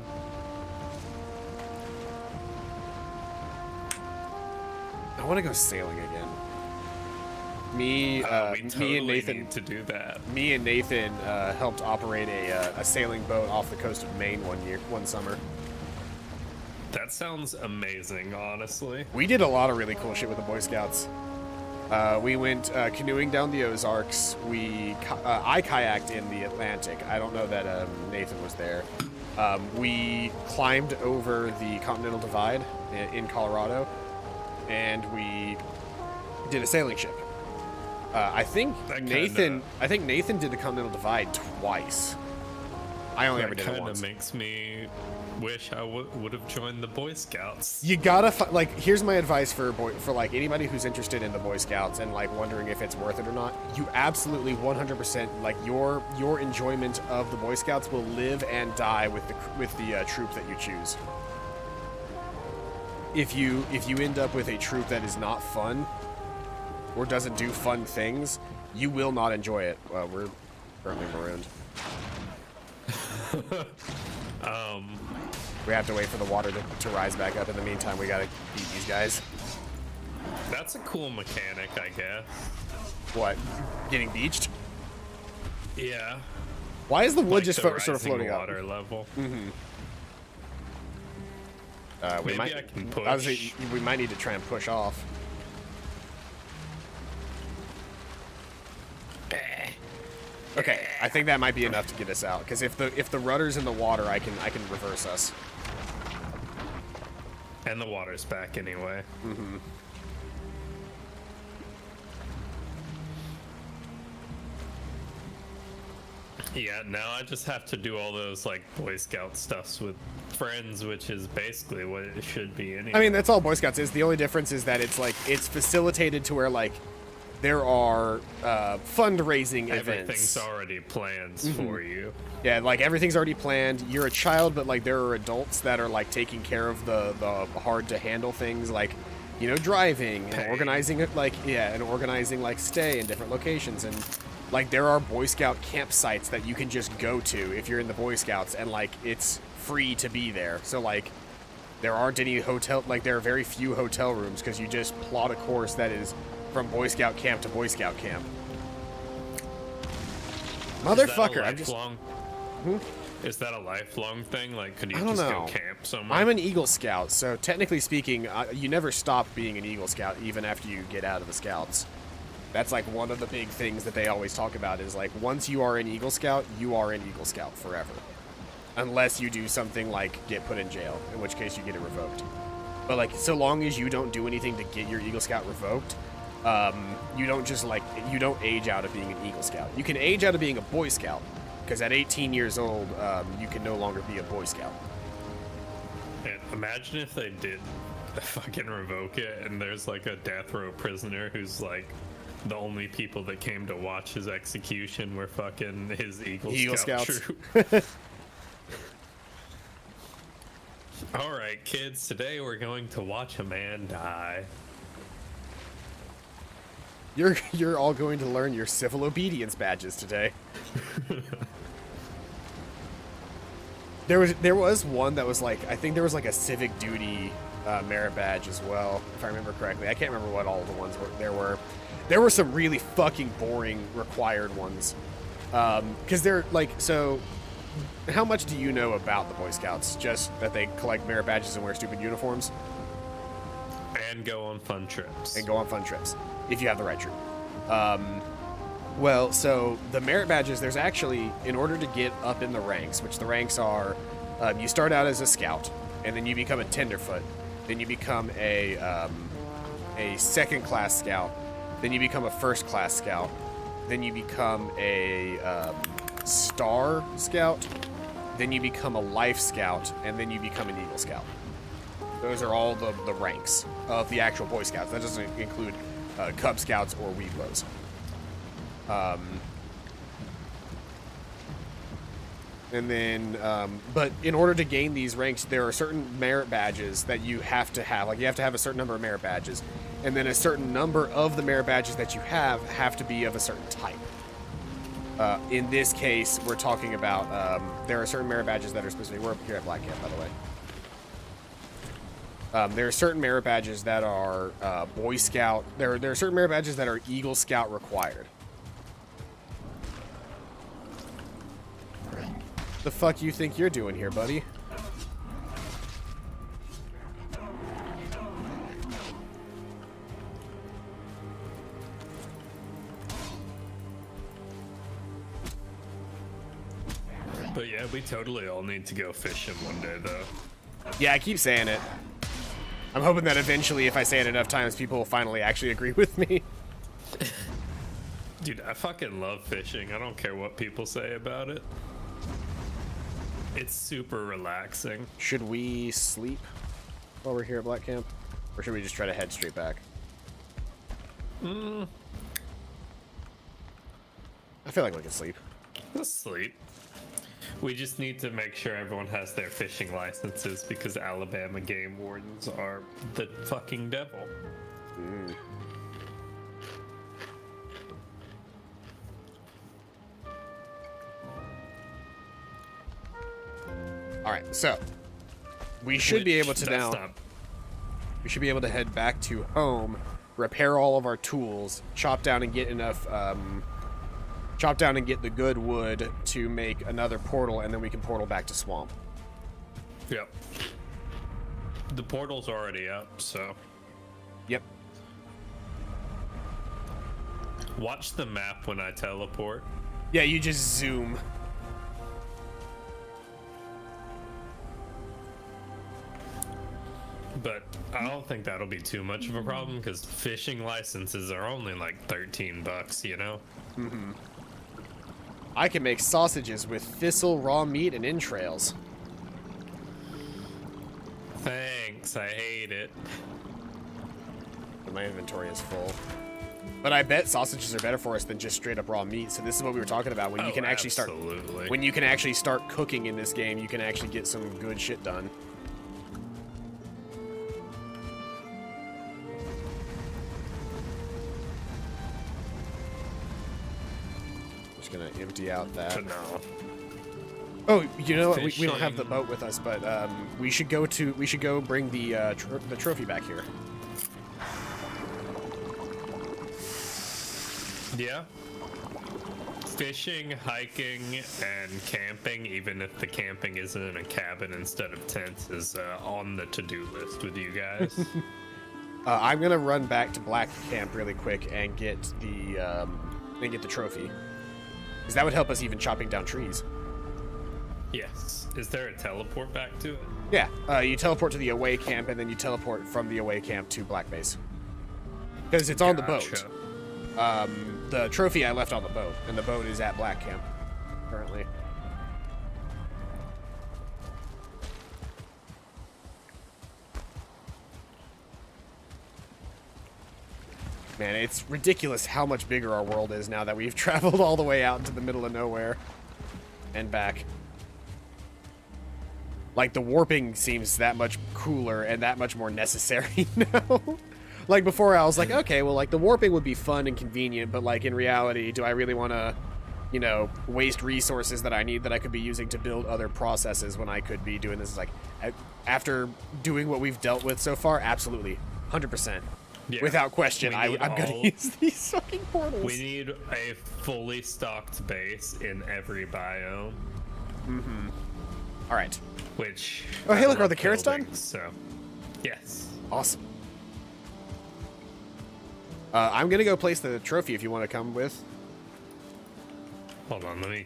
I want to go sailing again. We totally me and Nathan need to do that. Me and Nathan helped operate a sailing boat off the coast of Maine one summer. That sounds amazing, honestly. We did a lot of really cool shit with the Boy Scouts. We went canoeing down the Ozarks. I kayaked in the Atlantic. I don't know that Nathan was there. We climbed over the Continental Divide in Colorado, and we did a sailing ship. I think Nathan did the Continental Divide twice. I only ever did it once. That kind of makes me wish I would have joined the Boy Scouts. You gotta here's my advice for like anybody who's interested in the Boy Scouts and like wondering if it's worth it or not. You absolutely 100% like your enjoyment of the Boy Scouts will live and die with the troop that you choose. If you end up with a troop that is not fun or doesn't do fun things, you will not enjoy it. Well, we're currently marooned. We have to wait for the water to rise back up. In the meantime, we gotta beat these guys. That's a cool mechanic, I guess. What? Getting beached? Yeah. Why is the wood Like just the sort of floating up? water level. Mm-hmm. Maybe I can push. We might need to try and push off. Okay, I think that might be enough to get us out. Because if the rudder's in the water, I can reverse us. And the water's back anyway. Mm-hmm. Yeah, now I just have to do all those like Boy Scout stuffs with friends, which is basically what it should be anyway. I mean, that's all Boy Scouts is. The only difference is that it's facilitated to where like there are fundraising events. Everything's already planned for you. Yeah, like everything's already planned. You're a child, but like there are adults that are like taking care of the hard to handle things, like, you know, driving and organizing it, like, yeah, and organizing like stay in different locations. And like there are Boy Scout campsites that you can just go to if you're in the Boy Scouts, and like it's free to be there. So like there aren't any there are very few hotel rooms because you just plot a course that is from Boy Scout camp to Boy Scout camp. Motherfucker, I'm just... Is that a lifelong thing? Like, could you I don't just know. go camp somewhere? I'm an Eagle Scout, so technically speaking, you never stop being an Eagle Scout even after you get out of the Scouts. That's like one of the big things that they always talk about is like once you are an Eagle Scout, you are an Eagle Scout forever. Unless you do something like get put in jail, in which case you get it revoked. But like so long as you don't do anything to get your Eagle Scout revoked, you don't just like, you don't age out of being an Eagle Scout. You can age out of being a Boy Scout, because at 18 years old, you can no longer be a Boy Scout. And imagine if they did fucking revoke it and there's like a death row prisoner who's like the only people that came to watch his execution were fucking his Eagle Scout Scouts. troop. All right, kids, today we're going to watch a man die. You're all going to learn your civil obedience badges today. There was one that was like, I think there was like a civic duty merit badge as well, if I remember correctly. I can't remember what all the ones there were. There were some really fucking boring required ones. Because they're like, so how much do you know about the Boy Scouts? Just that they collect merit badges and wear stupid uniforms? And go on fun trips. And go on fun trips, if you have the right troop. Well, so the merit badges, there's actually, in order to get up in the ranks, which the ranks are, you start out as a scout, and then you become a tenderfoot, then you become a second-class scout, then you become a first-class scout, then you become a star scout, then you become a life scout, and then you become an Eagle Scout. Those are all the ranks of the actual Boy Scouts. That doesn't include Cub Scouts or Weeblos. And then, but in order to gain these ranks, there are certain merit badges that you have to have. Like, you have to have a certain number of merit badges. And then a certain number of the merit badges that you have to be of a certain type. In this case, we're talking about, there are certain merit badges that are specific. We're up here at Black Camp, by the way. There are certain merit badges that are Boy Scout. There are certain merit badges that are Eagle Scout required. The fuck you think you're doing here, buddy? But yeah, we totally all need to go fishing one day, though. Yeah, I keep saying it. I'm hoping that eventually, if I say it enough times, people will finally actually agree with me. Dude, I fucking love fishing. I don't care what people say about it. It's super relaxing. Should we sleep while we're here at Black Camp? Or should we just try to head straight back? I feel like we can sleep. Let's sleep. We just need to make sure everyone has their fishing licenses because Alabama game wardens are the fucking devil. All right, so we should be able to now. We should be able to head back to home, repair all of our tools, chop down and get enough. Chop down and get the good wood to make another portal, and then we can portal back to Swamp. Yep. The portal's already up, so. Yep. Watch the map when I teleport. Yeah, you just zoom. But I don't think that'll be too much of a problem because fishing licenses are only like $13, you know? Mm-hmm. I can make sausages with thistle, raw meat, and entrails. Thanks, I hate it. My inventory is full. But I bet sausages are better for us than just straight up raw meat. So this is what we were talking about. When you can actually start, when you can actually start cooking in this game, you can actually get some good shit done. Just gonna empty out that. But no. Oh, you know what? We don't have the boat with us, but we should go bring the trophy back here. Yeah. Fishing, hiking, and camping, even if the camping isn't in a cabin instead of tents, is on the to-do list with you guys. I'm gonna run back to Black Camp really quick and get the trophy, because that would help us even chopping down trees. Yes. Is there a teleport back to it? Yeah, you teleport to the away camp, and then you teleport from the away camp to Black Base, because it's on the boat. The trophy I left on the boat, and the boat is at Black Camp currently. Man, it's ridiculous how much bigger our world is now that we've traveled all the way out into the middle of nowhere and back. Like, the warping seems that much cooler and that much more necessary now. Like, before I was like, okay, well, like, the warping would be fun and convenient, but, like, in reality, do I really want to, you know, waste resources that I need that I could be using to build other processes when I could be doing this? Like, after doing what we've dealt with so far, absolutely. 100%. Yeah. Without question, I'm going to use these fucking portals. We need a fully stocked base in every biome. Mm-hmm. All right. Which... Oh, hey, look, are the carrots done? So, yes. Awesome. I'm going to go place the trophy if you want to come with. Hold on, let me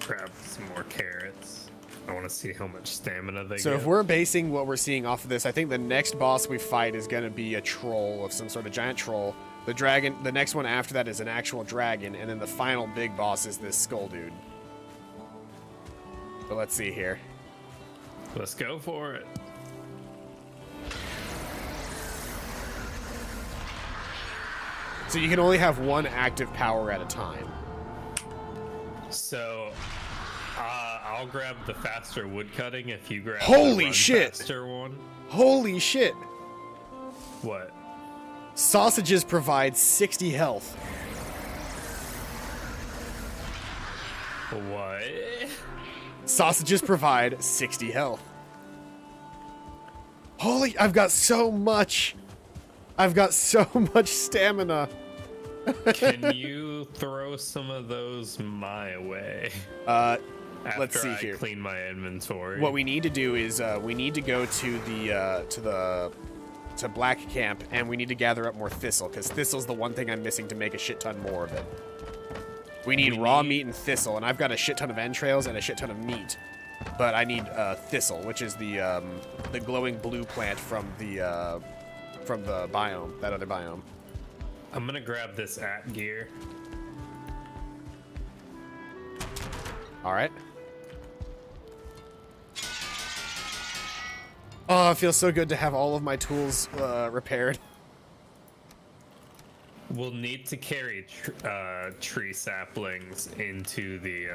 grab some more carrots. I want to see how much stamina they get. So if we're basing what we're seeing off of this, I think the next boss we fight is going to be a troll of some sort of giant troll. The dragon, the next one after that is an actual dragon, and then the final big boss is this skull dude. But let's see here. Let's go for it. So you can only have one active power at a time. So, I'll grab the faster wood cutting if you grab Holy the shit! faster one. Holy shit! What? Sausages provide 60 health. What? Sausages provide 60 health. Holy, I've got so much. I've got so much stamina. Can you throw some of those my way? Let's see After I here. clean my inventory. What we need to do is we need to go to Black Camp, and we need to gather up more thistle, because thistle's the one thing I'm missing to make a shit ton more of it. We need raw meat and thistle, and I've got a shit ton of entrails and a shit ton of meat, but I need thistle, which is the glowing blue plant from the biome, that other biome. I'm gonna grab this at gear. All right. Oh, it feels so good to have all of my tools repaired. We'll need to carry tree saplings into the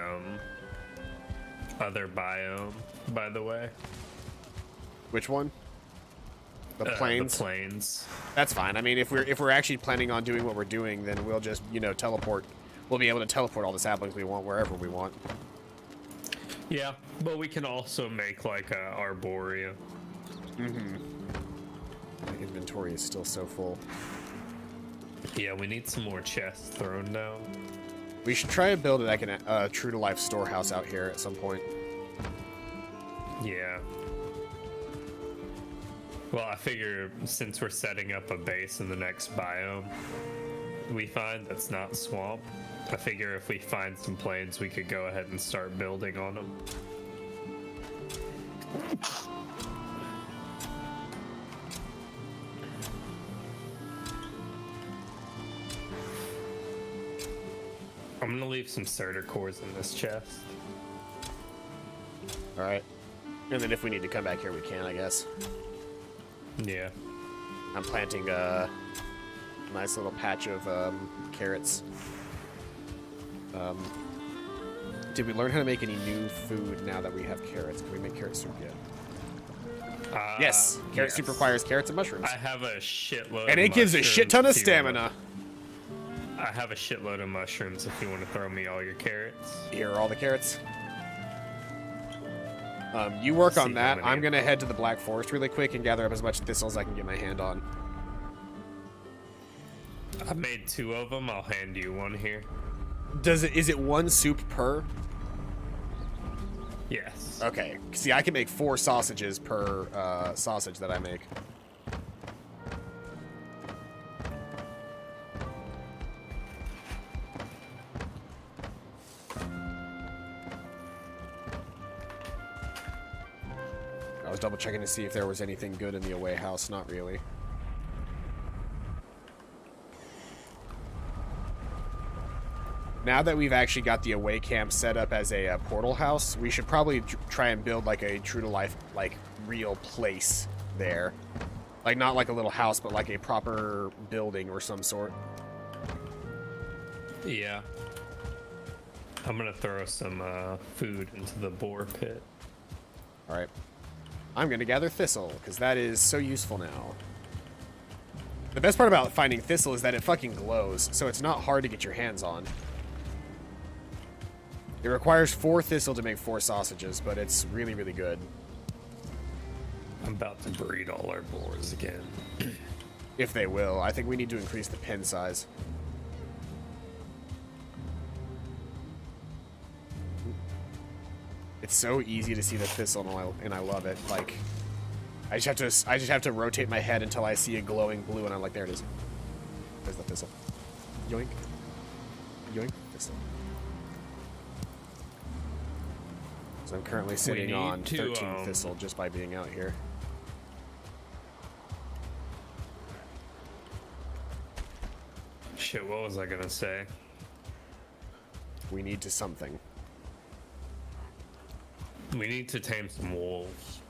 other biome, by the way. Which one? The plains? The plains. That's fine. I mean, if we're actually planning on doing what we're doing, then we'll just, you know, teleport. We'll be able to teleport all the saplings we want wherever we want. Yeah, but we can also make like a arboretum. Mm-hmm. My inventory is still so full. Yeah, we need some more chests thrown down. We should try to build like a true-to-life storehouse out here at some point. Yeah. Well, I figure since we're setting up a base in the next biome we find that's not swamp, I figure if we find some plains, we could go ahead and start building on them. I'm gonna leave some starter cores in this chest. All right. And then if we need to come back here, we can, I guess. Yeah. I'm planting a nice little patch of carrots. Did we learn how to make any new food now that we have carrots? Can we make carrot soup yet? Yes. Carrot soup requires carrots and mushrooms. I have a shitload and it gives a shit ton of stamina. I have a shitload of mushrooms if you want to throw me all your carrots. Here are all the carrots. You work on that. I'm going to head to the Black Forest really quick and gather up as much thistle as I can get my hand on. I made 2 of them. I'll hand you one here. Is it 1 soup per? Yes. Okay. See, I can make 4 sausages per sausage that I make. I was double checking to see if there was anything good in the away house. Not really. Now that we've actually got the away camp set up as a portal house, we should probably try and build like a true to life, like real place there. Like not like a little house, but like a proper building or some sort. Yeah. I'm gonna throw some food into the boar pit. All right. I'm gonna gather thistle because that is so useful now. The best part about finding thistle is that it fucking glows, so it's not hard to get your hands on. It requires 4 thistle to make 4 sausages, but it's really, really good. I'm about to breed all our boars again. If they will. I think we need to increase the pen size. It's so easy to see the thistle, and I love it. Like, I just have to rotate my head until I see a glowing blue, and I'm like, there it is. There's the thistle. Yoink. Yoink. Thistle. So I'm currently sitting on 13 thistle just by being out here. Shit, what was I gonna say? We need to something. We need to tame some wolves.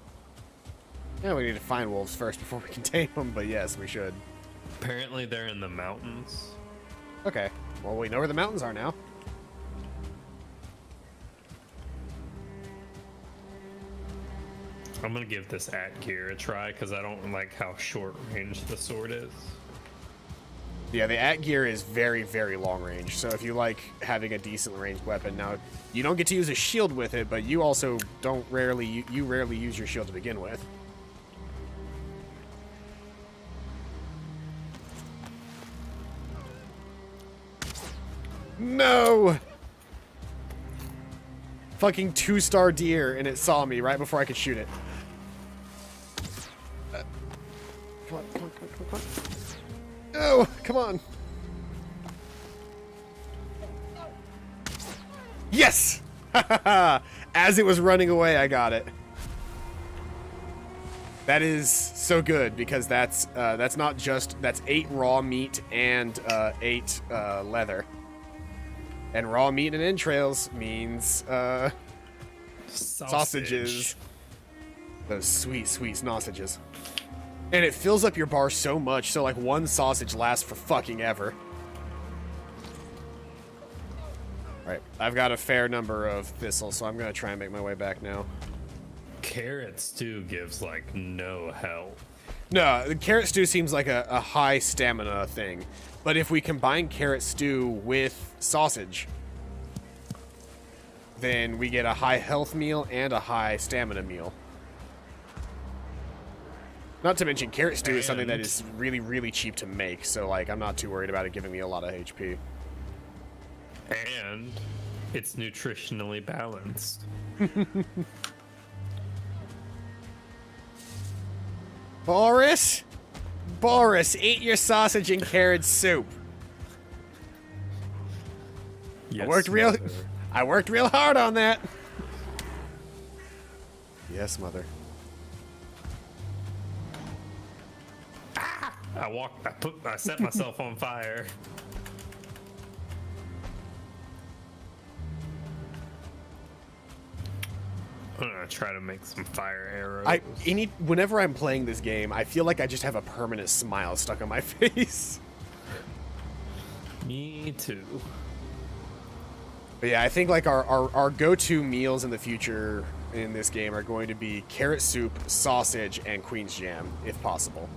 Yeah, we need to find wolves first before we can tame them, but yes, we should. Apparently they're in the mountains. Okay. Well, we know where the mountains are now. I'm gonna give this at gear a try because I don't like how short range the sword is. Yeah, the at gear is very, very long range. So if you like having a decent ranged weapon, now you don't get to use a shield with it, but you also don't rarely use your shield to begin with. No! Fucking 2-star deer, and it saw me right before I could shoot it. Come on, come on, come on, come on, come on. Oh, come on. Yes! As it was running away, I got it. That is so good because that's not just, that's 8 raw meat and 8 leather. And raw meat and entrails means sausages. Those sweet, sweet sausages. And it fills up your bar so much, so like 1 sausage lasts for fucking ever. Alright, I've got a fair number of thistle, so I'm gonna try and make my way back now. Carrot stew gives like no health. No, the carrot stew seems like a high stamina thing. But if we combine carrot stew with sausage, then we get a high health meal and a high stamina meal. Not to mention, carrot stew is something that is really, really cheap to make, so like I'm not too worried about it giving me a lot of HP. And it's nutritionally balanced. Boris? Boris, eat your sausage and carrot soup. Yes, I worked real hard on that. Yes, mother. I set myself on fire. I'm gonna try to make some fire arrows. Whenever I'm playing this game, I feel like I just have a permanent smile stuck on my face. Me too. But yeah, I think like our go-to meals in the future in this game are going to be carrot soup, sausage, and Queen's jam, if possible.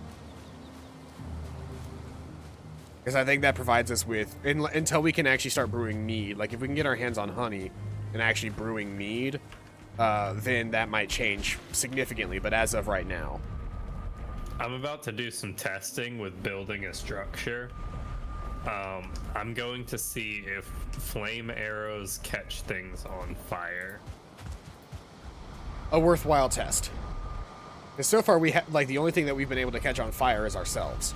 Because I think that provides us with, until we can actually start brewing mead, like if we can get our hands on honey and actually brewing mead, then that might change significantly, but as of right now. I'm about to do some testing with building a structure. I'm going to see if flame arrows catch things on fire. A worthwhile test. Because so far we have, like, the only thing that we've been able to catch on fire is ourselves.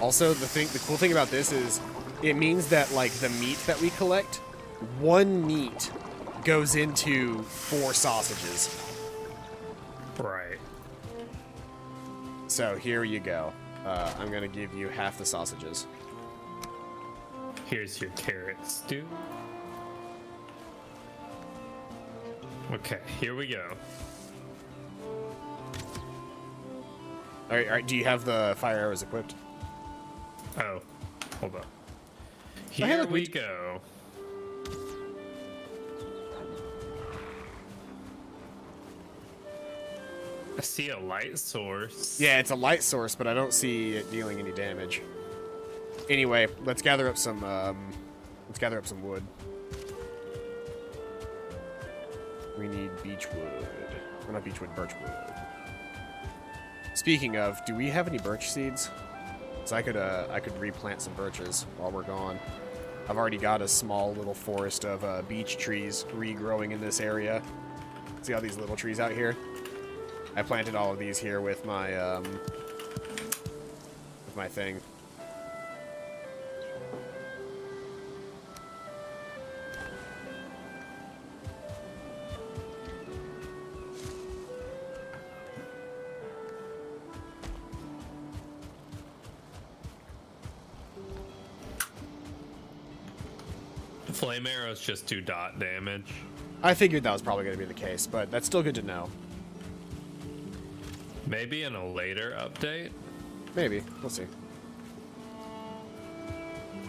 Also, the cool thing about this is it means that, like, the meat that we collect, one meat goes into 4 sausages. Right. So here you go. I'm gonna give you half the sausages. Here's your carrot stew. Okay, here we go. All right, do you have the fire arrows equipped? Oh, hold on. hey, Here look, we go. I see a light source. Yeah, it's a light source, but I don't see it dealing any damage. Anyway, let's gather up some wood. We need beechwood. Or not beechwood, birchwood. Speaking of, do we have any birch seeds? So I could replant some birches while we're gone. I've already got a small little forest of beech trees regrowing in this area. See all these little trees out here? I planted all of these here with my thing. Flame arrows just do dot damage. I figured that was probably going to be the case, but that's still good to know. Maybe in a later update. Maybe. We'll see.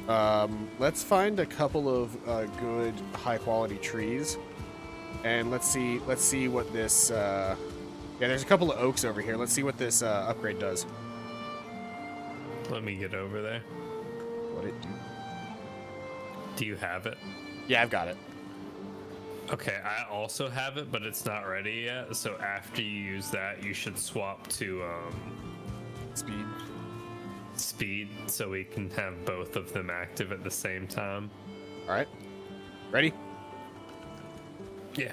Let's find a couple of good, high-quality trees, and let's see what this. Yeah, there's a couple of oaks over here. Let's see what this upgrade does. Let me get over there. What it do? Do you have it? Yeah, I've got it. Okay, I also have it, but it's not ready yet. So after you use that, you should swap to speed, so we can have both of them active at the same time. All right. Ready? Yeah.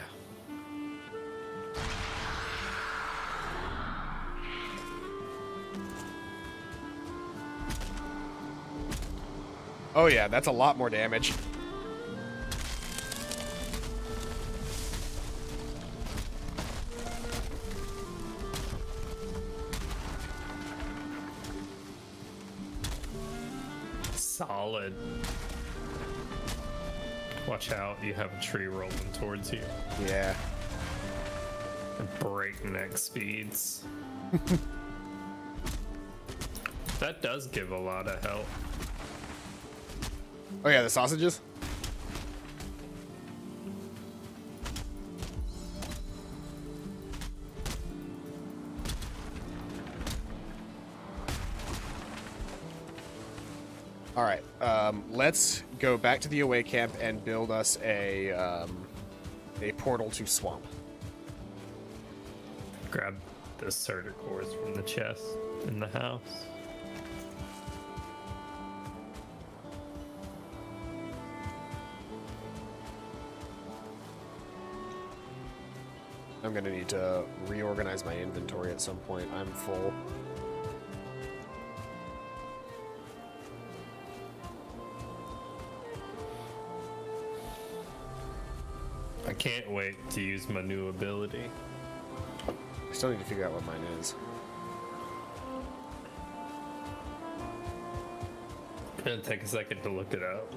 Oh yeah, that's a lot more damage. Solid. Watch out, you have a tree rolling towards you. Yeah. At breakneck speeds. That does give a lot of help. Oh yeah, the sausages? All right, let's go back to the away camp and build us a portal to swamp. Grab the certicores from the chest in the house. I'm gonna need to reorganize my inventory at some point. I'm full. I can't wait to use my new ability. I still need to figure out what mine is. It'll take a second to look it up.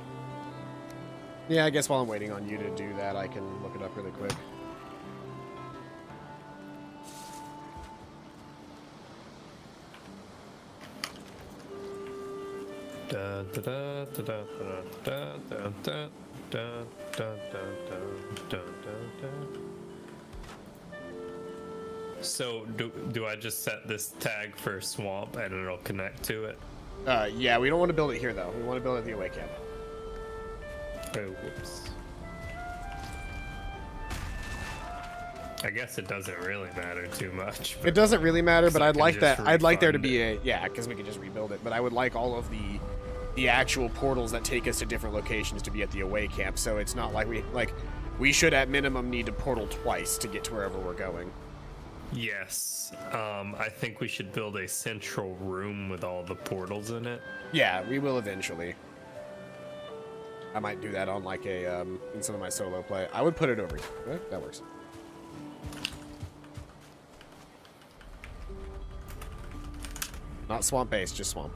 Yeah, I guess while I'm waiting on you to do that, I can look it up really quick. Da, da, da, da, da, da, da, da, da, da, da, da, da, da, da. So do I just set this tag for swamp and it'll connect to it? Yeah, we don't want to build it here though. We want to build it at the away camp. Oh, whoops. I guess it doesn't really matter too much. It doesn't really matter, but I'd like that. I'd like there to be it. because we can just rebuild it. But I would like all of the actual portals that take us to different locations to be at the away camp. So it's not like we should at minimum need to portal twice to get to wherever we're going. Yes. I think we should build a central room with all the portals in it. Yeah, we will eventually. I might do that on like a in some of my solo play. I would put it over here. That works. Not swamp base, just swamp.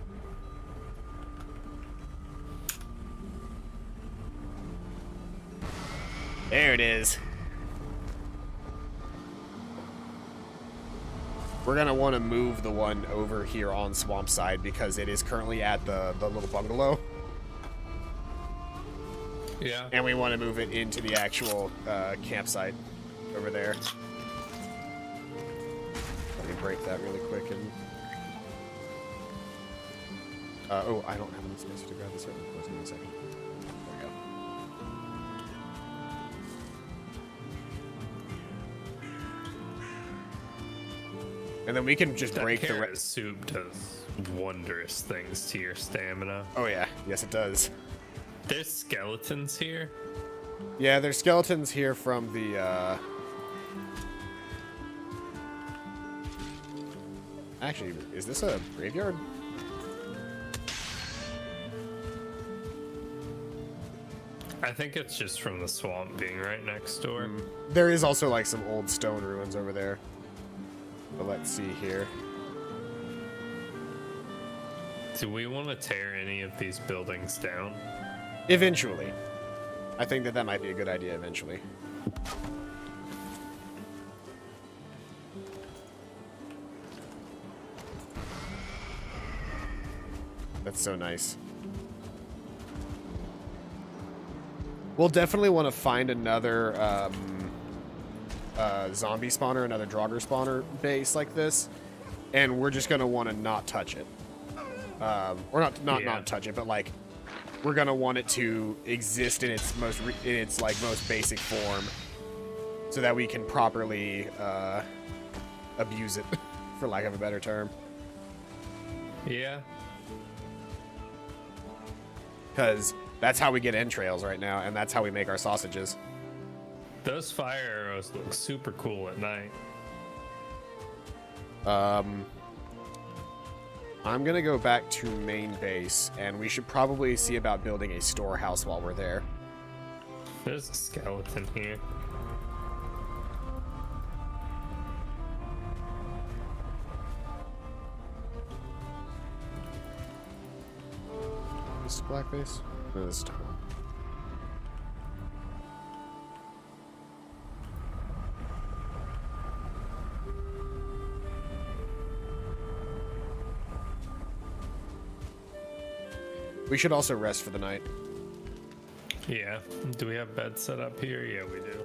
There it is. We're gonna want to move the one over here on swamp side because it is currently at the little bungalow. Yeah. And we want to move it into the actual campsite over there. Let me break that really quick and... oh, I don't have enough space to grab this right now. Give me a second. There we go. And then we can just break the carrot soup does wondrous things to your stamina. Oh yeah, yes it does. There's skeletons here. Yeah, there's skeletons here from the Actually, is this a graveyard? I think it's just from the swamp being right next door. There is also like some old stone ruins over there. But let's see here. Do we want to tear any of these buildings down? Eventually. I think that might be a good idea eventually. That's so nice. We'll definitely want to find another zombie spawner, another Draugr spawner base like this, and we're just gonna want to not touch it, or not touch it, but like we're gonna want it to exist in its most basic form, so that we can properly abuse it, for lack of a better term. Yeah. Because that's how we get entrails right now, and that's how we make our sausages. Those fire arrows look super cool at night. I'm gonna go back to main base, and we should probably see about building a storehouse while we're there. There's a skeleton here. This is black base? No, this is tall. We should also rest for the night. Yeah. Do we have beds set up here? Yeah, we do.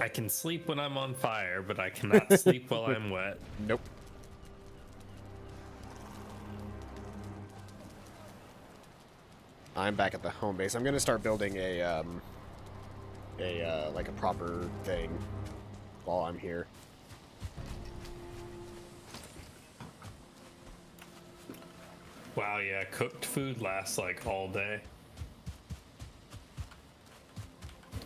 I can sleep when I'm on fire, but I cannot sleep while I'm wet. Nope. I'm back at the home base. I'm gonna start building a proper thing while I'm here. Wow, yeah, cooked food lasts like all day.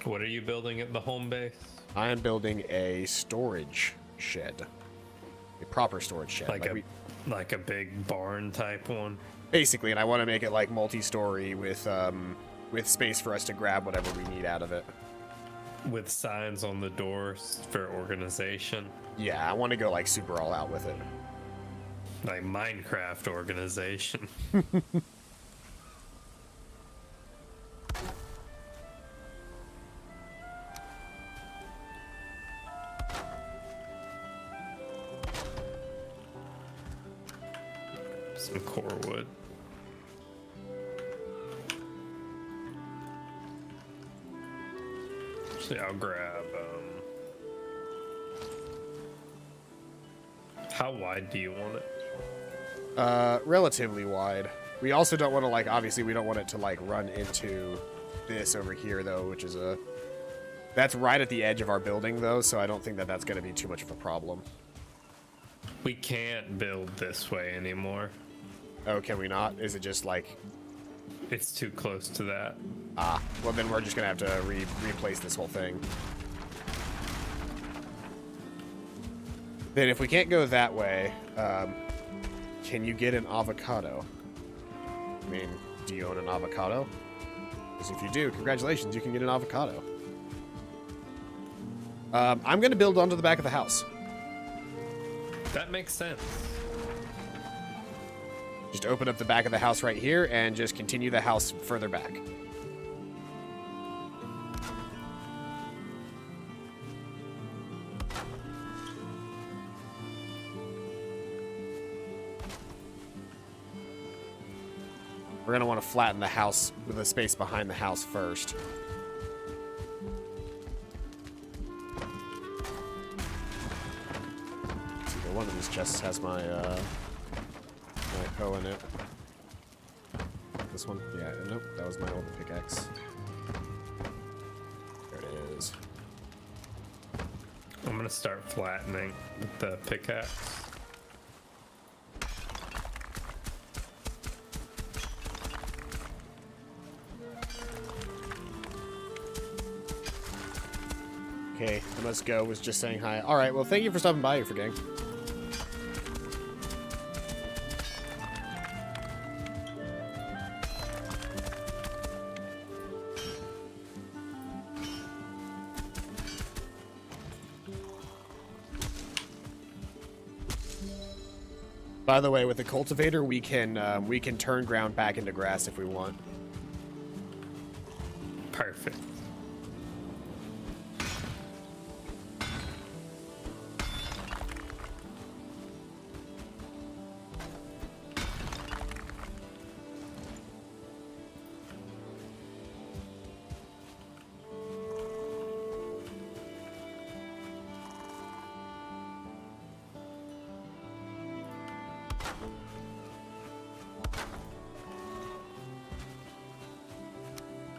What are you building at the home base? I am building a storage shed. A proper storage shed. Like a big barn type one? Basically, and I want to make it like multi-story with space for us to grab whatever we need out of it. With signs on the doors for organization? Yeah, I want to go like super all out with it. Like Minecraft organization. Some core wood. Actually, I'll grab. How wide do you want it? Relatively wide. We also don't want to, like, obviously we don't want it to, like, run into this over here, though, which is a... That's right at the edge of our building, though, so I don't think that that's going to be too much of a problem. We can't build this way anymore. Oh, can we not? Is it just, like... It's too close to that. Ah, well, then we're just going to have to replace this whole thing. Then if we can't go that way, can you get an avocado? I mean, do you own an avocado? Because if you do, congratulations, you can get an avocado. I'm going to build onto the back of the house. That makes sense. Just open up the back of the house right here and just continue the house further back. We're going to want to flatten the house with the space behind the house first. Let's see, one of these chests has my hoe in it. This one? Yeah, nope, that was my old pickaxe. There it is. I'm gonna start flattening with the pickaxe. Okay, I must go. Was just saying hi. All right, well, thank you for stopping by, for gang. By the way, with the cultivator, we can turn ground back into grass if we want. Perfect.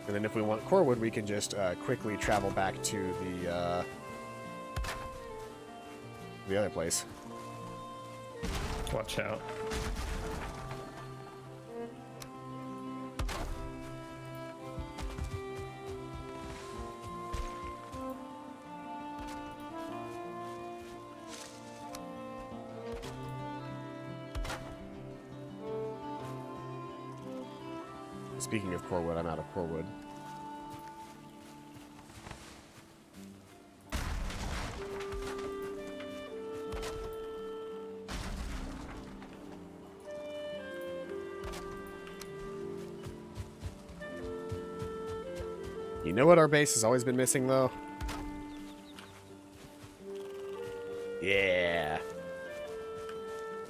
And then if we want core wood, we can just quickly travel back to the other place. Watch out. Speaking of core wood, I'm out of core wood. You know what our base has always been missing, though? Yeah.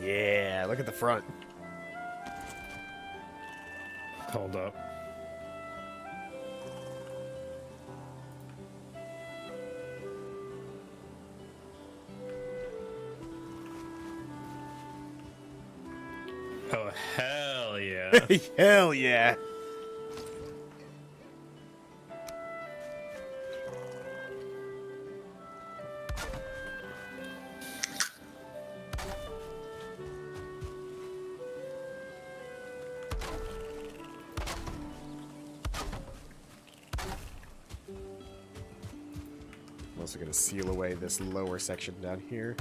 Yeah, look at the front. Hold up. Oh, hell yeah. Hell yeah. I'm also going to seal away this lower section down here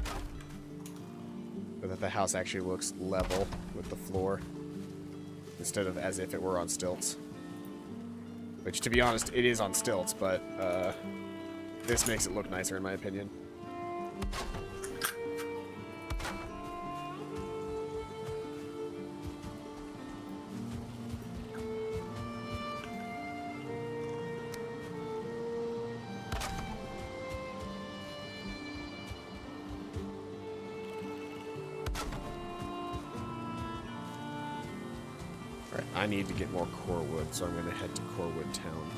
so that the house actually looks level with the floor instead of as if it were on stilts. Which, to be honest, it is on stilts, but this makes it look nicer in my opinion. I need to get more core wood, so I'm going to head to Core Wood Town.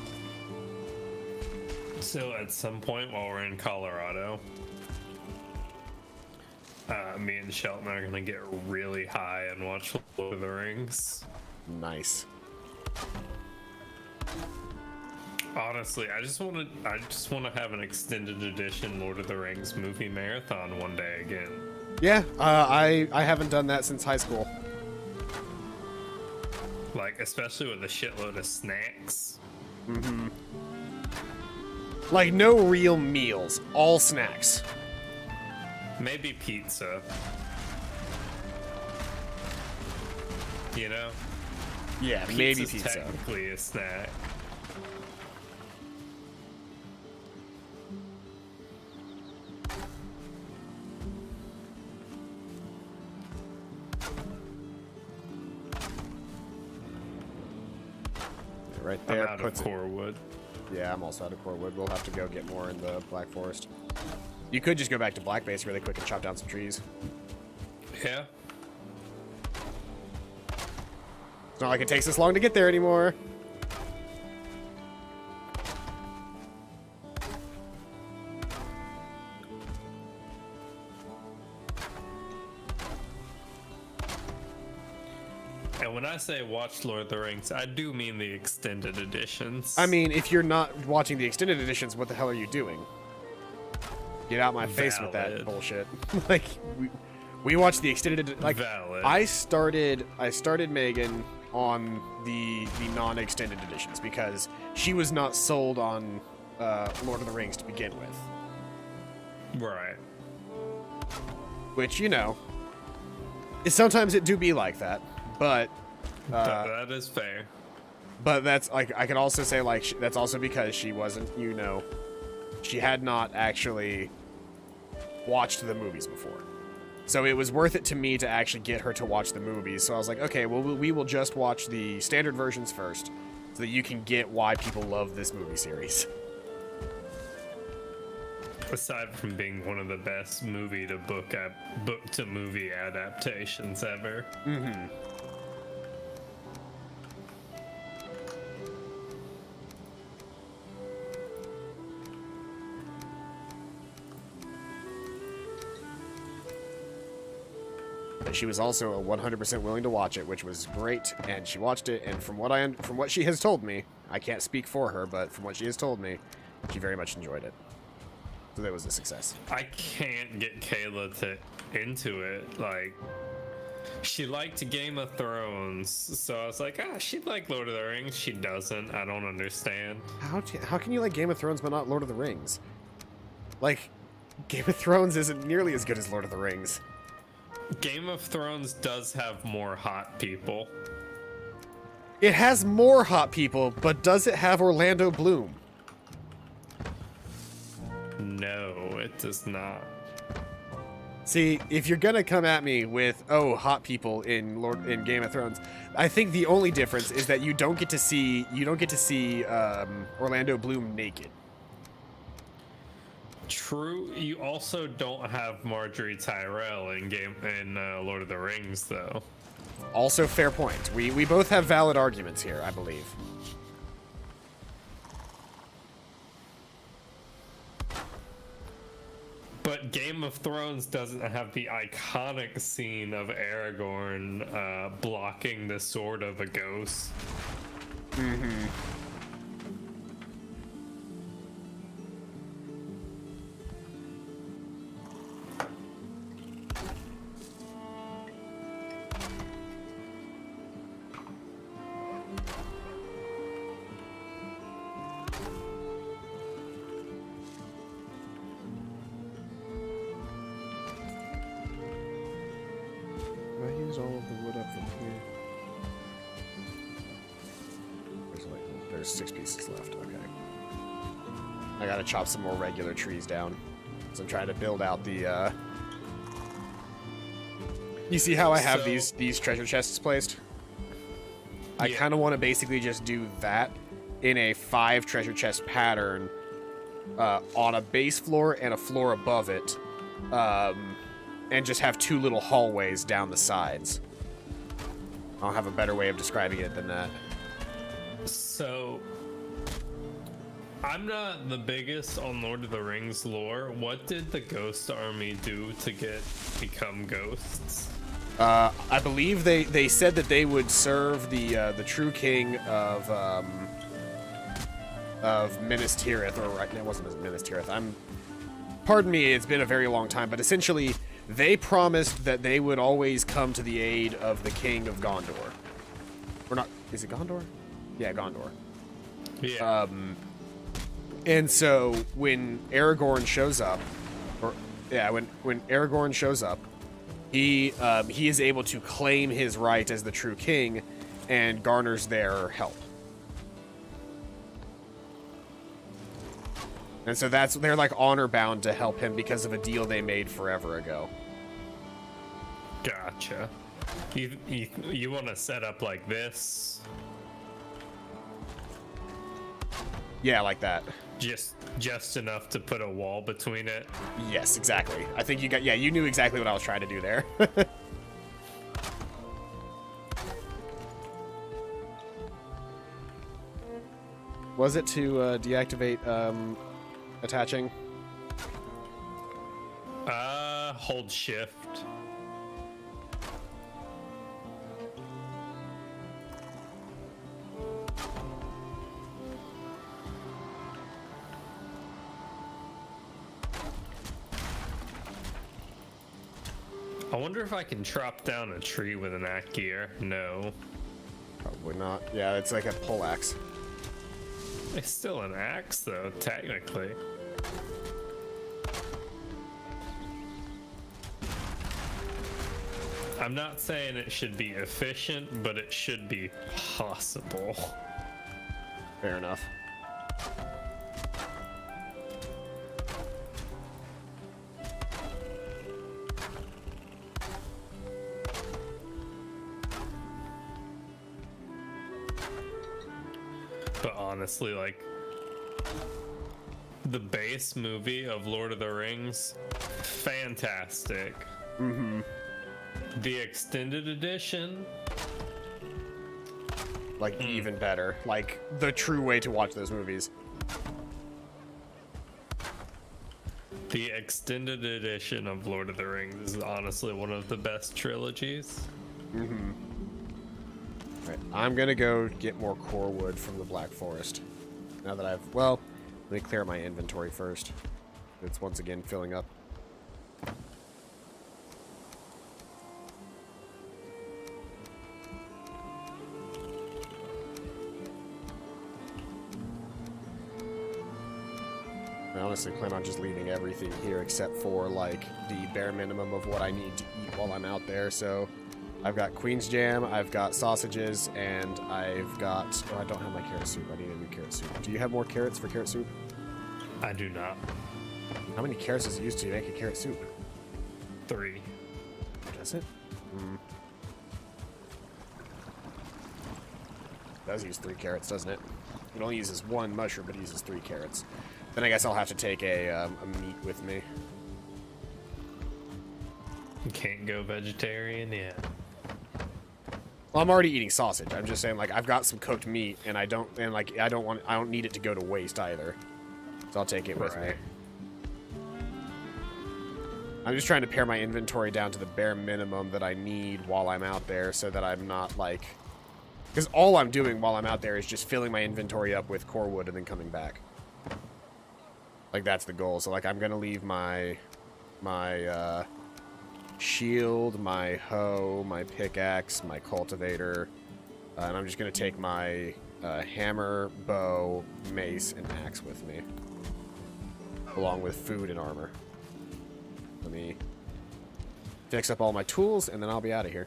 So at some point while we're in Colorado, me and Shelton are gonna get really high and watch Lord of the Rings. Nice. Honestly, I just want to have an extended edition Lord of the Rings movie marathon one day again. Yeah, I haven't done that since high school. Like, especially with a shitload of snacks. Mm-hmm. Like, no real meals, all snacks. Maybe pizza. You know? Yeah, maybe pizza. Technically a snack. Right there. I'm out of core wood. Yeah, I'm also out of core wood. We'll have to go get more in the Black Forest. You could just go back to Black Base really quick and chop down some trees. Yeah. It's not like it takes us long to get there anymore. And when I say watch Lord of the Rings, I do mean the extended editions. I mean, if you're not watching the extended editions, what the hell are you doing? Get out my face with that bullshit. Like, we watched the extended like Valid. I started Megan on the non-extended editions because she was not sold on Lord of the Rings to begin with. Right. Which, you know, sometimes it do be like that, but that is fair. But that's like, I can also say like that's also because she wasn't, you know, she had not actually watched the movies before. So it was worth it to me to actually get her to watch the movies. So I was like, okay, well, we will just watch the standard versions first so that you can get why people love this movie series. Aside from being one of the best movie to book to movie adaptations ever. Mm-hmm. She was also 100% willing to watch it, which was great, and she watched it, and from what she has told me, I can't speak for her, but from what she has told me, she very much enjoyed it. So that was a success. I can't get Kayla into it. Like, she liked Game of Thrones, so I was like, she'd like Lord of the Rings. She doesn't. I don't understand. How can you like Game of Thrones but not Lord of the Rings? Like, Game of Thrones isn't nearly as good as Lord of the Rings. Game of Thrones does have more hot people. It has more hot people, but does it have Orlando Bloom? No, it does not. See, if you're gonna come at me with, oh, hot people in Game of Thrones, I think the only difference is that you don't get to see Orlando Bloom naked. True. You also don't have Marjorie Tyrell in Lord of the Rings, though. Also, fair point. We both have valid arguments here, I believe. But Game of Thrones doesn't have the iconic scene of Aragorn blocking the sword of a ghost. Mm-hmm. All of the wood up from here. There's 6 pieces left. Okay. I gotta chop some more regular trees down. So I'm trying to build out the. You see how I have these treasure chests placed? I kind of want to basically just do that in a 5 treasure chest pattern on a base floor and a floor above it. And just have 2 little hallways down the sides. I don't have a better way of describing it than that. So, I'm not the biggest on Lord of the Rings lore. What did the Ghost Army do to become ghosts? I believe they said that they would serve the true king of Minas Tirith, or right now it wasn't Minas Tirith. Pardon me, it's been a very long time, but essentially they promised that they would always come to the aid of the king of Gondor. Or not? Is it Gondor? Yeah, Gondor. Yeah. And so when Aragorn shows up, when Aragorn shows up, he is able to claim his right as the true king, and garners their help. And so they're like honor bound to help him because of a deal they made forever ago. Gotcha. You want to set up like this? Yeah, like that. Just enough to put a wall between it. Yes, exactly. I think you knew exactly what I was trying to do there. Was it to deactivate attaching? Hold shift. I wonder if I can chop down a tree with an axe gear. No. Probably not. Yeah, it's like a pole axe. It's still an axe, though, technically. I'm not saying it should be efficient, but it should be possible. Fair enough. But honestly, like, the base movie of Lord of the Rings, fantastic. Mm-hmm. The extended edition, like even better. Like the true way to watch those movies. the extended edition of Lord of the Rings is honestly one of the best trilogies. Mm-hmm. Right, I'm gonna go get more core wood from the Black Forest. Now that I've, well, let me clear my inventory first. It's once again filling up. I honestly plan on just leaving everything here except for like the bare minimum of what I need to eat while I'm out there. So I've got Queen's Jam, I've got sausages, and I've got, oh, I don't have my carrot soup. I need a new carrot soup. Do you have more carrots for carrot soup? I do not. How many carrots does it use to make a carrot soup? 3. Does it? It does use 3 carrots, doesn't it? It only uses 1 mushroom, but it uses 3 carrots. Then I guess I'll have to take a meat with me. You can't go vegetarian yet. Well, I'm already eating sausage. I'm just saying, like, I've got some cooked meat, and I don't need it to go to waste either. So I'll take it with me. I'm just trying to pare my inventory down to the bare minimum that I need while I'm out there, so that I'm not like, because all I'm doing while I'm out there is just filling my inventory up with core wood and then coming back. Like, that's the goal. So, like, I'm gonna leave my shield, my hoe, my pickaxe, my cultivator, and I'm just gonna take my hammer, bow, mace, and axe with me, along with food and armor. Let me fix up all my tools, and then I'll be out of here.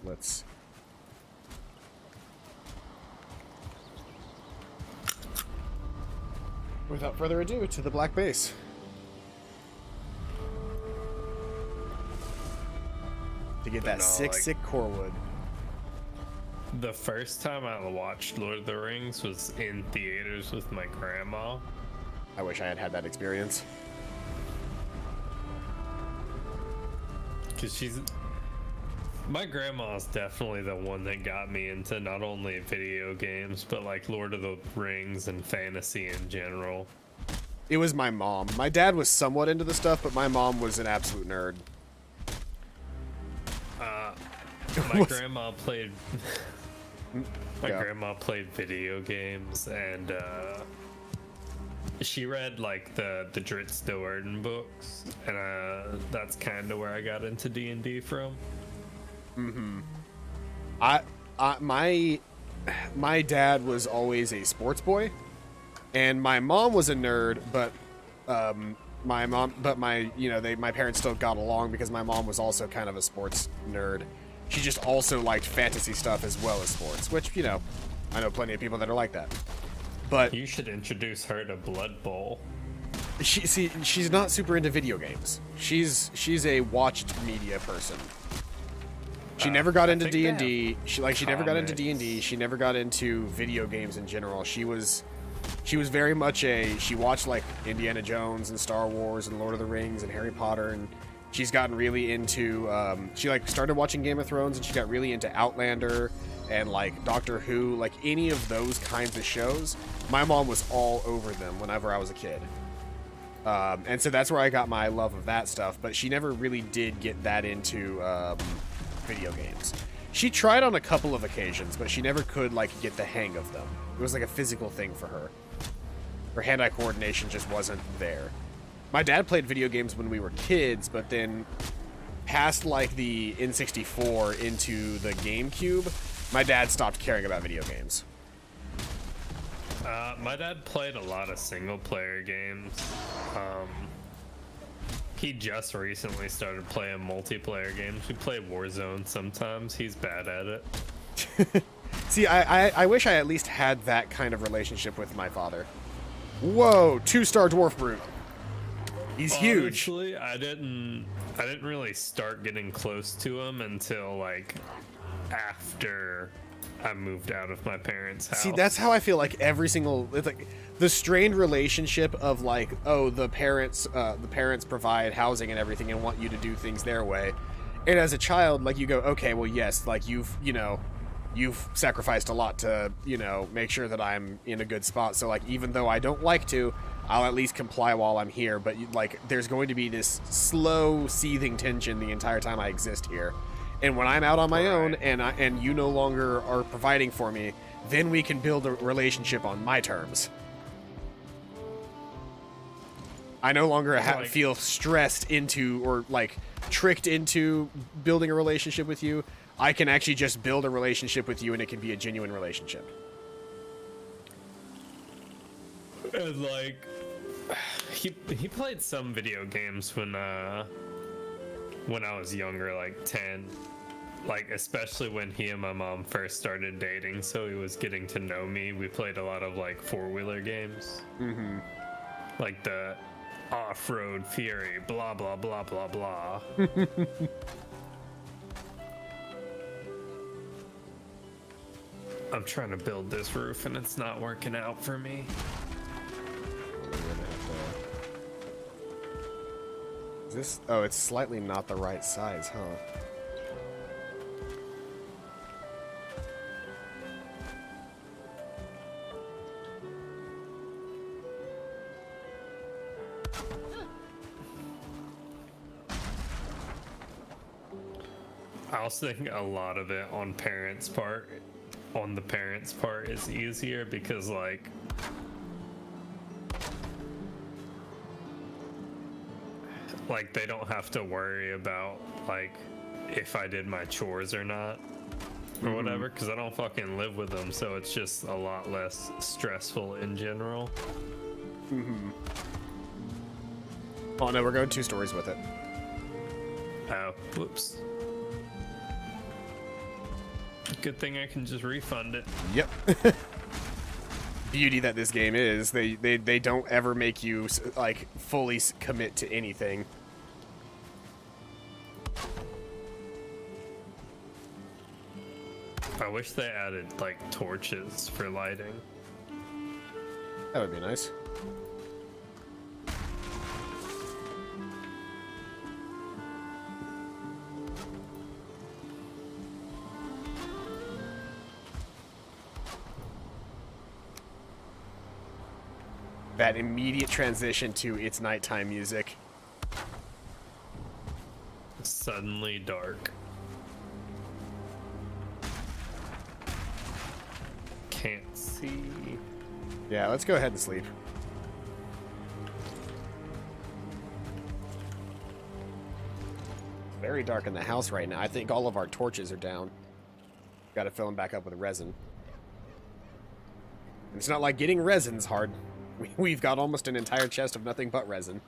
Let's... Without further ado, to the black base. To get that sick core wood. The first time I watched Lord of the Rings was in theaters with my grandma. I wish I had had that experience. Because My grandma's definitely the one that got me into not only video games, but like Lord of the Rings and fantasy in general. It was my mom. My dad was somewhat into the stuff, but my mom was an absolute nerd. My grandma played. My grandma played video games, and she read like the Dritz Do'Urden books, and that's kind of where I got into D&D from. My dad was always a sports boy, and my mom was a nerd, but my parents still got along because my mom was also kind of a sports nerd. She just also liked fantasy stuff as well as sports, which, you know, I know plenty of people that are like that. But you should introduce her to Blood Bowl. She's not super into video games. She's a watched media person. She never got into D&D. She never got into D&D. She never got into video games in general. She was very much she watched like Indiana Jones and Star Wars and Lord of the Rings and Harry Potter, and she's gotten really into she like started watching Game of Thrones, and she got really into Outlander and like Doctor Who, like any of those kinds of shows. My mom was all over them whenever I was a kid. And so that's where I got my love of that stuff, but she never really did get that into video games. She tried on a couple of occasions, but she never could like get the hang of them. It was like a physical thing for her. Her hand-eye coordination just wasn't there. My dad played video games when we were kids, but then past like the N64 into the GameCube, my dad stopped caring about video games. My dad played a lot of single-player games. He just recently started playing multiplayer games. We play Warzone sometimes. He's bad at it. See, I wish I at least had that kind of relationship with my father. Whoa, 2-star dwarf brute. He's huge. Honestly, I didn't really start getting close to him until like after I moved out of my parents' house. See, that's how I feel like every single, it's like the strained relationship of like, oh, the parents provide housing and everything and want you to do things their way. And as a child, like you go, okay, well, yes, like you've sacrificed a lot to, make sure that I'm in a good spot. So like, even though I don't like to, I'll at least comply while I'm here. But like, there's going to be this slow seething tension the entire time I exist here. And when I'm out on my own and you no longer are providing for me, then we can build a relationship on my terms. I no longer feel stressed into or like tricked into building a relationship with you. I can actually just build a relationship with you, and it can be a genuine relationship. And like, he played some video games when I was younger, like 10. Like, especially when he and my mom first started dating, so he was getting to know me. We played a lot of like 4-wheeler games. Mm-hmm. Like the Off-Road Fury, blah blah blah blah blah. I'm trying to build this roof and it's not working out for me. Is this? Oh, it's slightly not the right size, huh? I also think a lot of it on the parents' part is easier because like they don't have to worry about like if I did my chores or not or whatever, because I don't fucking live with them, so it's just a lot less stressful in general. Oh no, we're going 2 stories with it. Oh, whoops. Good thing I can just refund it. Yep. Beauty that this game is, they don't ever make you like fully commit to anything. I wish they added like torches for lighting. That would be nice. That immediate transition to it's nighttime music. It's suddenly dark. Can't see. Yeah, let's go ahead and sleep. It's very dark in the house right now. I think all of our torches are down. Got to fill them back up with resin. And it's not like getting resin's hard. We've got almost an entire chest of nothing but resin.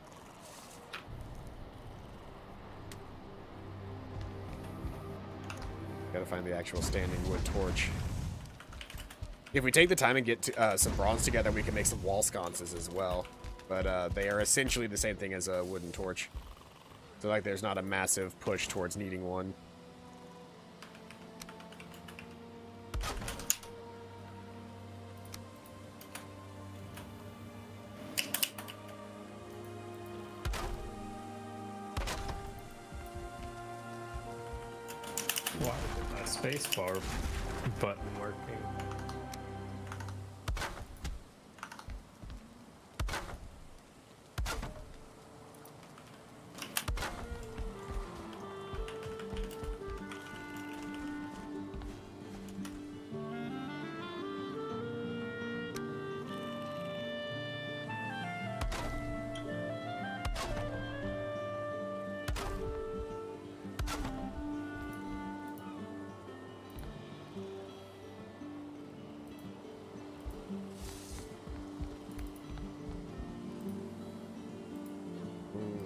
Gotta find the actual standing wood torch. If we take the time and get some bronze together, we can make some wall sconces as well. But they are essentially the same thing as a wooden torch. So like there's not a massive push towards needing one. Why is my spacebar button working?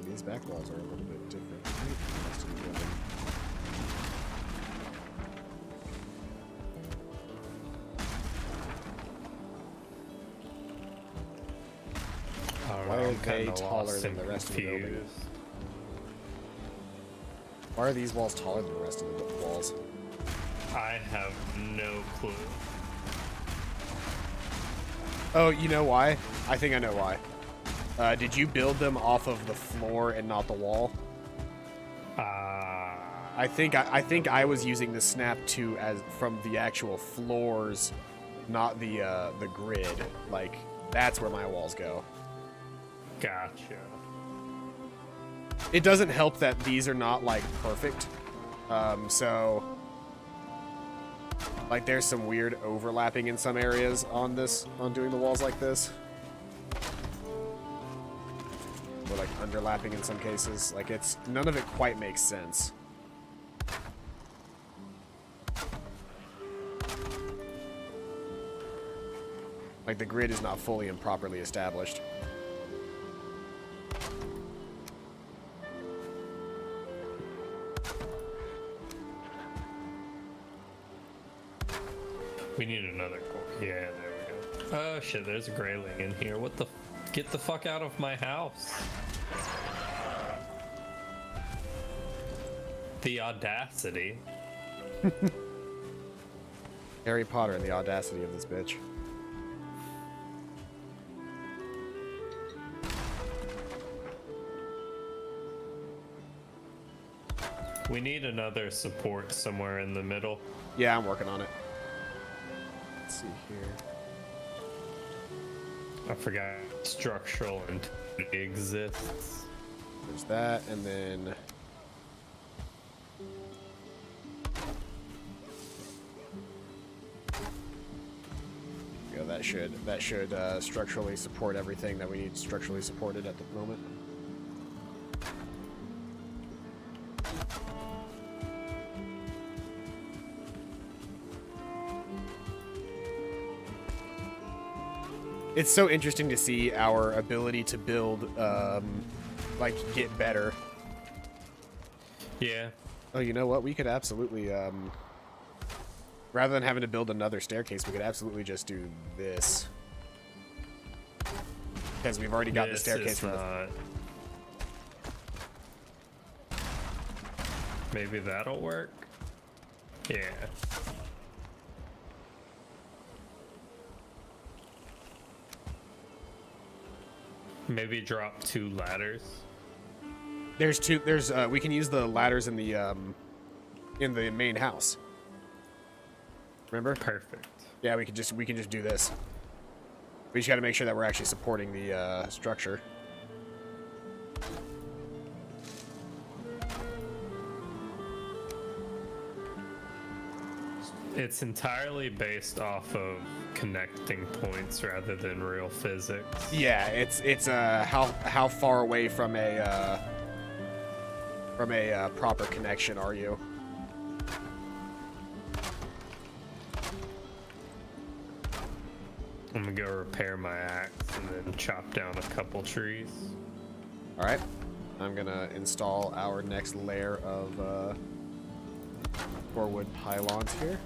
These back walls are a little bit different from the rest of the building. Why are they taller than the rest of the building? Why are these walls taller than the rest of the walls? I have no clue. Oh, you know why? I think I know why. Did you build them off of the floor and not the wall? I think I was using the snap to as from the actual floors, not the grid. Like that's where my walls go. Gotcha. It doesn't help that these are not like perfect. So like there's some weird overlapping in some areas on doing the walls like this. Or like underlapping in some cases. Like it's none of it quite makes sense. Like the grid is not fully and properly established. We need another core. Yeah, there we go. Oh shit, there's a grayling in here. What the? Get the fuck out of my house. The audacity. Harry Potter and the audacity of this bitch. We need another support somewhere in the middle. Yeah, I'm working on it. Let's see here. I forgot structural integrity exists. There's that, and then yeah, that should structurally support everything that we need structurally supported at the moment. It's so interesting to see our ability to build, like, get better. Yeah. Oh, you know what? We could absolutely, rather than having to build another staircase, we could absolutely just do this. Because we've already got the staircase from the... Maybe that'll work? Yeah. Maybe drop 2 ladders. There's we can use the ladders in the main house. Remember? Perfect. Yeah, we can just do this. We just got to make sure that we're actually supporting the structure. It's entirely based off of connecting points rather than real physics. Yeah, it's how far away from a proper connection are you? I'm gonna go repair my axe and then chop down a couple trees. All right, I'm gonna install our next layer of core wood pylons here.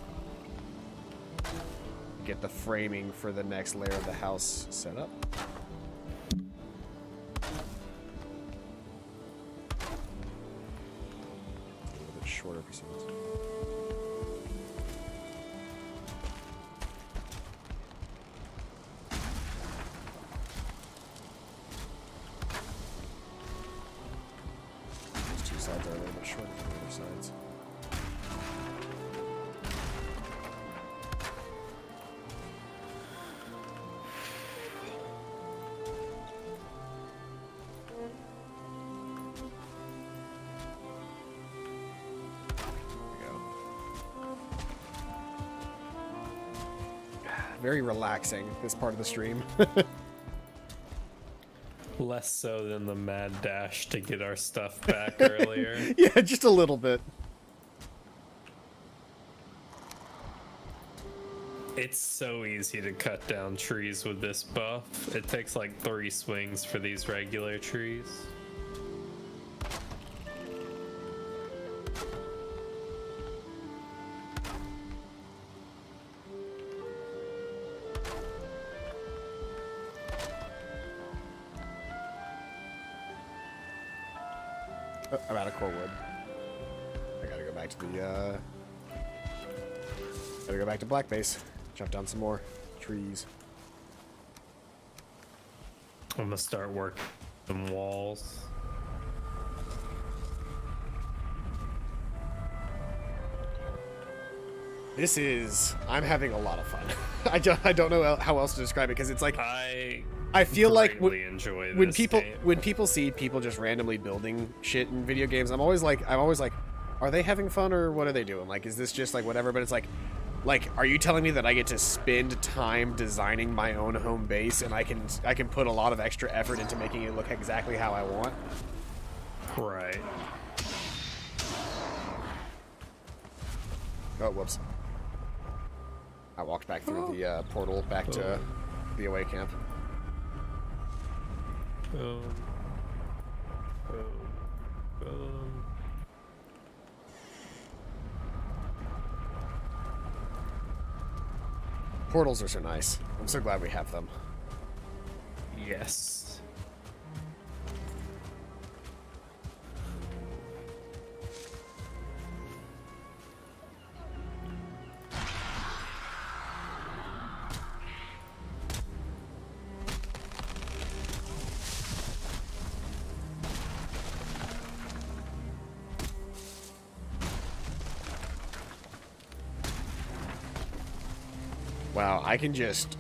Get the framing for the next layer of the house set up. A little bit shorter for some reason. These two sides are a little bit shorter than the other sides. Very relaxing, this part of the stream. Less so than the mad dash to get our stuff back earlier. Yeah, just a little bit. It's so easy to cut down trees with this buff. It takes like 3 swings for these regular trees. Oh, I'm out of core wood. I gotta go back to the, gotta go back to Black Base. Chop down some more trees. I'm gonna start working some walls. I'm having a lot of fun. I don't know how else to describe it, because it's like, I feel like enjoy when this people game. when people see people just randomly building shit in video games, I'm always like, are they having fun or what are they doing? Like, is this just like whatever? But it's like, are you telling me that I get to spend time designing my own home base and I can put a lot of extra effort into making it look exactly how I want? Right. Oh, whoops. I walked back through the portal back to the away camp. Portals are so nice. I'm so glad we have them. Yes. Wow, I can just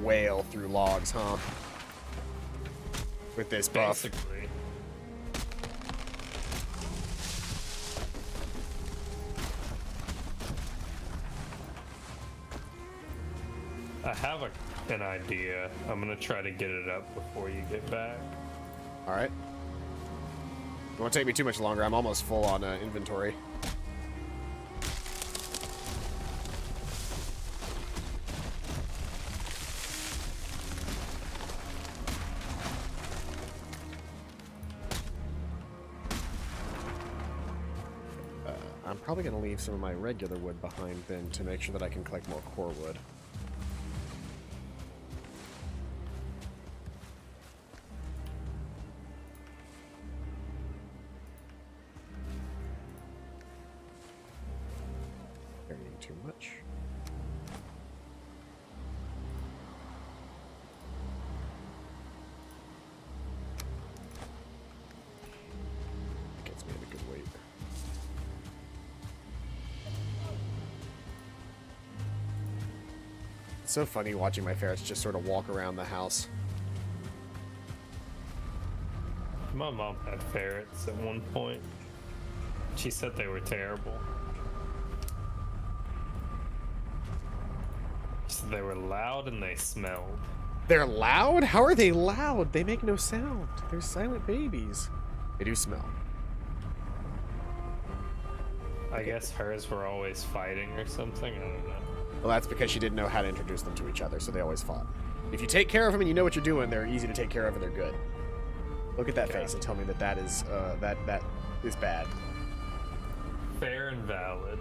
wail through logs, huh? With this buff. Basically. I have an idea. I'm gonna try to get it up before you get back. All right. It won't take me too much longer. I'm almost full on inventory. I'm probably going to leave some of my regular wood behind then to make sure that I can collect more core wood. Carrying too much. Gets me at a good weight. It's so funny watching my ferrets just sort of walk around the house. My mom had ferrets at one point. She said they were terrible. She said they were loud and they smelled. They're loud? How are they loud? They make no sound. They're silent babies. They do smell. I guess hers were always fighting or something. I don't know. Well, that's because she didn't know how to introduce them to each other, so they always fought. If you take care of them and you know what you're doing, they're easy to take care of and they're good. Look at that face and tell me that that is bad. Fair and valid.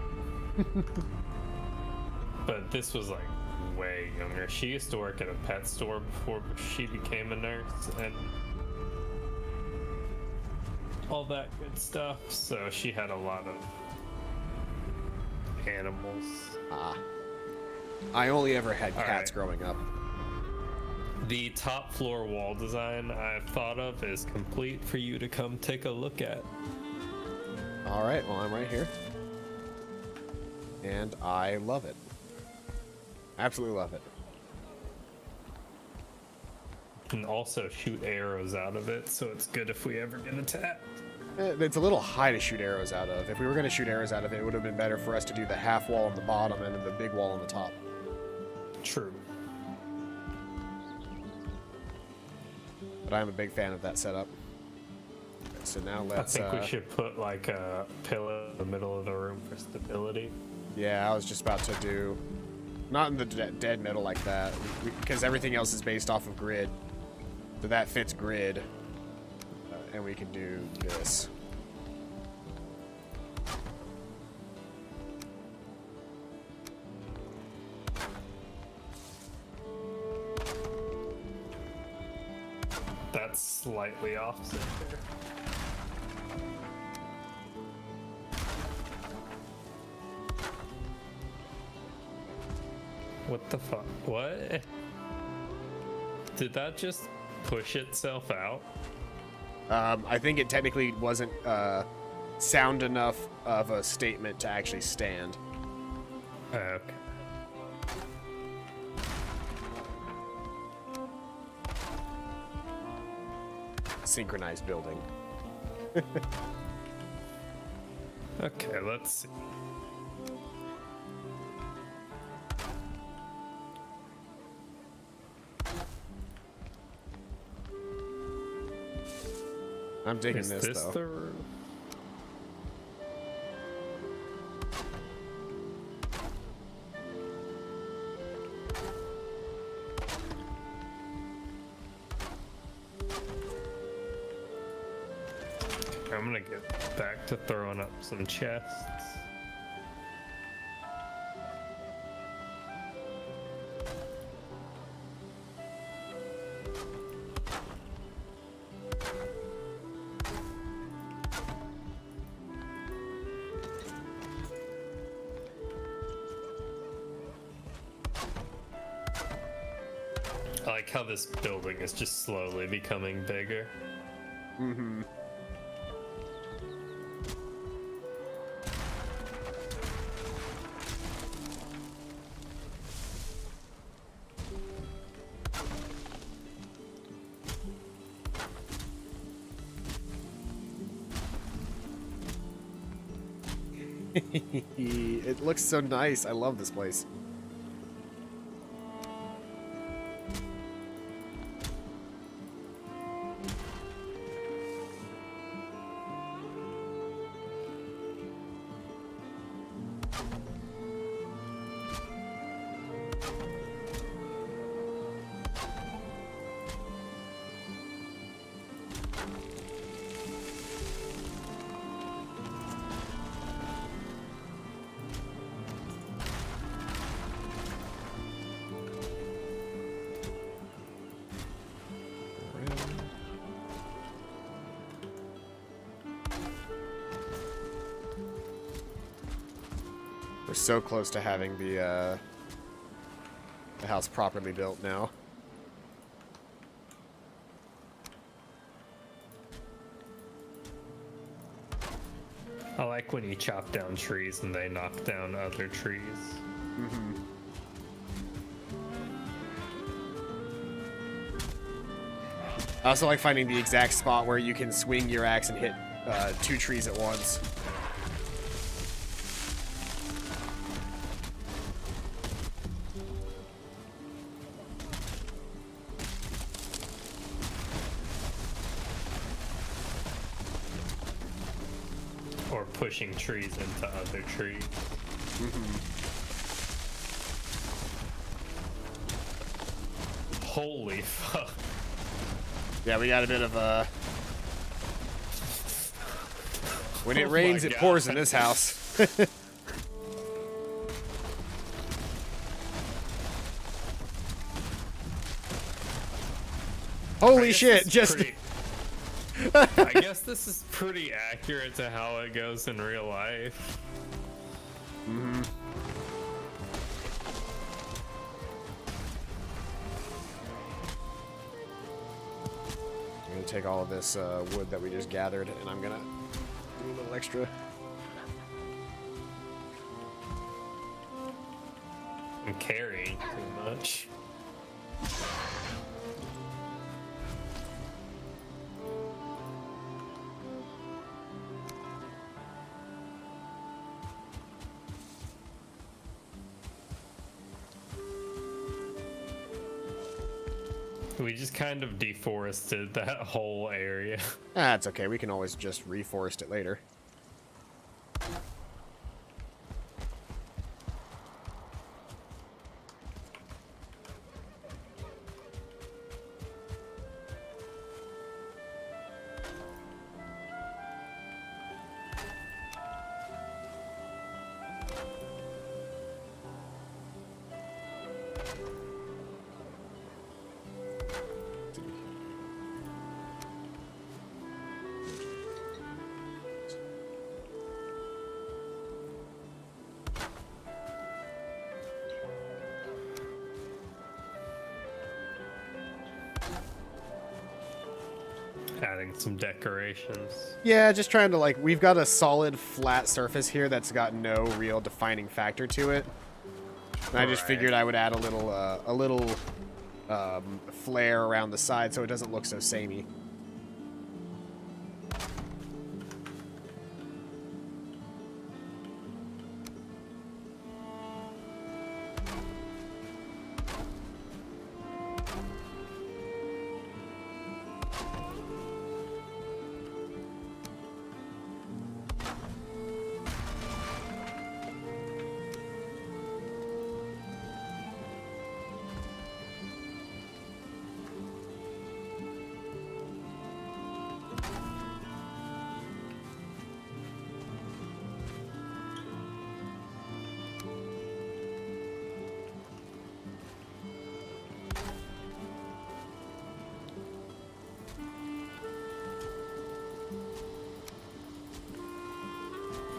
But this was like way younger. She used to work at a pet store before she became a nurse and all that good stuff. So she had a lot of animals. I only ever had cats growing up. The top floor wall design I've thought of is complete for you to come take a look at. All right, well, I'm right here. And I love it. Absolutely love it. You can also shoot arrows out of it, so it's good if we ever get attacked. It's a little high to shoot arrows out of. If we were going to shoot arrows out of it, it would have been better for us to do the half wall on the bottom and then the big wall on the top. True. But I'm a big fan of that setup. Okay, so now let's... I think we should put like a pillar in the middle of the room for stability. Yeah, I was just about to do... Not in the dead middle like that, because everything else is based off of grid. So that fits grid. And we can do this. That's slightly off center. What the fuck? What? Did that just push itself out? I think it technically wasn't sound enough of a statement to actually stand. Okay. Synchronized building. Okay, let's see. I'm digging Is this though. The roof? I'm gonna get back to throwing up some chests. I like how this building is just slowly becoming bigger. Mm-hmm. It looks so nice. I love this place. We're so close to having the house properly built now. I like when you chop down trees and they knock down other trees. Mm-hmm. I also like finding the exact spot where you can swing your axe and hit 2 trees at once. Or pushing trees into other trees. Holy fuck. Yeah, we got a bit of a... When it Oh rains, my it pours God. in this house. Holy shit, just... I guess this is pretty accurate to how it goes in real life. Mm-hmm. I'm gonna take all of this wood that we just gathered, and I'm gonna do a little extra. I'm carrying too much. We just kind of deforested that whole area. Ah, it's okay. We can always just reforest it later. Adding some decorations. Yeah, just trying to, like, we've got a solid flat surface here that's got no real defining factor to it. And I just figured I would add a little flare around the side so it doesn't look so samey.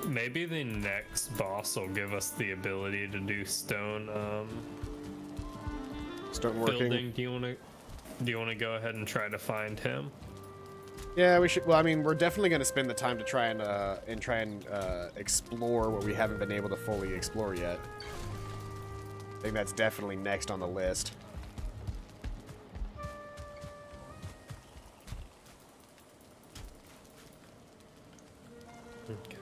Maybe the next boss will give us the ability to do stone Start working. building. Do you wanna go ahead and try to find him? Yeah, we should. Well, I mean, we're definitely going to spend the time to try and explore what we haven't been able to fully explore yet. I think that's definitely next on the list. Okay.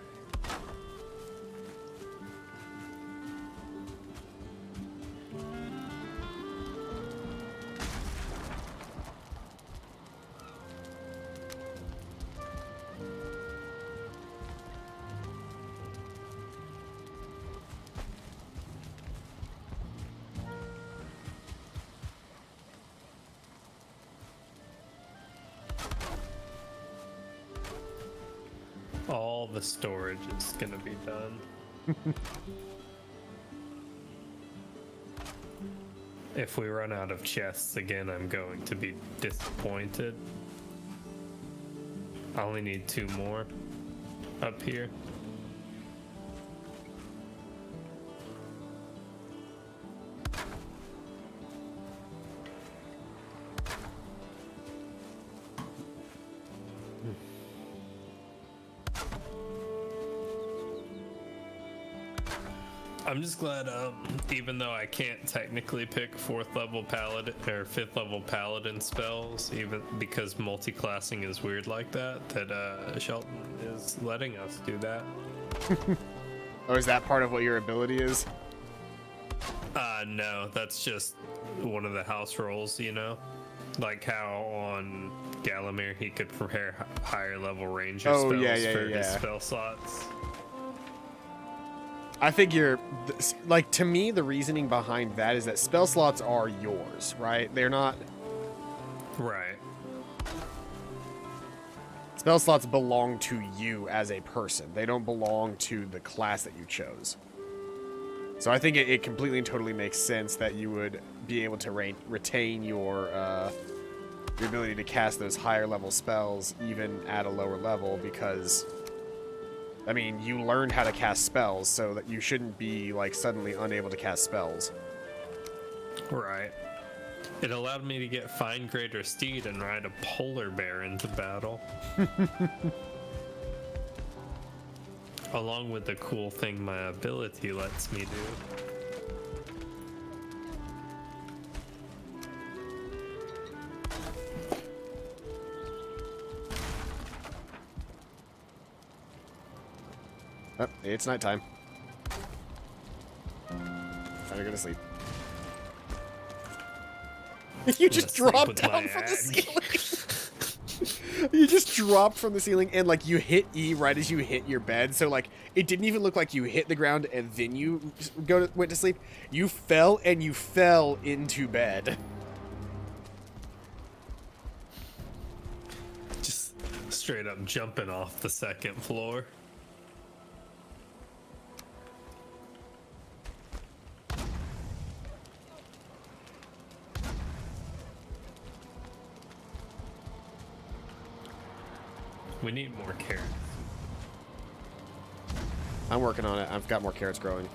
All the storage is gonna be done. If we run out of chests again, I'm going to be disappointed. I only need 2 more up here. I'm just glad, even though I can't technically pick 4th level paladin or 5th level paladin spells, even because multi-classing is weird like that, that Shelton is letting us do that. Oh, is that part of what your ability is? No, that's just one of the house rolls, you know? Like how on Galamir he could prepare higher level ranger spells for his spell slots. I figure, like, to me, the reasoning behind that is that spell slots are yours, right? They're not... Right. Spell slots belong to you as a person. They don't belong to the class that you chose. So I think it completely and totally makes sense that you would be able to retain your ability to cast those higher level spells even at a lower level because... I mean, you learned how to cast spells, so that you shouldn't be, like, suddenly unable to cast spells. Right. It allowed me to get Fine Greater Steed and ride a polar bear into battle. Along with the cool thing my ability lets me do. Oh, it's nighttime. Time to go to sleep. You just dropped down from the ceiling. You just dropped from the ceiling and, like, you hit E right as you hit your bed. So, like, it didn't even look like you hit the ground and then you went to sleep. You fell and you fell into bed. Just straight up jumping off the 2nd floor. We need more carrots. I'm working on it. I've got more carrots growing.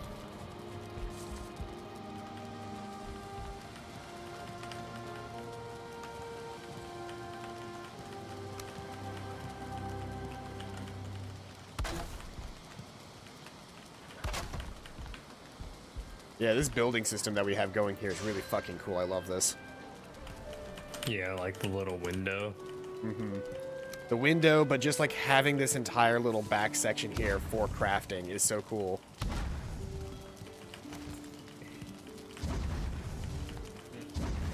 Yeah, this building system that we have going here is really fucking cool. I love this. Yeah, like the little window. Mm-hmm. The window, but just like having this entire little back section here for crafting is so cool.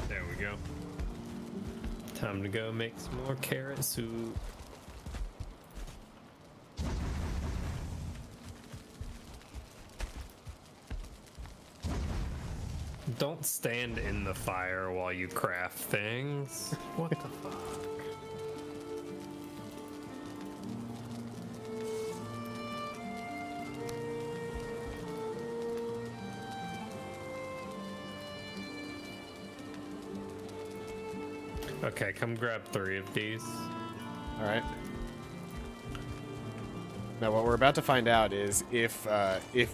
There we go. Time to go make some more carrot soup. Don't stand in the fire while you craft things. What the fuck? Okay, come grab 3 of these. All right. Now, what we're about to find out is if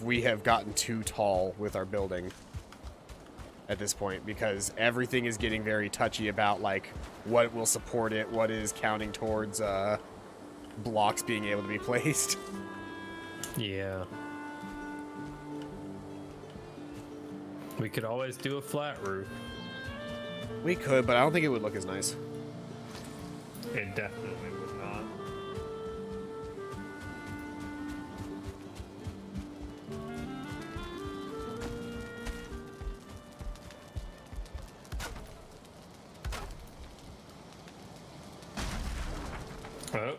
we have gotten too tall with our building at this point, because everything is getting very touchy about, like, what will support it, what is counting towards blocks being able to be placed. Yeah. We could always do a flat roof. We could, but I don't think it would look as nice. It definitely would not. Oh.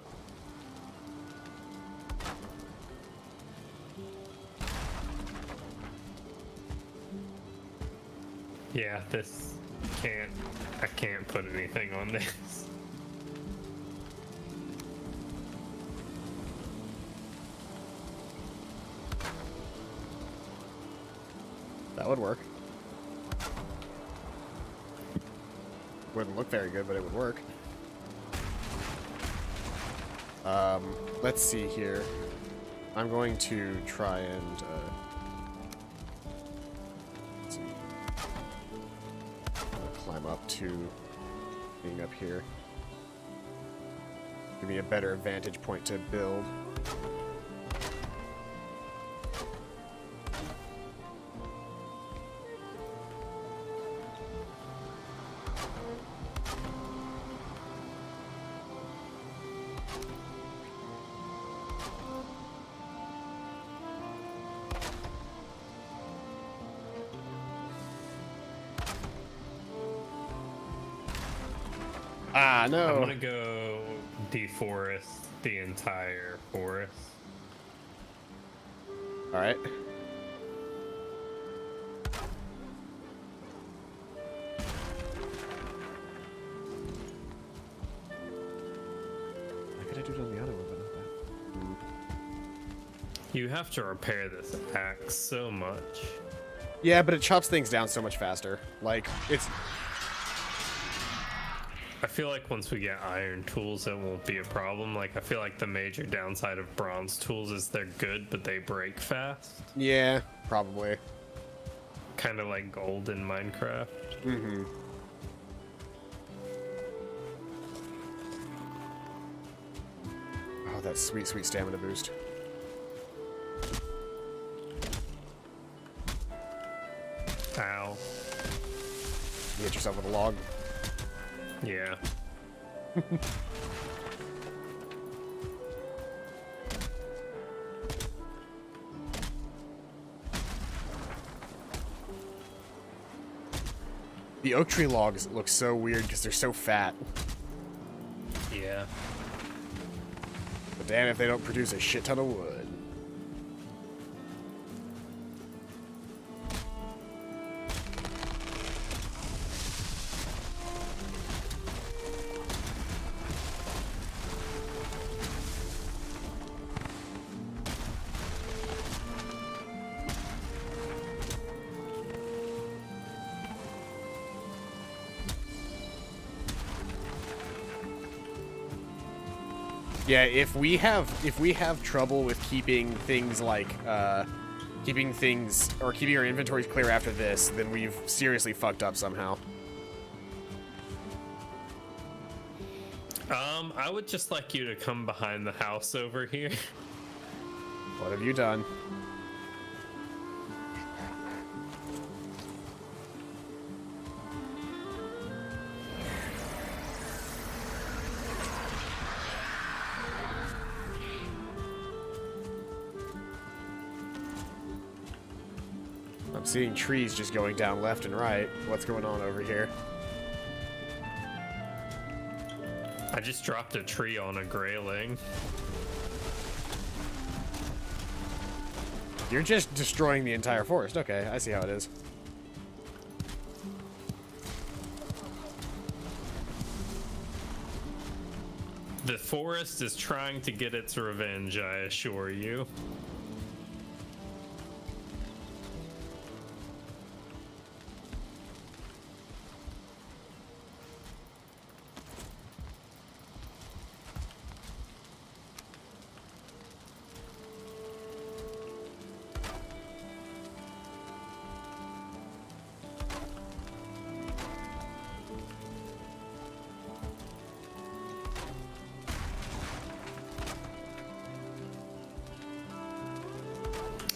Yeah, this I can't put anything on this. That would work. Wouldn't look very good, but it would work. Let's see here. I'm going to try and let's see. Climb up to being up here. Give me a better vantage point to build. Ah, no. I'm gonna go deforest the entire forest. All right. Why could I do it on the other one, but not that? You have to repair this axe so much. Yeah, but it chops things down so much faster. Like, it's... I feel like once we get iron tools, it won't be a problem. Like, I feel like the major downside of bronze tools is they're good, but they break fast. Yeah, probably. Kind of like gold in Minecraft. Mm-hmm. Oh, that sweet, sweet stamina boost. Ow. You hit yourself with a log. Yeah. The oak tree logs look so weird because they're so fat. Yeah. But damn if they don't produce a shit ton of wood. Yeah, if we have trouble with keeping things like keeping our inventories clear after this, then we've seriously fucked up somehow. I would just like you to come behind the house over here. What have you done? I'm seeing trees just going down left and right. What's going on over here? I just dropped a tree on a grayling. You're just destroying the entire forest. Okay, I see how it is. The forest is trying to get its revenge, I assure you.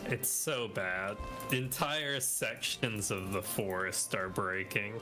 It's so bad. Entire sections of the forest are breaking.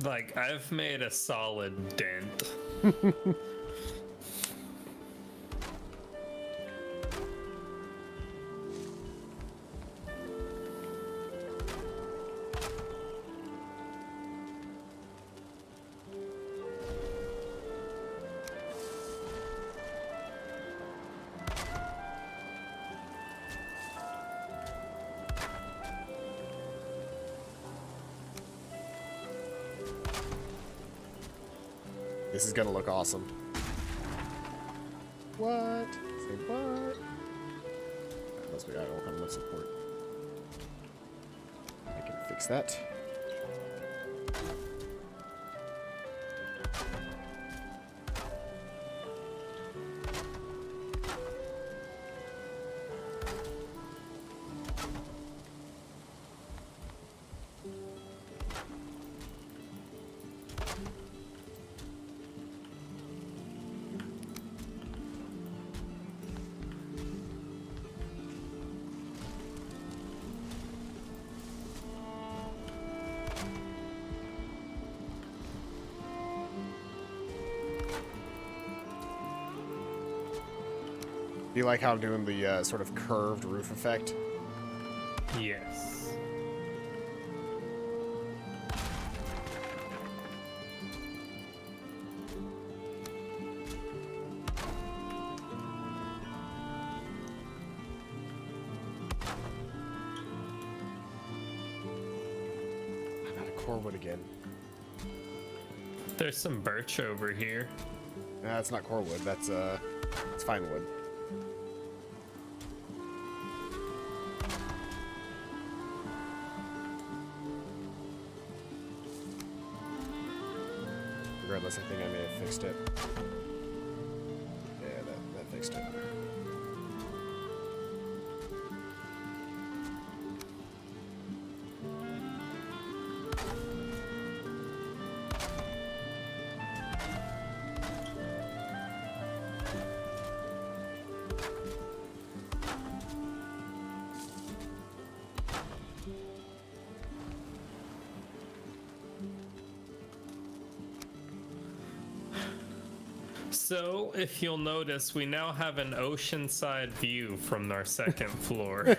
Like, I've made a solid dent. This is gonna look awesome. What? Say what? Unless we got all kind of enough support. I can fix that. Do you like how I'm doing the sort of curved roof effect? Yes. I'm out of core wood again. There's some birch over here. Nah, that's not core wood. That's it's fine wood. Regardless, I think I may have fixed it. Yeah, that fixed it. So, if you'll notice, we now have an oceanside view from our second floor.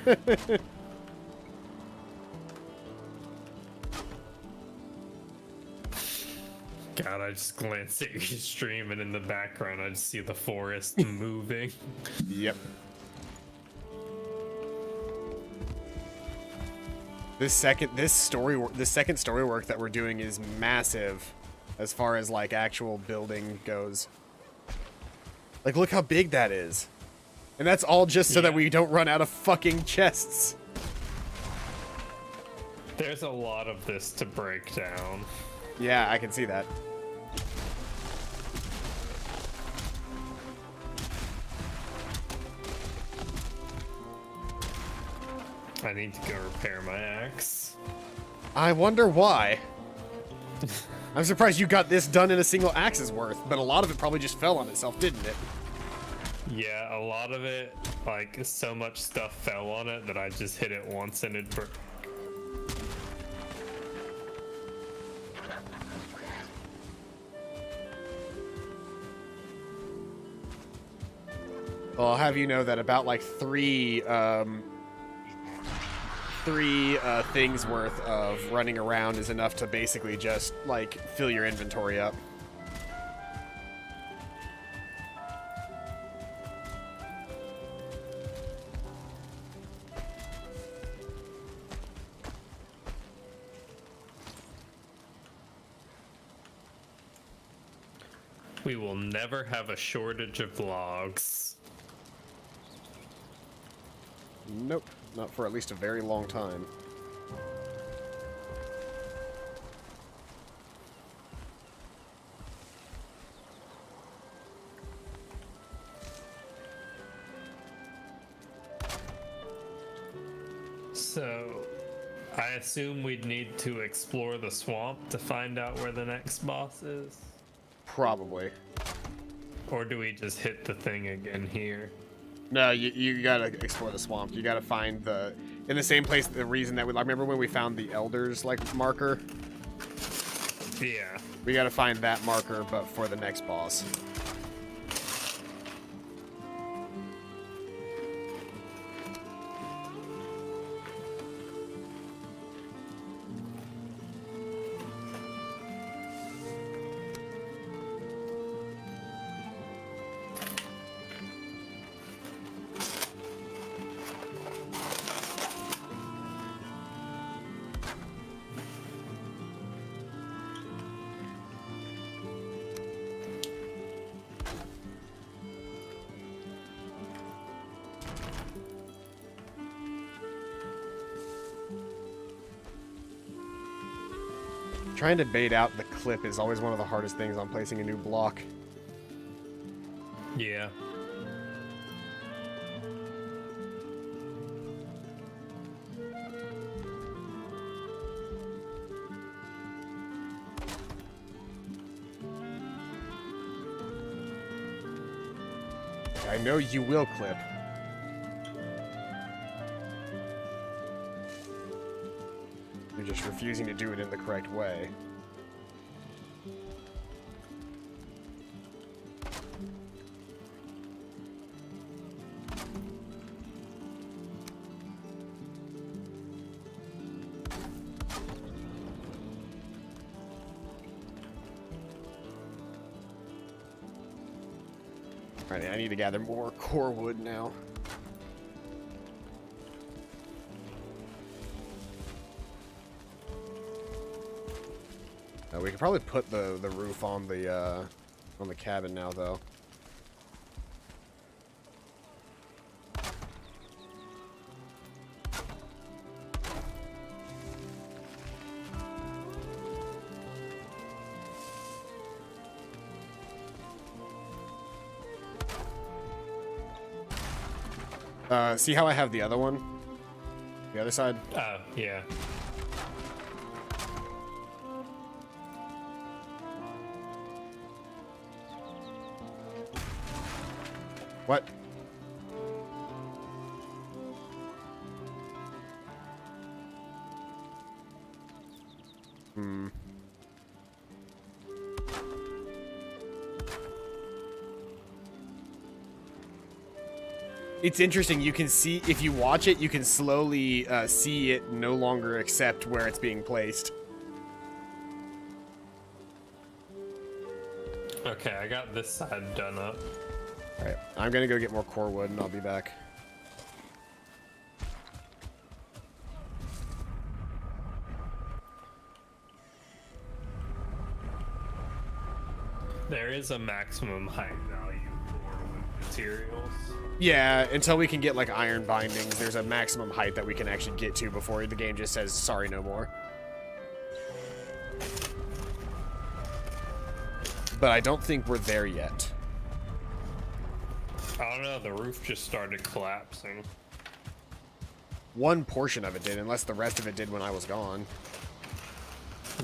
God, I just glanced at your stream, and in the background, I just see the forest moving. Yep. This second story work that we're doing is massive, as far as like actual building goes. Like, look how big that is. And that's all just so that we don't run out of fucking chests. There's a lot of this to break down. Yeah, I can see that. I need to go repair my axe. I wonder why. I'm surprised you got this done in a single axe's worth, but a lot of it probably just fell on itself, didn't it? Yeah, a lot of it, like, so much stuff fell on it that I just hit it once and it broke. Well, I'll have you know that about like three things worth of running around is enough to basically just like fill your inventory up. We will never have a shortage of logs. Nope, not for at least a very long time. So, I assume we'd need to explore the swamp to find out where the next boss is? Probably. Or do we just hit the thing again here? No, you gotta explore the swamp. You gotta find in the same place, the reason that I remember when we found the elders, like, marker? Yeah. We gotta find that marker, but for the next boss. Trying to bait out the clip is always one of the hardest things on placing a new block. Yeah. I know you will, clip. You're just refusing to do it in the correct way. Alright, I need to gather more core wood now. We could probably put the roof on the cabin now, though. See how I have the other one? The other side? Oh, yeah. What? It's interesting. You can see, if you watch it, you can slowly see it no longer accept where it's being placed. Okay, I got this side done up. Alright, I'm gonna go get more core wood and I'll be back. There is a maximum height value for materials. Yeah, until we can get like iron bindings, there's a maximum height that we can actually get to before the game just says, sorry, no more. But I don't think we're there yet. I don't know, the roof just started collapsing. One portion of it did, unless the rest of it did when I was gone.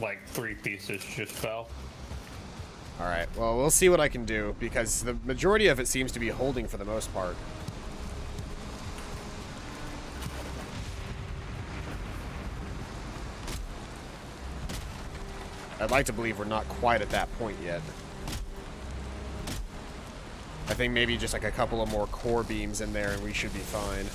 Like 3 pieces just fell. Alright, well, we'll see what I can do, because the majority of it seems to be holding for the most part. I'd like to believe we're not quite at that point yet. I think maybe just like a couple of more core beams in there and we should be fine.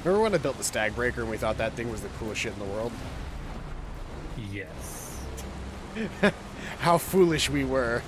Remember when I built the Stag Breaker and we thought that thing was the coolest shit in the world? Yes. How foolish we were.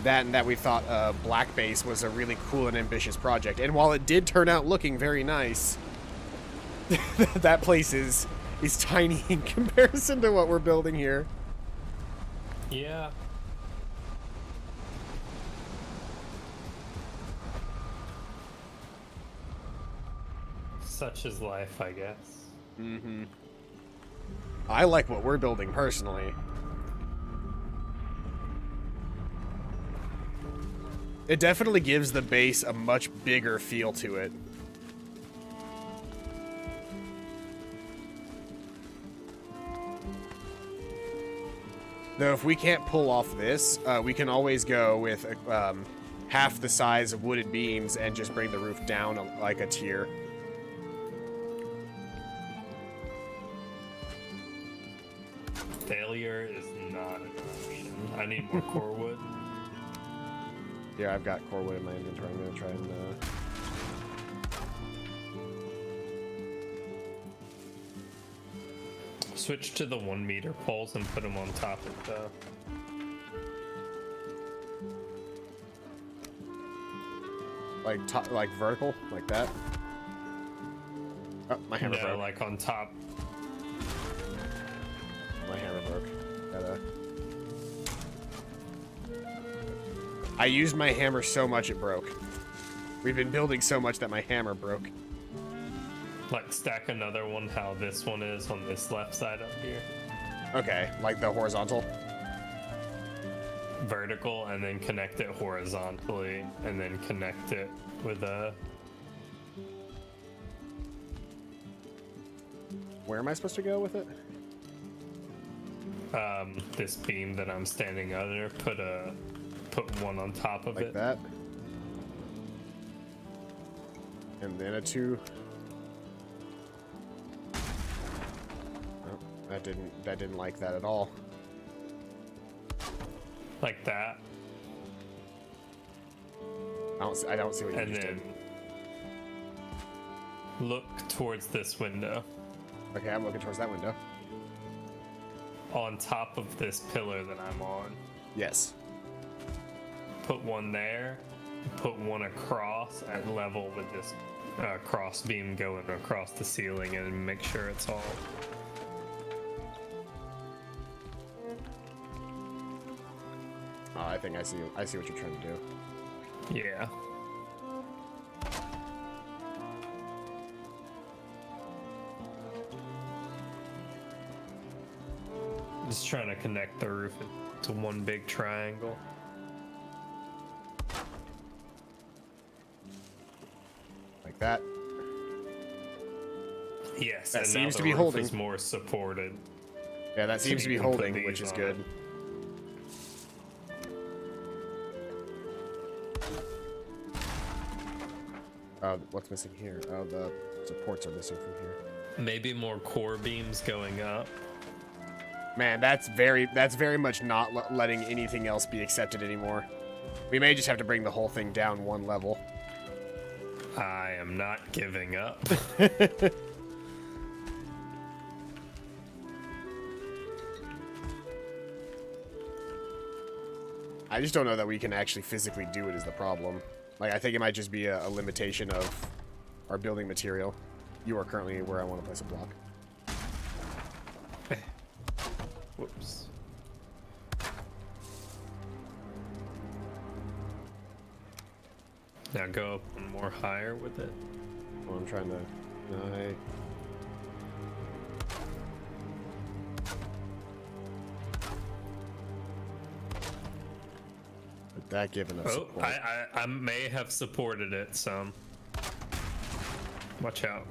That and that we thought Black Base was a really cool and ambitious project. And while it did turn out looking very nice, that place is tiny in comparison to what we're building here. Yeah. Such is life, I guess. Mm-hmm. I like what we're building personally. It definitely gives the base a much bigger feel to it. Though if we can't pull off this, we can always go with half the size of wooden beams and just bring the roof down like a tier. Failure is not an option. I need more core wood. Yeah, I've got core wood in my inventory. I'm gonna try and Switch to the 1 meter poles and put them on top of the... like vertical, like that. Oh, my hammer No, broke. like on top. My hammer broke. I used my hammer so much it broke. We've been building so much that my hammer broke. Like stack another one how this one is on this left side up here. Okay, like the horizontal? vertical and then connect it horizontally and then connect it with a... Where am I supposed to go with it? This beam that I'm standing under, put one on top of like it. That. And then a 2. Oh, that didn't like that at all. Like that. I don't see what you And just then did. look towards this window. Okay, I'm looking towards that window. On top of this pillar that I'm on. Yes. Put one there. Put one across at level with this cross beam going across the ceiling, and make sure it's all... Oh, I think I see what you're trying to do. Yeah. Just trying to connect the roof to one big triangle. Like that. Yes, That and seems now to the be roof holding. is more supported. Yeah, that seems So to be you can put holding, which these is on good. it. What's missing here? Oh, the supports are missing from here. Maybe more core beams going up. Man, that's very much not letting anything else be accepted anymore. We may just have to bring the whole thing down one level. I am not giving up. I just don't know that we can actually physically do it is the problem. Like, I think it might just be a limitation of our building material. You are currently where I want to place a block. Whoops. Now go up one more higher with it. Well, I'm trying to... But that giving us Oh, support. I may have supported it some. Watch out.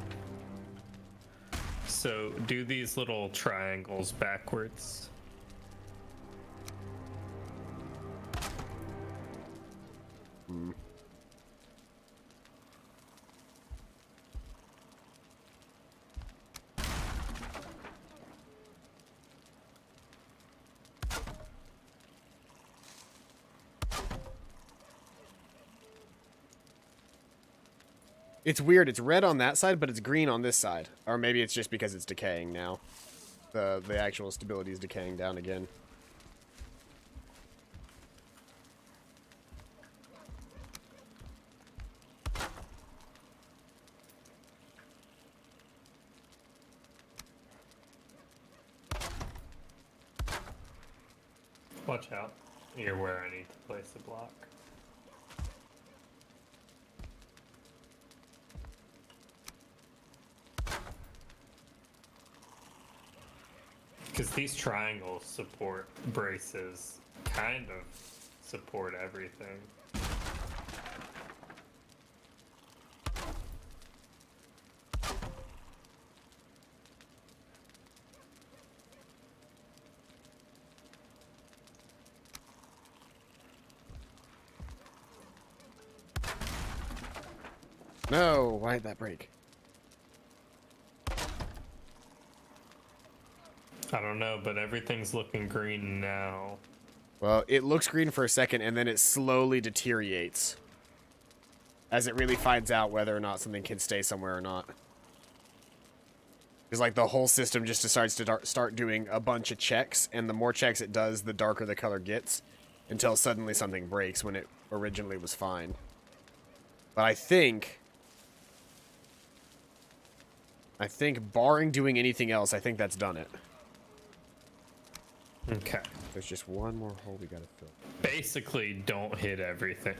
So do these little triangles backwards. It's weird. It's red on that side, but it's green on this side. Or maybe it's just because it's decaying now. The actual stability is decaying down again. Watch out. You're where I need to place the block. Because these triangles support braces, kind of support everything. No, why did that break? I don't know, but everything's looking green now. Well, it looks green for a second, and then it slowly deteriorates. As it really finds out whether or not something can stay somewhere or not. It's like the whole system just decides to start doing a bunch of checks, and the more checks it does, the darker the color gets, until suddenly something breaks when it originally was fine. But I think barring doing anything else, I think that's done it. Okay. There's just one more hole we gotta fill. Basically, don't hit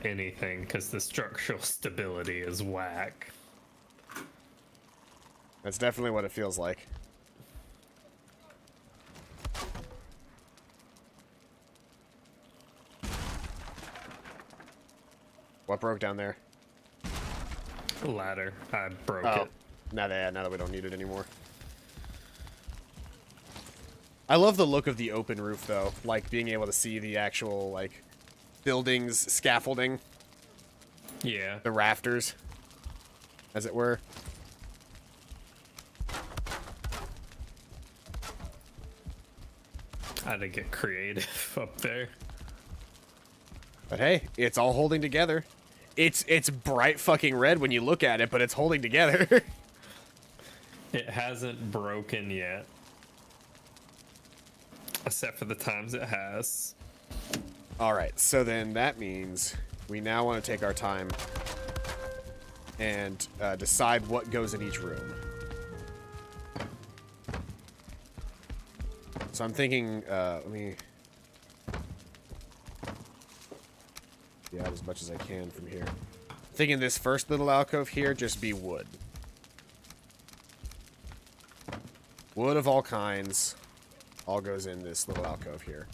anything, because the structural stability is whack. That's definitely what it feels like. What broke down there? Ladder. I broke Oh, it. now that we don't need it anymore. I love the look of the open roof, though. Like, being able to see the actual, like, buildings, scaffolding. Yeah. The rafters, as it were. I had to get creative up there. But hey, it's all holding together. It's bright fucking red when you look at it, but it's holding together. It hasn't broken yet. Except for the times it has. Alright, so then that means we now want to take our time and decide what goes in each room. So I'm thinking, let me get out as much as I can from here. Thinking this first little alcove here just be wood. Wood of all kinds. All goes in this little alcove here.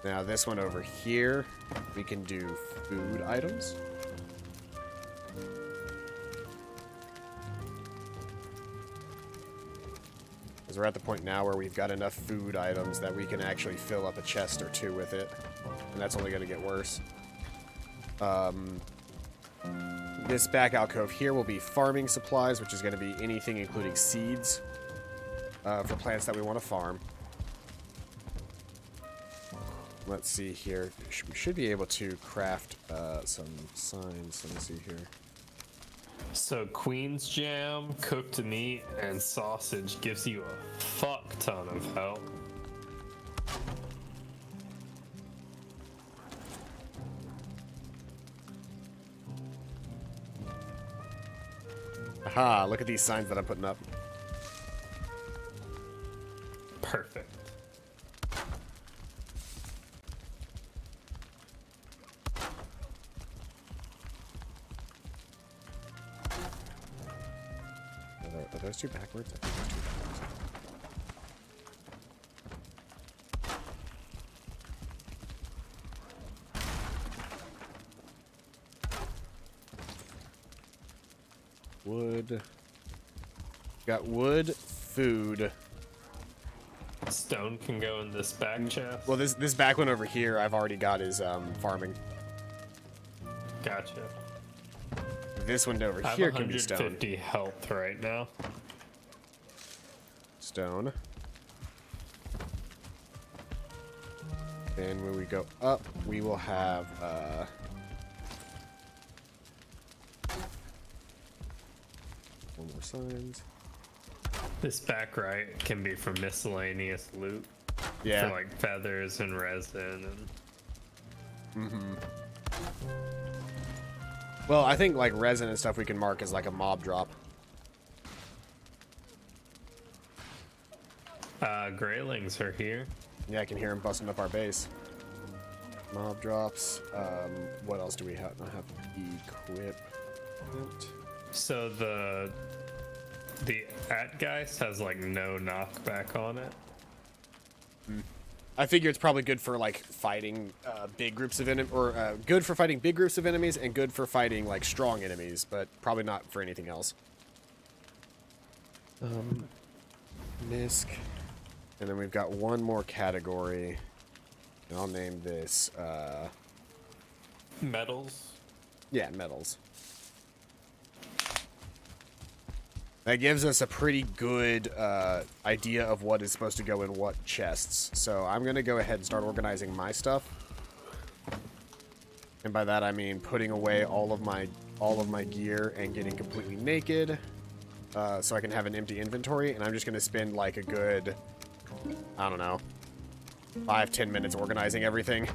Now this one over here, we can do food items. Because we're at the point now where we've got enough food items that we can actually fill up a chest or two with it. And that's only going to get worse. This back alcove here will be farming supplies, which is going to be anything including seeds. For plants that we want to farm. Let's see here. We should be able to craft some signs. Let me see here. So Queen's Jam, cooked meat, and sausage gives you a fuck ton of health. Aha, look at these signs that I'm putting up. Perfect. Are those two backwards? I think those two backwards. Wood. Got wood, food. Stone can go in this back chest. Well, this back one over here, I've already got is farming. Gotcha. This one over I have here can be stone. 150 health right now. Stone. And when we go up, we will have one more signs. This back right can be for miscellaneous loot. Yeah. For like feathers and resin and Well, I think like resin and stuff we can mark as like a mob drop. Greylings are here. Yeah, I can hear him busting up our base. Mob drops. What else do we have? I have equipment. So the Atgeist has like no knockback on it. I figure it's probably good for like fighting big groups of enemies, or good for fighting big groups of enemies, and good for fighting like strong enemies, but probably not for anything else. Misc, and then we've got one more category, and I'll name this. Metals. Yeah, metals. That gives us a pretty good idea of what is supposed to go in what chests. So I'm going to go ahead and start organizing my stuff. And by that I mean putting away all of my gear and getting completely naked. So I can have an empty inventory. And I'm just going to spend like a good, I don't know, 5-10 minutes organizing everything.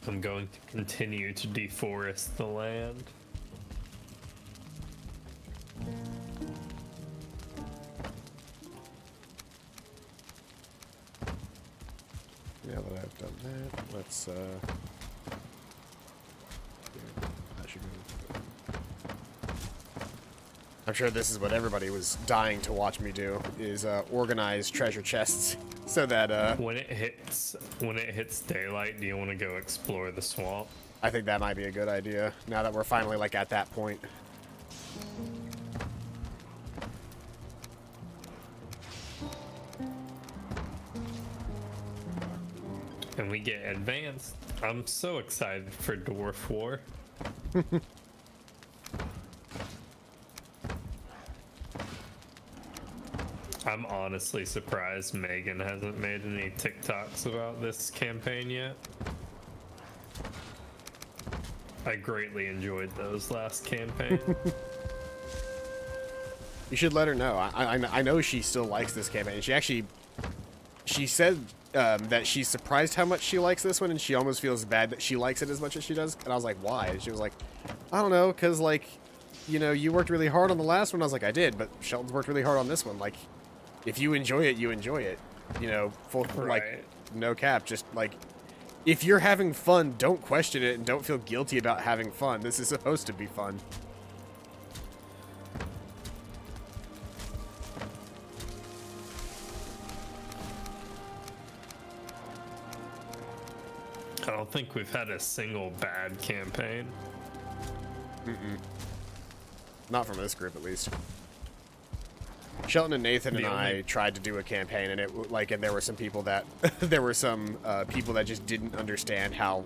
I'm going to continue to deforest the land. Now that I've done that, let's I'm sure this is what everybody was dying to watch me do, is organize treasure chests so that when it hits daylight, do you want to go explore the swamp? I think that might be a good idea now that we're finally like at that point. And we get advanced. I'm so excited for Dwarf War. I'm honestly surprised Megan hasn't made any TikToks about this campaign yet. I greatly enjoyed those last campaign. You should let her know. I know she still likes this campaign. She said that she's surprised how much she likes this one, and she almost feels bad that she likes it as much as she does. And I was like, why? And she was like, I don't know, because, like, you know, you worked really hard on the last one. I was like, I did, but Shelton's worked really hard on this one. Like, if you enjoy it, you enjoy it. You know, full, Right. like, no cap. Just, like, if you're having fun, don't question it and don't feel guilty about having fun. This is supposed to be fun. I don't think we've had a single bad campaign. Not from this group, at least. Shelton and Nathan and The I only- tried to do a campaign, and and there were some people that people that just didn't understand how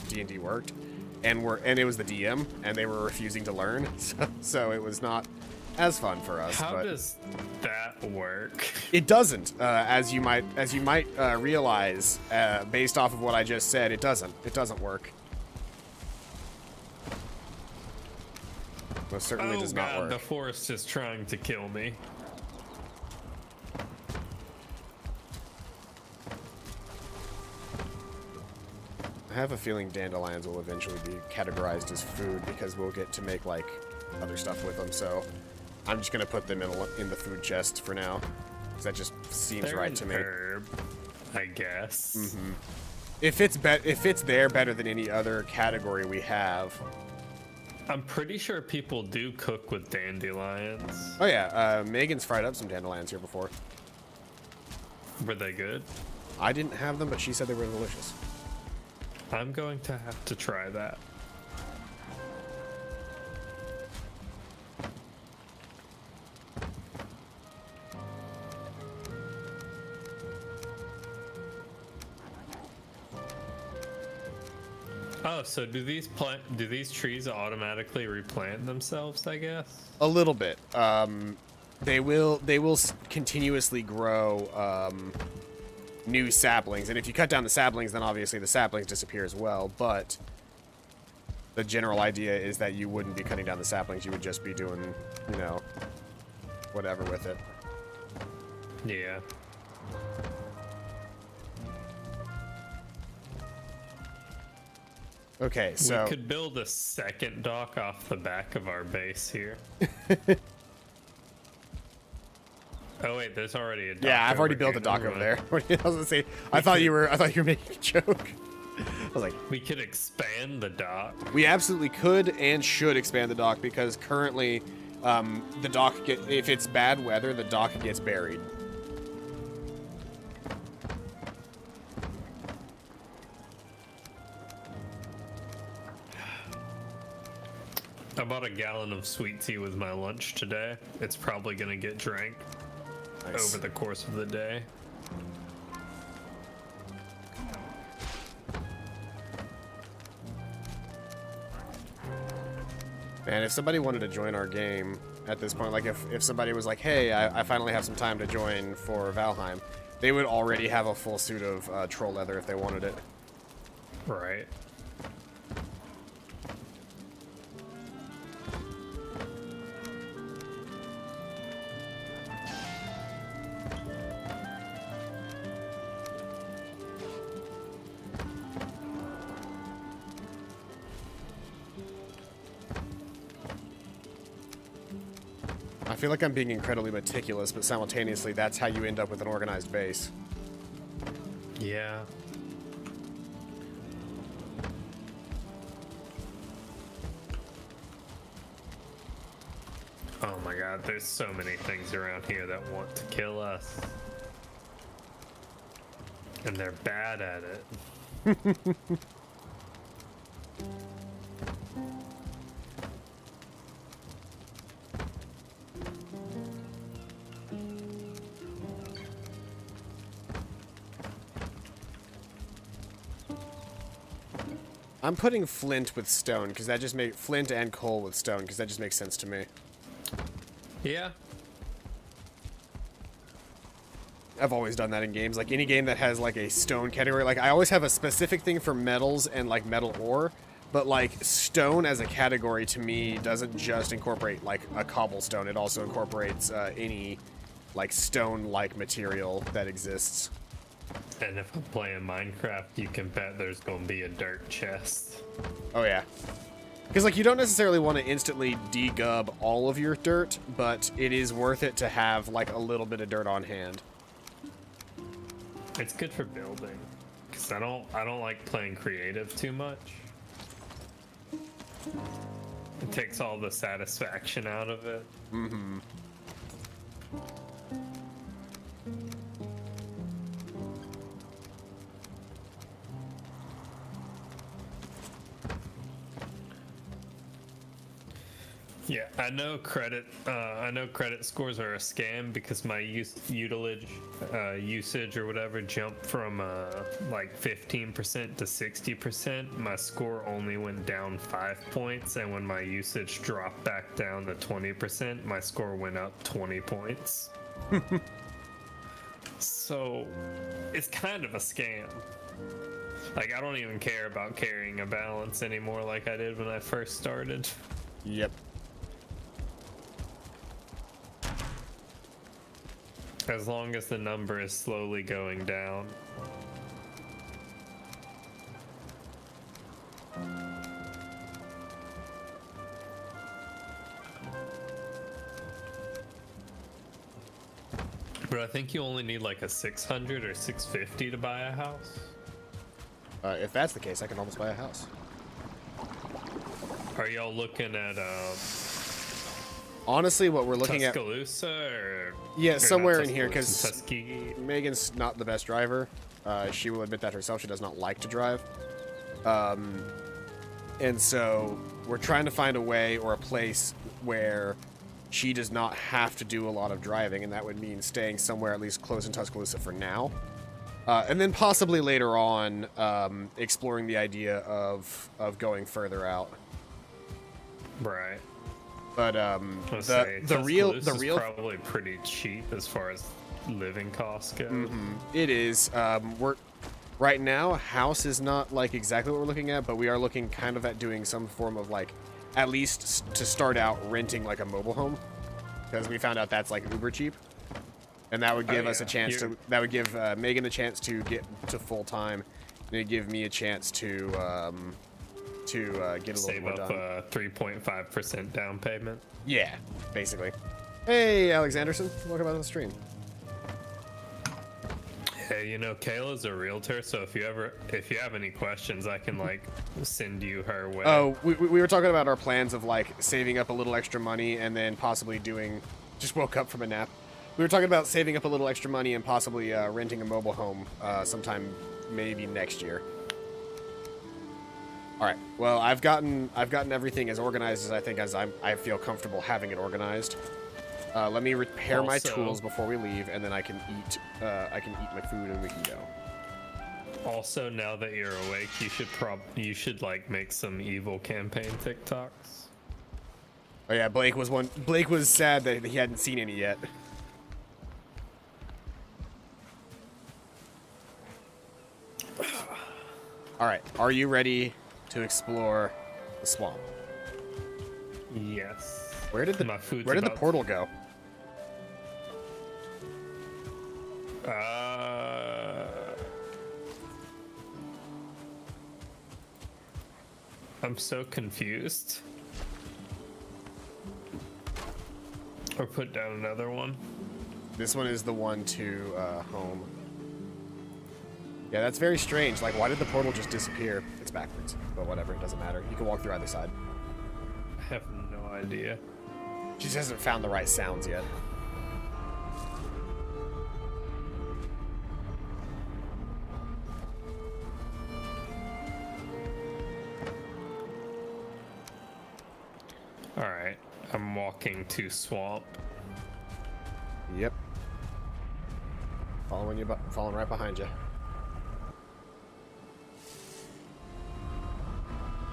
D&D worked, and it was the DM, and they were refusing to learn, so it was not as fun for us. How but does that work? it doesn't, as you might realize, based off of what I just said, it doesn't work. Most certainly Oh does not god, work. the forest is trying to kill me. I have a feeling dandelions will eventually be categorized as food because we'll get to make like other stuff with them. So I'm just gonna put them in the food chest for now because that just seems They're right an to me. herb, I guess. If it's there better than any other category we have. I'm pretty sure people do cook with dandelions. Oh yeah, Megan's fried up some dandelions here before. Were they good? I didn't have them, but she said they were delicious. I'm going to have to try that. Oh, so do these trees automatically replant themselves, I guess? A little bit. They will continuously grow new saplings, and if you cut down the saplings, then obviously the saplings disappear as well. But the general idea is that you wouldn't be cutting down the saplings; you would just be doing, you know, whatever with it. Yeah. Okay, so We could build a second dock off the back of our base here. Oh wait, there's already a dock. yeah, I've already over built here. a dock Never over there. mind. I was gonna say, I thought you were making a joke. I was like, We could expand the dock. we absolutely could and should expand the dock because currently, the dock if it's bad weather, the dock gets buried. I bought a gallon of sweet tea with my lunch today. It's probably gonna get drank Nice. over the course of the day. Man, if somebody wanted to join our game at this point, like if somebody was like, hey, I finally have some time to join for Valheim, they would already have a full suit of troll leather if they wanted it. Right. I feel like I'm being incredibly meticulous, but simultaneously, that's how you end up with an organized base. Yeah. Oh my god, there's so many things around here that want to kill us. And they're bad at it. I'm putting flint with stone because that just makes flint and coal with stone because that just makes sense to me. Yeah. I've always done that in games. Like any game that has like a stone category, like I always have a specific thing for metals and like metal ore, but like stone as a category to me doesn't just incorporate like a cobblestone. It also incorporates any like stone-like material that exists. And if I'm playing Minecraft, you can bet there's gonna be a dirt chest. Oh yeah. Because like you don't necessarily want to instantly degub all of your dirt, but it is worth it to have like a little bit of dirt on hand. It's good for building, because I don't like playing creative too much. It takes all the satisfaction out of it. Mm-hmm. Yeah, I know credit scores are a scam because my usage or whatever jumped from like 15% to 60%. My score only went down 5 points, and when my usage dropped back down to 20%, my score went up 20 points. So it's kind of a scam. Like I don't even care about carrying a balance anymore like I did when I first started. Yep. As long as the number is slowly going down. But I think you only need like a 600 or 650 to buy a house. If that's the case, I can almost buy a house. Are y'all looking at Honestly, what we're looking Tuscaloosa or yeah, or somewhere not in here, Tuscaloosa, because Tuskegee? Megan's not the best driver. She will admit that herself. She does not like to drive. And so we're trying to find a way or a place where she does not have to do a lot of driving, and that would mean staying somewhere at least close in Tuscaloosa for now. And then possibly later on, exploring the idea of going further out. Right. But the real probably pretty cheap as far as living costs go. Mm-hmm. It is. We're right now. House is not like exactly what we're looking at, but we are looking kind of at doing some form of like, at least to start out, renting like a mobile home, because we found out that's like uber cheap, and that would give us a chance to. That would give Megan a chance to get to full time, and it'd give me a chance to get a little save more up done. 3.5% down payment. Yeah, basically. Hey, Alexanderson, welcome back to the stream. Hey, you know, Kayla's a realtor, so if you have any questions, I can like send you her way. Oh, we were talking about our plans of like saving up a little extra money and then possibly doing. Just woke up from a nap. We were talking about saving up a little extra money and possibly renting a mobile home sometime maybe next year. All right. Well, I've gotten everything as organized as I think I feel comfortable having it organized. Let me repair my tools before we leave, and then I can eat. I can eat my food, and we can go. Also, now that you're awake, you should like make some evil campaign TikToks. Oh yeah, Blake was sad that he hadn't seen any yet. All right. Are you ready to explore the swamp? Yes. Where did the portal go? I'm so confused. Or put down another one. This one is the one to home. Yeah, that's very strange. Like, why did the portal just disappear? It's backwards, but whatever. It doesn't matter. You can walk through either side. I have no idea. She just hasn't found the right sounds yet. Alright, I'm walking to swamp. Yep. Following right behind you.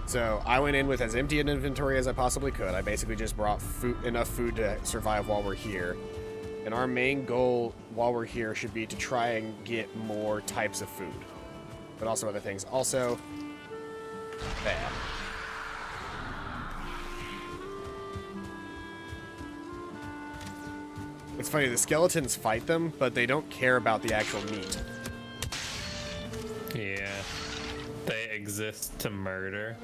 So I went in with as empty an inventory as I possibly could. I basically just brought enough food to survive while we're here. And our main goal while we're here should be to try and get more types of food. But also other things. Also, bad. It's funny, the skeletons fight them, but they don't care about the actual meat. Yeah. They exist to murder.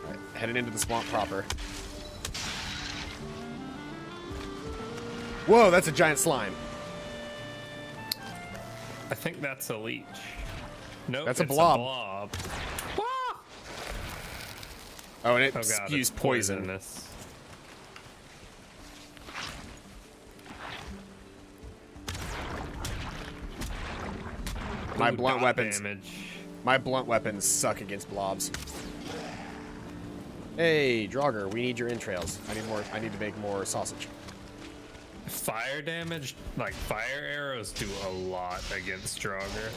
Right, heading into the swamp proper. Whoa, that's a giant slime. I think that's a leech. Nope, That's a it's blob. A blob. Ah! Oh, and it Oh god, spews it's poison. poisonous. My Ooh, blunt dot weapons. damage. My blunt weapons suck against blobs. Hey, Draugr, we need your entrails. I need more. I need to make more sausage. Fire damage, like fire arrows, do a lot against Draugr.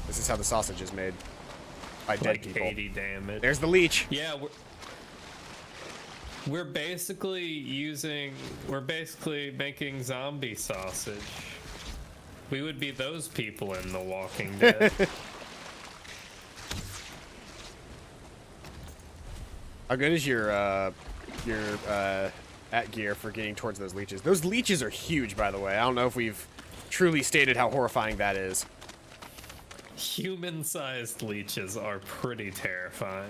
This is how the sausage is made. By dead Like people. 80 damage. There's the leech. Yeah, we're basically making zombie sausage. We would be those people in The Walking Dead. How good is your at gear for getting towards those leeches? Those leeches are huge, by the way. I don't know if we've truly stated how horrifying that is. Human-sized leeches are pretty terrifying.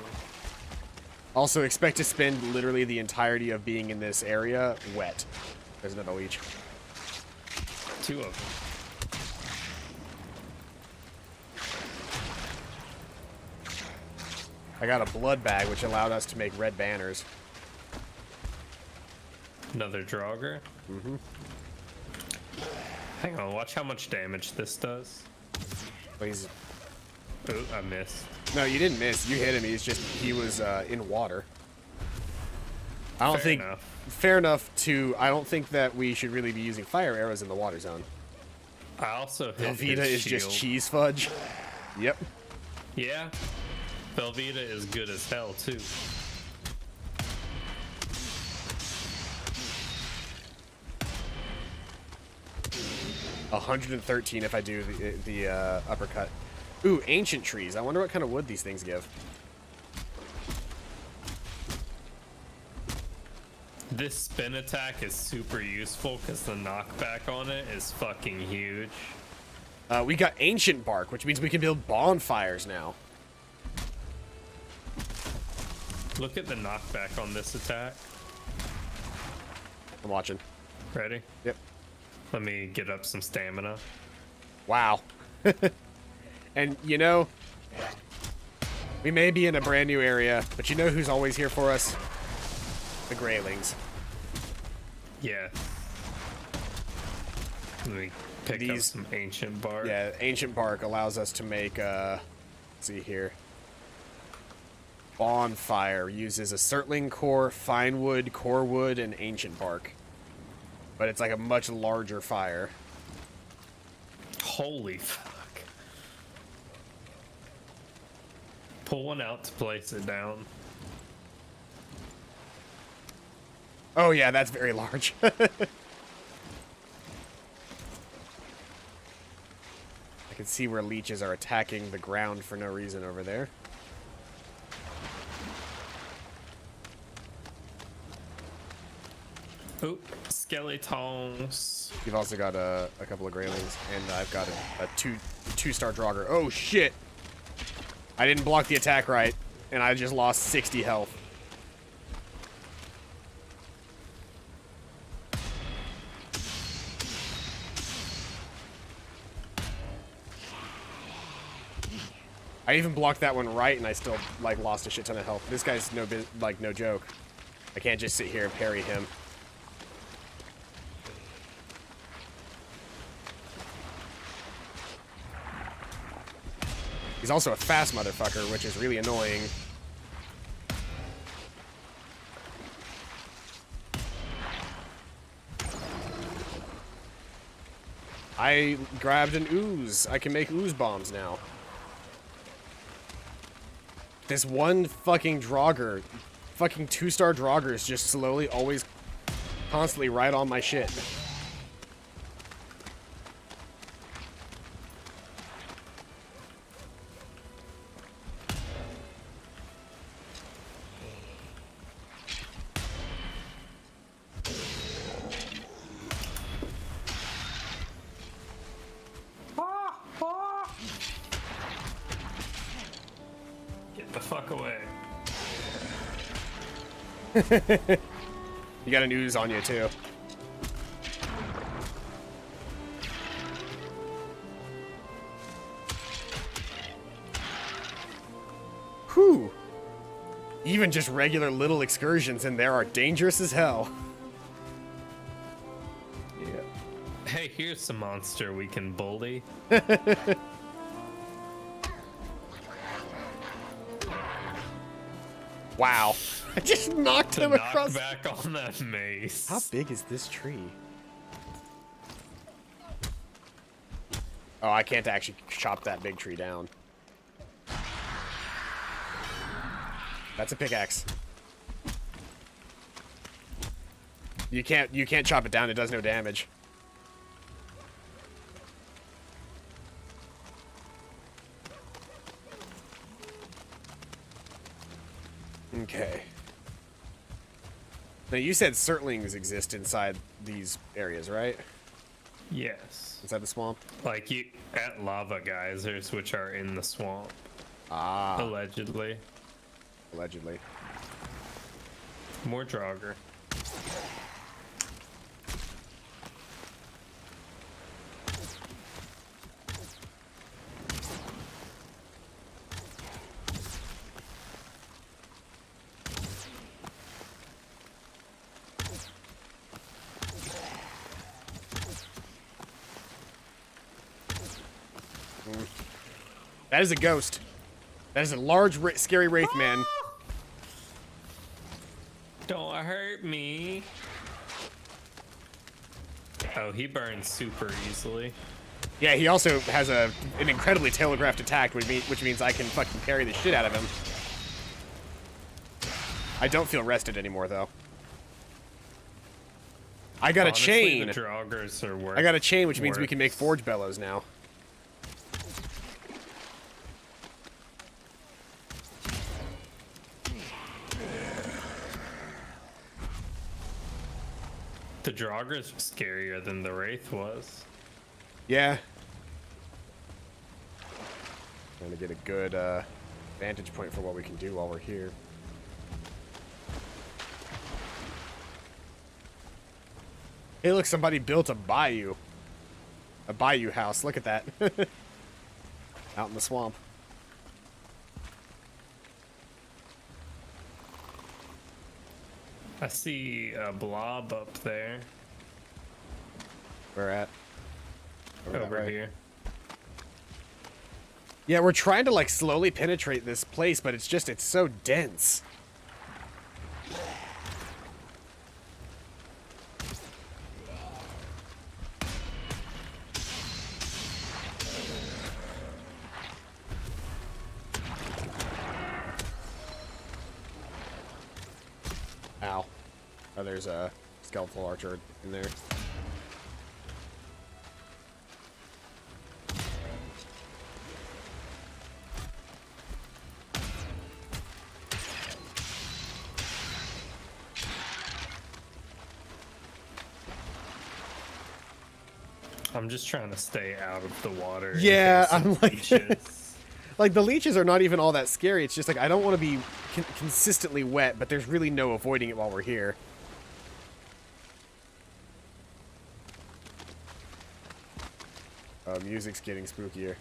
Also, expect to spend literally the entirety of being in this area wet. There's another leech. 2 of them. I got a blood bag, which allowed us to make red banners. Another Draugr. Mm-hmm. Hang on, watch how much damage this does. Please. Ooh, I missed. No, you didn't miss. You hit him. He was in water. I don't think. Enough. Fair enough to. I don't think that we should really be using fire arrows in the water zone. I also hit Velveeta his is shield. just cheese fudge. Yep. Yeah. Velveeta is good as hell, too. $113 if I do the uppercut. Ooh, ancient trees. I wonder what kind of wood these things give. This spin attack is super useful because the knockback on it is fucking huge. We got ancient bark, which means we can build bonfires now. Look at the knockback on this attack. I'm watching. Ready? Yep. Let me get up some stamina. Wow. And, you know, we may be in a brand new area, but you know who's always here for us? The Greylings. Yeah. Let me pick up These- some ancient bark. Yeah, ancient bark allows us to make, let's see here. Bonfire uses a Surtling core, fine wood, core wood, and ancient bark. But it's like a much larger fire. Holy fuck. Pull one out to place it down. Oh yeah, that's very large. I can see where leeches are attacking the ground for no reason over there. Oop, skeletons. You've also got a couple of Greylings, and I've got a two-star Draugr. Oh shit! I didn't block the attack right, and I just lost 60 health. I even blocked that one right, and I still like lost a shit ton of health. This guy's no joke. I can't just sit here and parry him. He's also a fast motherfucker, which is really annoying. I grabbed an ooze. I can make ooze bombs now. This one fucking Draugr, fucking 2-star Draugr is just slowly, always, constantly right on my shit. Get the fuck away. You got an ooze on you, too. Whew. Even just regular little excursions in there are dangerous as hell. Yeah. Hey, here's some monster we can bully. Wow. I just knocked him Knock across. back on that mace. How big is this tree? Oh, I can't actually chop that big tree down. That's a pickaxe. You can't chop it down, it does no damage. Okay. Now you said Surtlings exist inside these areas, right? Yes. Inside the swamp? Like you at lava geysers, which are in the swamp. Ah. Allegedly. Allegedly. More Draugr. That is a ghost. That is a large, scary wraith man. Don't hurt me. Oh, he burns super easily. Yeah, he also has an incredibly telegraphed attack, which means I can fucking parry the shit out of him. I don't feel rested anymore, though. I got Honestly, a chain. The Draugrs are worth I got a chain, which means we worth- can make forge bellows now. The Draugrs are scarier than the Wraith was. Yeah. Trying to get a good vantage point for what we can do while we're here. Hey, look, somebody built a bayou. A bayou house. Look at that. Out in the swamp. I see a blob up there. Where at? Over right. here. Yeah, we're trying to like slowly penetrate this place, but it's so dense. Ow. Oh, there's a skeletal archer in there. I'm just trying to stay out of the water. in Yeah, case of I'm like- leeches. Like, the leeches are not even all that scary. It's just like, I don't want to be consistently wet, but there's really no avoiding it while we're here. Music's getting spookier.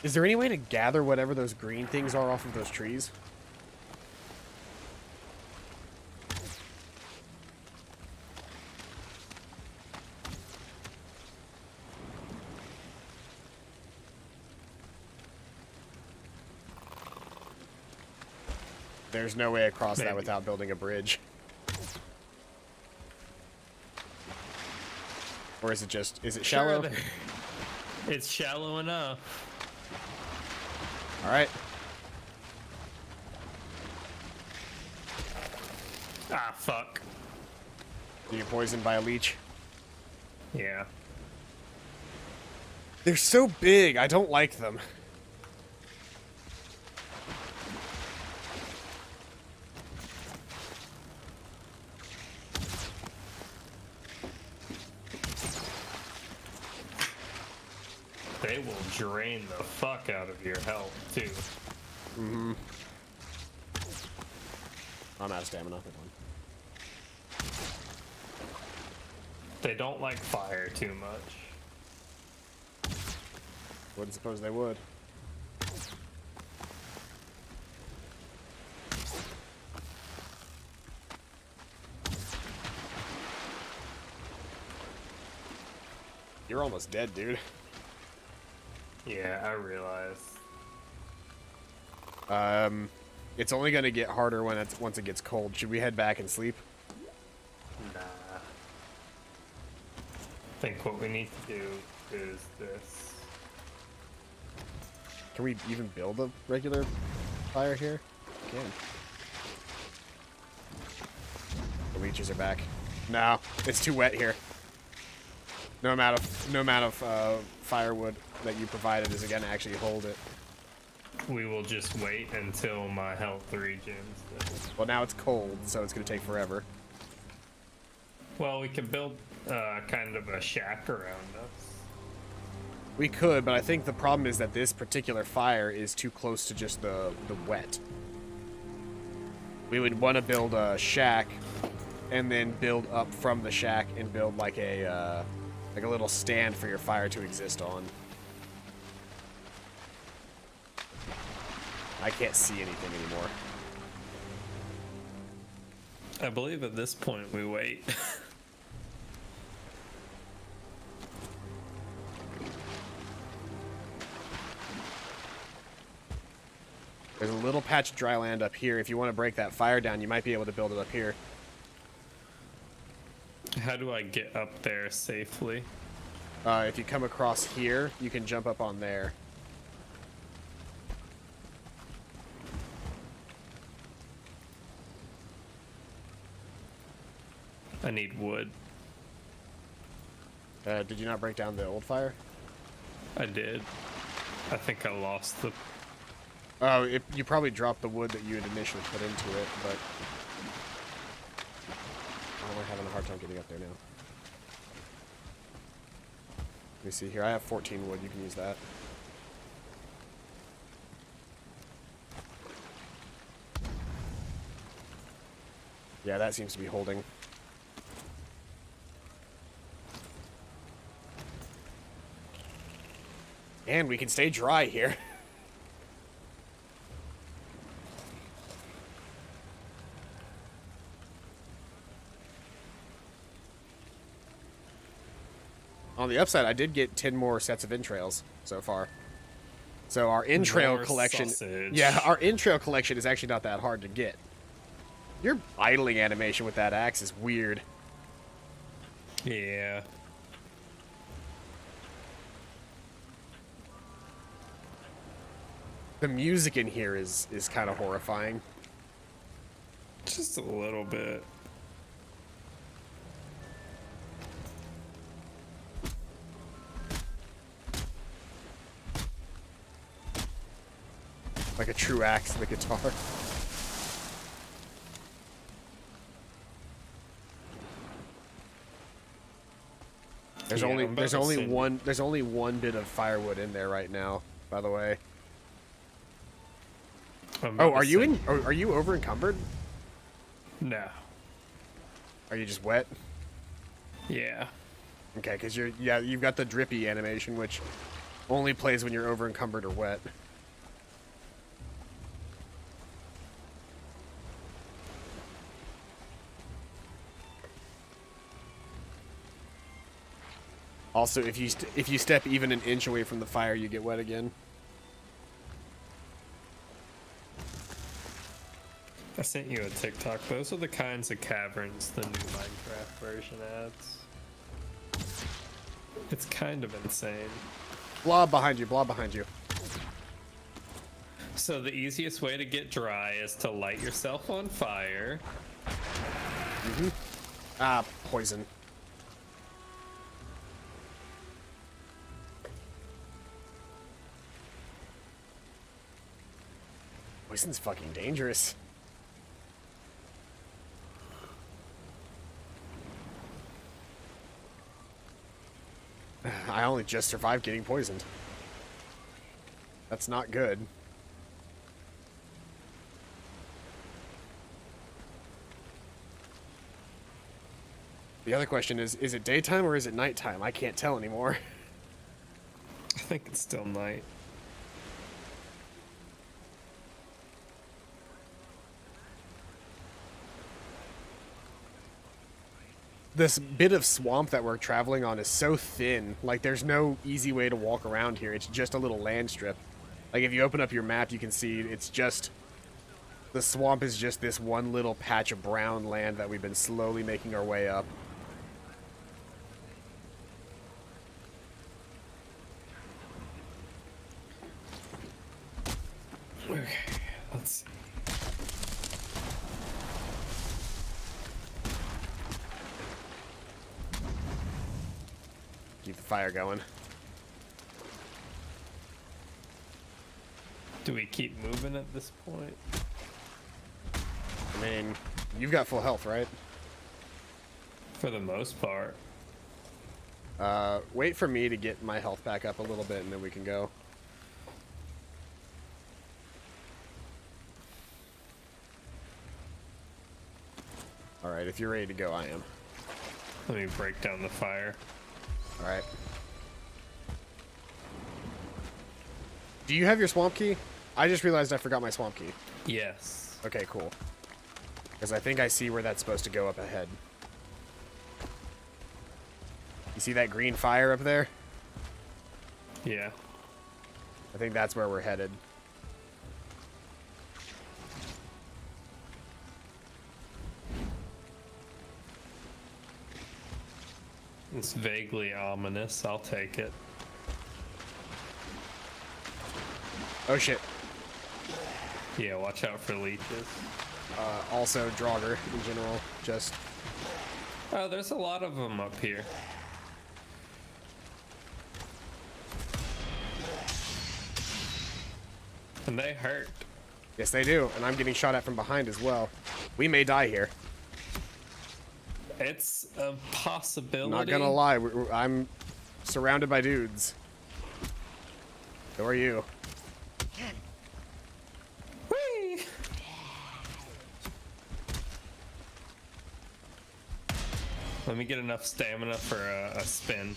Is there any way to gather whatever those green things are off of those trees? There's no way across that without building a bridge. Or is it just, is it shallow? Sure, it's shallow enough. All right. Ah, fuck. You get poisoned by a leech. Yeah. They're so big, I don't like them. They will drain the fuck out of your health, too. Mm-hmm. I'm out of stamina. Hold on. They don't like fire too much. Wouldn't suppose they would. You're almost dead, dude. Yeah, I realize. It's only gonna get harder when once it gets cold. Should we head back and sleep? Nah. I think what we need to do is this. Can we even build a regular fire here? We can. The leeches are back. No, it's too wet here. No amount of firewood that you provided is gonna actually hold it. We will just wait until my health regens. Well, now it's cold, so it's gonna take forever. Well, we can build kind of a shack around us. We could, but I think the problem is that this particular fire is too close to just the wet. We would want to build a shack, and then build up from the shack and build like a little stand for your fire to exist on. I can't see anything anymore. I believe at this point we wait. There's a little patch of dry land up here. If you want to break that fire down, you might be able to build it up here. How do I get up there safely? If you come across here, you can jump up on there. I need wood. Did you not break down the old fire? I did. I think I lost the... Oh, you probably dropped the wood that you had initially put into it, but... Oh, we're having a hard time getting up there now. Let me see here. I have 14 wood. You can use that. Yeah, that seems to be holding. And we can stay dry here. On the upside, I did get 10 more sets of entrails so far. So our entrail More collection... sausage. Yeah, our entrail collection is actually not that hard to get. Your idling animation with that axe is weird. Yeah. The music in here is kind of horrifying. Just a little bit. Like a true axe in the guitar. There's only one bit of firewood in there right now, by the way. Oh, are you over encumbered? No. Are you just wet? Yeah. Okay, because you've got the drippy animation, which Only plays when you're over encumbered or wet. Also, if you step even an inch away from the fire, you get wet again. I sent you a TikTok. Those are the kinds of caverns the new Minecraft version adds. It's kind of insane. Blob behind you, blob behind you. So the easiest way to get dry is to light yourself on fire. Mm-hmm. Ah, poison. Poison's fucking dangerous. I only just survived getting poisoned. That's not good. The other question is it daytime or is it nighttime? I can't tell anymore. I think it's still night. This bit of swamp that we're traveling on is so thin. Like, there's no easy way to walk around here. It's just a little land strip. Like, if you open up your map, you can see it's just... The swamp is just this one little patch of brown land that we've been slowly making our way up. Okay, let's see. Keep the fire going. Do we keep moving at this point? I mean, you've got full health, right? For the most part. Wait for me to get my health back up a little bit and then we can go. Alright, if you're ready to go, I am. Let me break down the fire. Alright. Do you have your swamp key? I just realized I forgot my swamp key. Yes. Okay, cool. Because I think I see where that's supposed to go up ahead. You see that green fire up there? Yeah. I think that's where we're headed. It's vaguely ominous. I'll take it. Oh shit. Yeah, watch out for leeches. Also Draugr in general, just... Oh, there's a lot of them up here. And they hurt. Yes, they do, and I'm getting shot at from behind as well. We may die here. It's a possibility. Not gonna lie, I'm surrounded by dudes. So are you. Whee! Let me get enough stamina for a spin.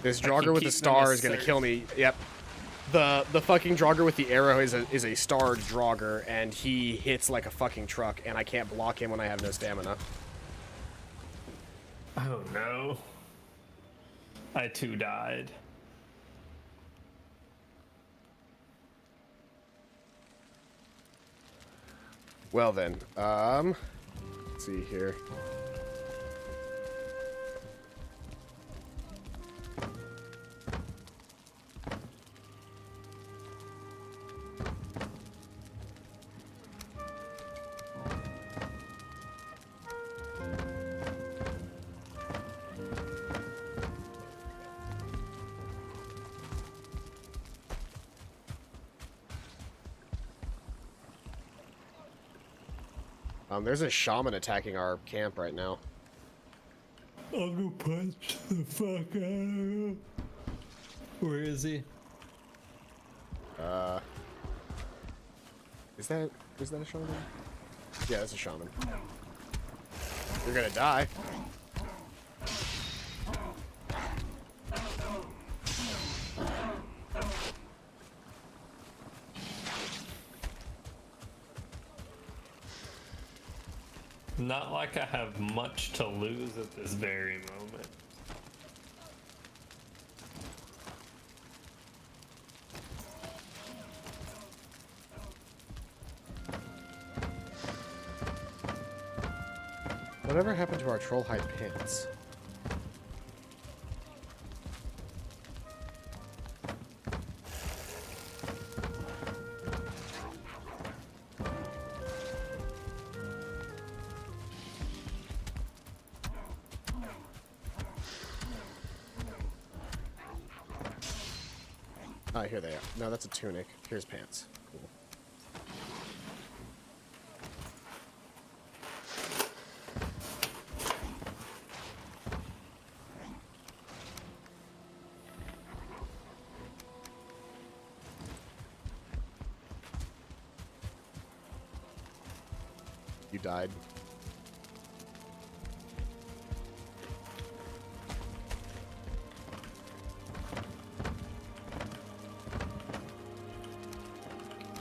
This Draugr with the star is gonna kill me. Yep. The fucking Draugr with the arrow is a starred Draugr, and he hits like a fucking truck, and I can't block him when I have no stamina. Oh no. I too died. Well then, let's see here. There's a shaman attacking our camp right now. I'll go punch the fuck out of him. Where is he? Is that a shaman? Yeah, that's a shaman. You're gonna die. Not like I have much to lose at this very moment. Whatever happened to our troll hide pants? Ah, here they are. No, that's a tunic. Here's pants. Cool. You died.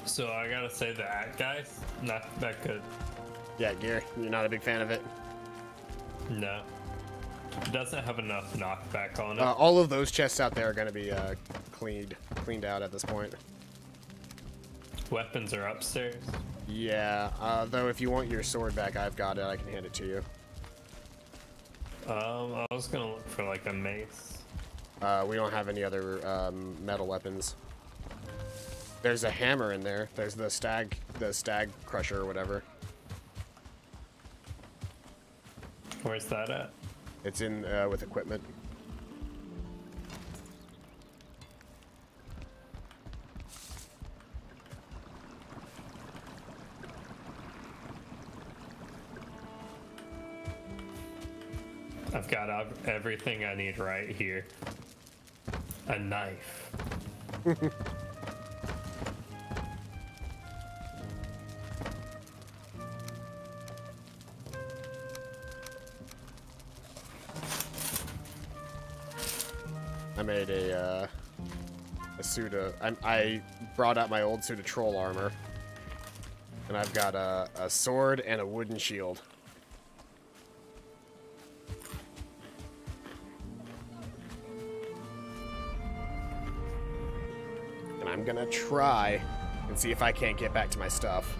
So I gotta say that guy's not that good. Yeah, Gear, you're not a big fan of it. No. It doesn't have enough knockback on it. All of those chests out there are going to be cleaned out at this point. Weapons are upstairs. Yeah, though if you want your sword back, I've got it. I can hand it to you. I was gonna look for like a mace. We don't have any other metal weapons. There's a hammer in there. There's the stag crusher or whatever. Where's that at? It's in with equipment. I've got everything I need right here. A knife. I made a suit of... I brought out my old suit of troll armor. And I've got a sword and a wooden shield. And I'm gonna try and see if I can't get back to my stuff.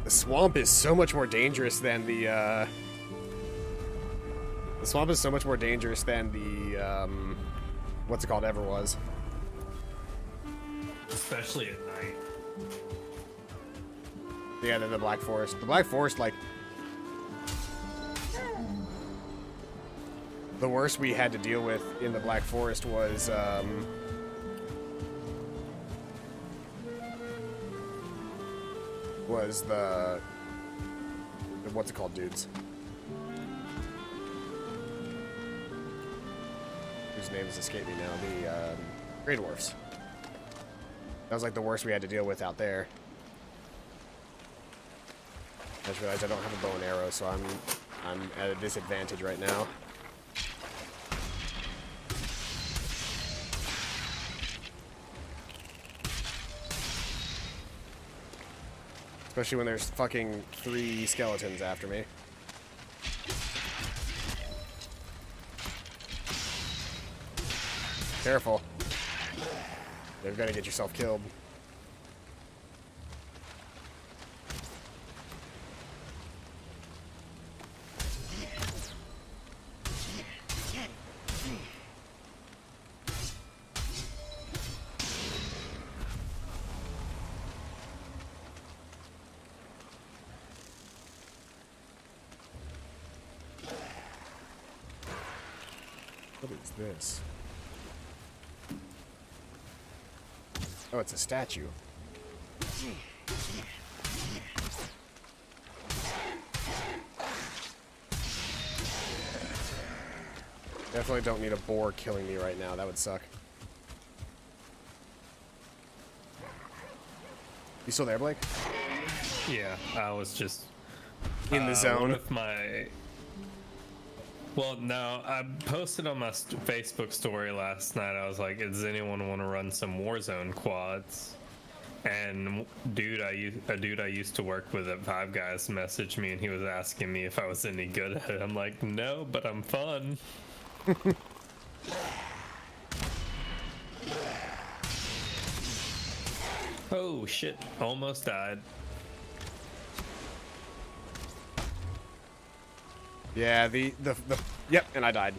The swamp is so much more dangerous than the swamp is so much more dangerous than the, what's it called, ever was. Especially at night. Yeah, than the Black Forest. The Black Forest, like, the worst we had to deal with in the Black Forest was, the what's it called, dudes? Whose names escape me now? The Grey Dwarfs. That was like the worst we had to deal with out there. I just realized I don't have a bow and arrow, so I'm at a disadvantage right now. Especially when there's fucking 3 skeletons after me. Careful. You're gonna get yourself killed. What is this? Oh, it's a statue. Definitely don't need a boar killing me right now. That would suck. You still there, Blake? Yeah, I was just In the zone. One of my. Well, no, I posted on my Facebook story last night. I was like, "Does anyone want to run some Warzone quads?" And a dude I used to work with at Five Guys messaged me, and he was asking me if I was any good at it. I'm like, "No, but I'm fun." Oh shit! Almost died. Yeah, yep, and I died.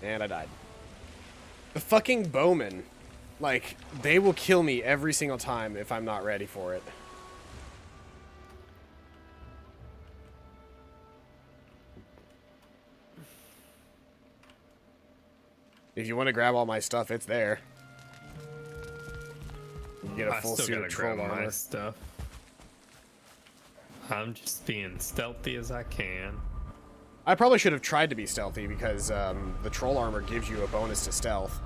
And I died. The fucking bowmen. Like, they will kill me every single time if I'm not ready for it. If you want to grab all my stuff, it's there. You get a full suit of troll armor. My stuff. I'm just being stealthy as I can. I probably should have tried to be stealthy because the troll armor gives you a bonus to stealth.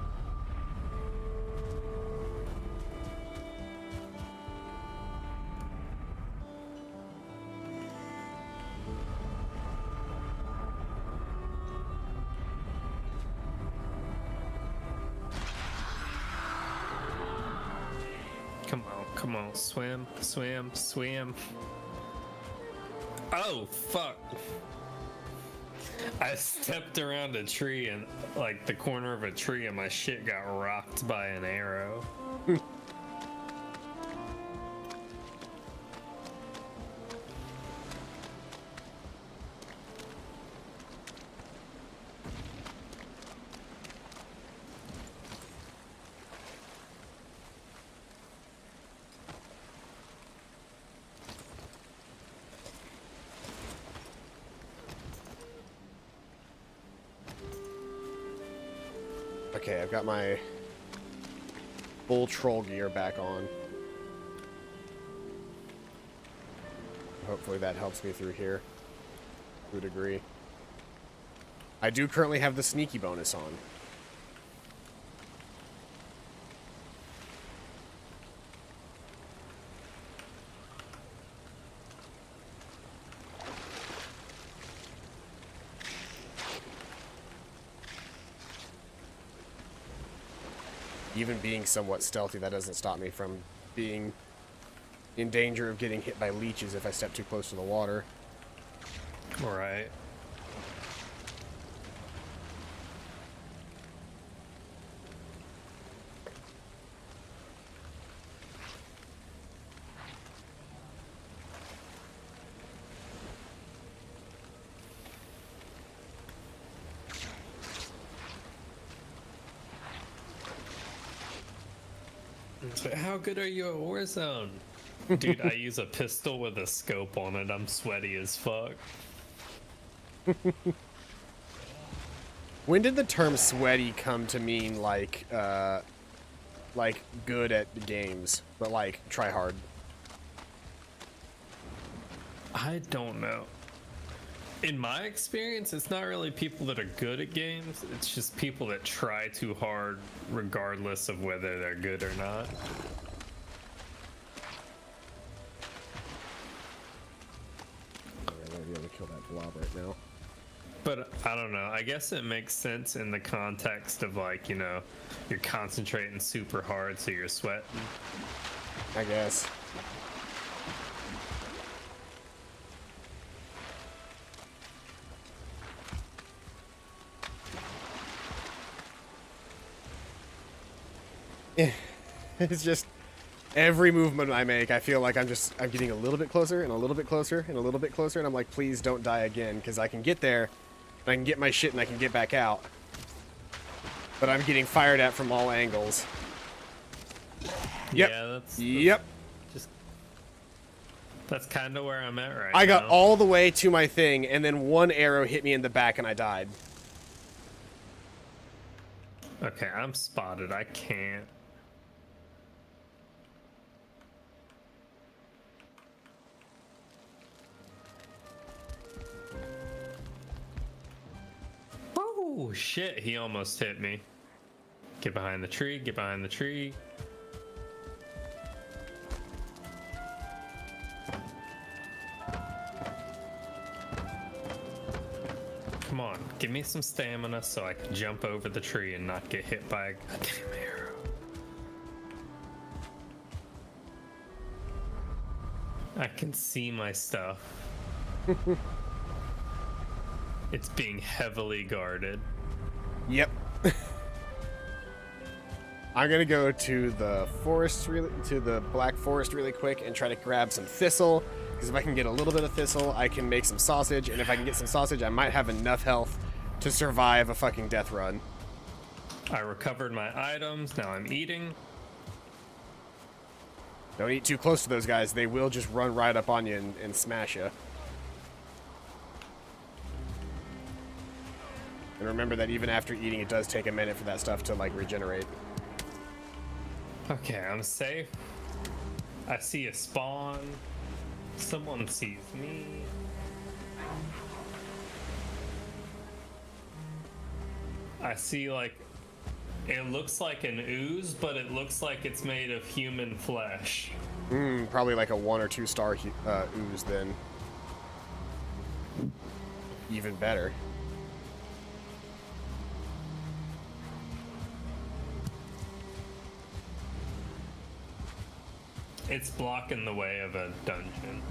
Come on, swim, swim, swim. Oh, fuck. I stepped around a tree and, like, the corner of a tree, and my shit got rocked by an arrow. Okay, I've got my full troll gear back on. Hopefully that helps me through here to a degree. I do currently have the sneaky bonus on. Even being somewhat stealthy, that doesn't stop me from being in danger of getting hit by leeches if I step too close to the water. Right. How good are you at Warzone? Dude, I use a pistol with a scope on it. I'm sweaty as fuck. When did the term sweaty come to mean like good at the games, but like try hard? I don't know. In my experience, it's not really people that are good at games. It's just people that try too hard regardless of whether they're good or not. I'm gonna be able to kill that blob right now. But I don't know. I guess it makes sense in the context of, like, you know, you're concentrating super hard, so you're sweating. I guess. It's just every movement I make, I feel like I'm getting a little bit closer and a little bit closer and a little bit closer, and I'm like, please don't die again, because I can get there, and I can get my shit, and I can get back out. But I'm getting fired at from all angles. Yep. Yeah, that's kind of where I'm at right now. I got all the way to my thing, and then one arrow hit me in the back, and I died. Okay, I'm spotted. I can't. Oh, shit. He almost hit me. Get behind the tree. Get behind the tree. Give me some stamina so I can jump over the tree and not get hit by a goddamn arrow. I can see my stuff. It's being heavily guarded. Yep. I'm gonna go to the forest, to the black forest really quick and try to grab some thistle, because if I can get a little bit of thistle, I can make some sausage, and if I can get some sausage, I might have enough health to survive a fucking death run. I recovered my items, now I'm eating. Don't eat too close to those guys, they will just run right up on you and smash you. And remember that even after eating, it does take a minute for that stuff to, like, regenerate. Okay, I'm safe. I see a spawn. Someone sees me. I see, like, it looks like an ooze, but it looks like it's made of human flesh. Probably like a 1 or 2 star ooze then. Even better. It's blocking the way of a dungeon.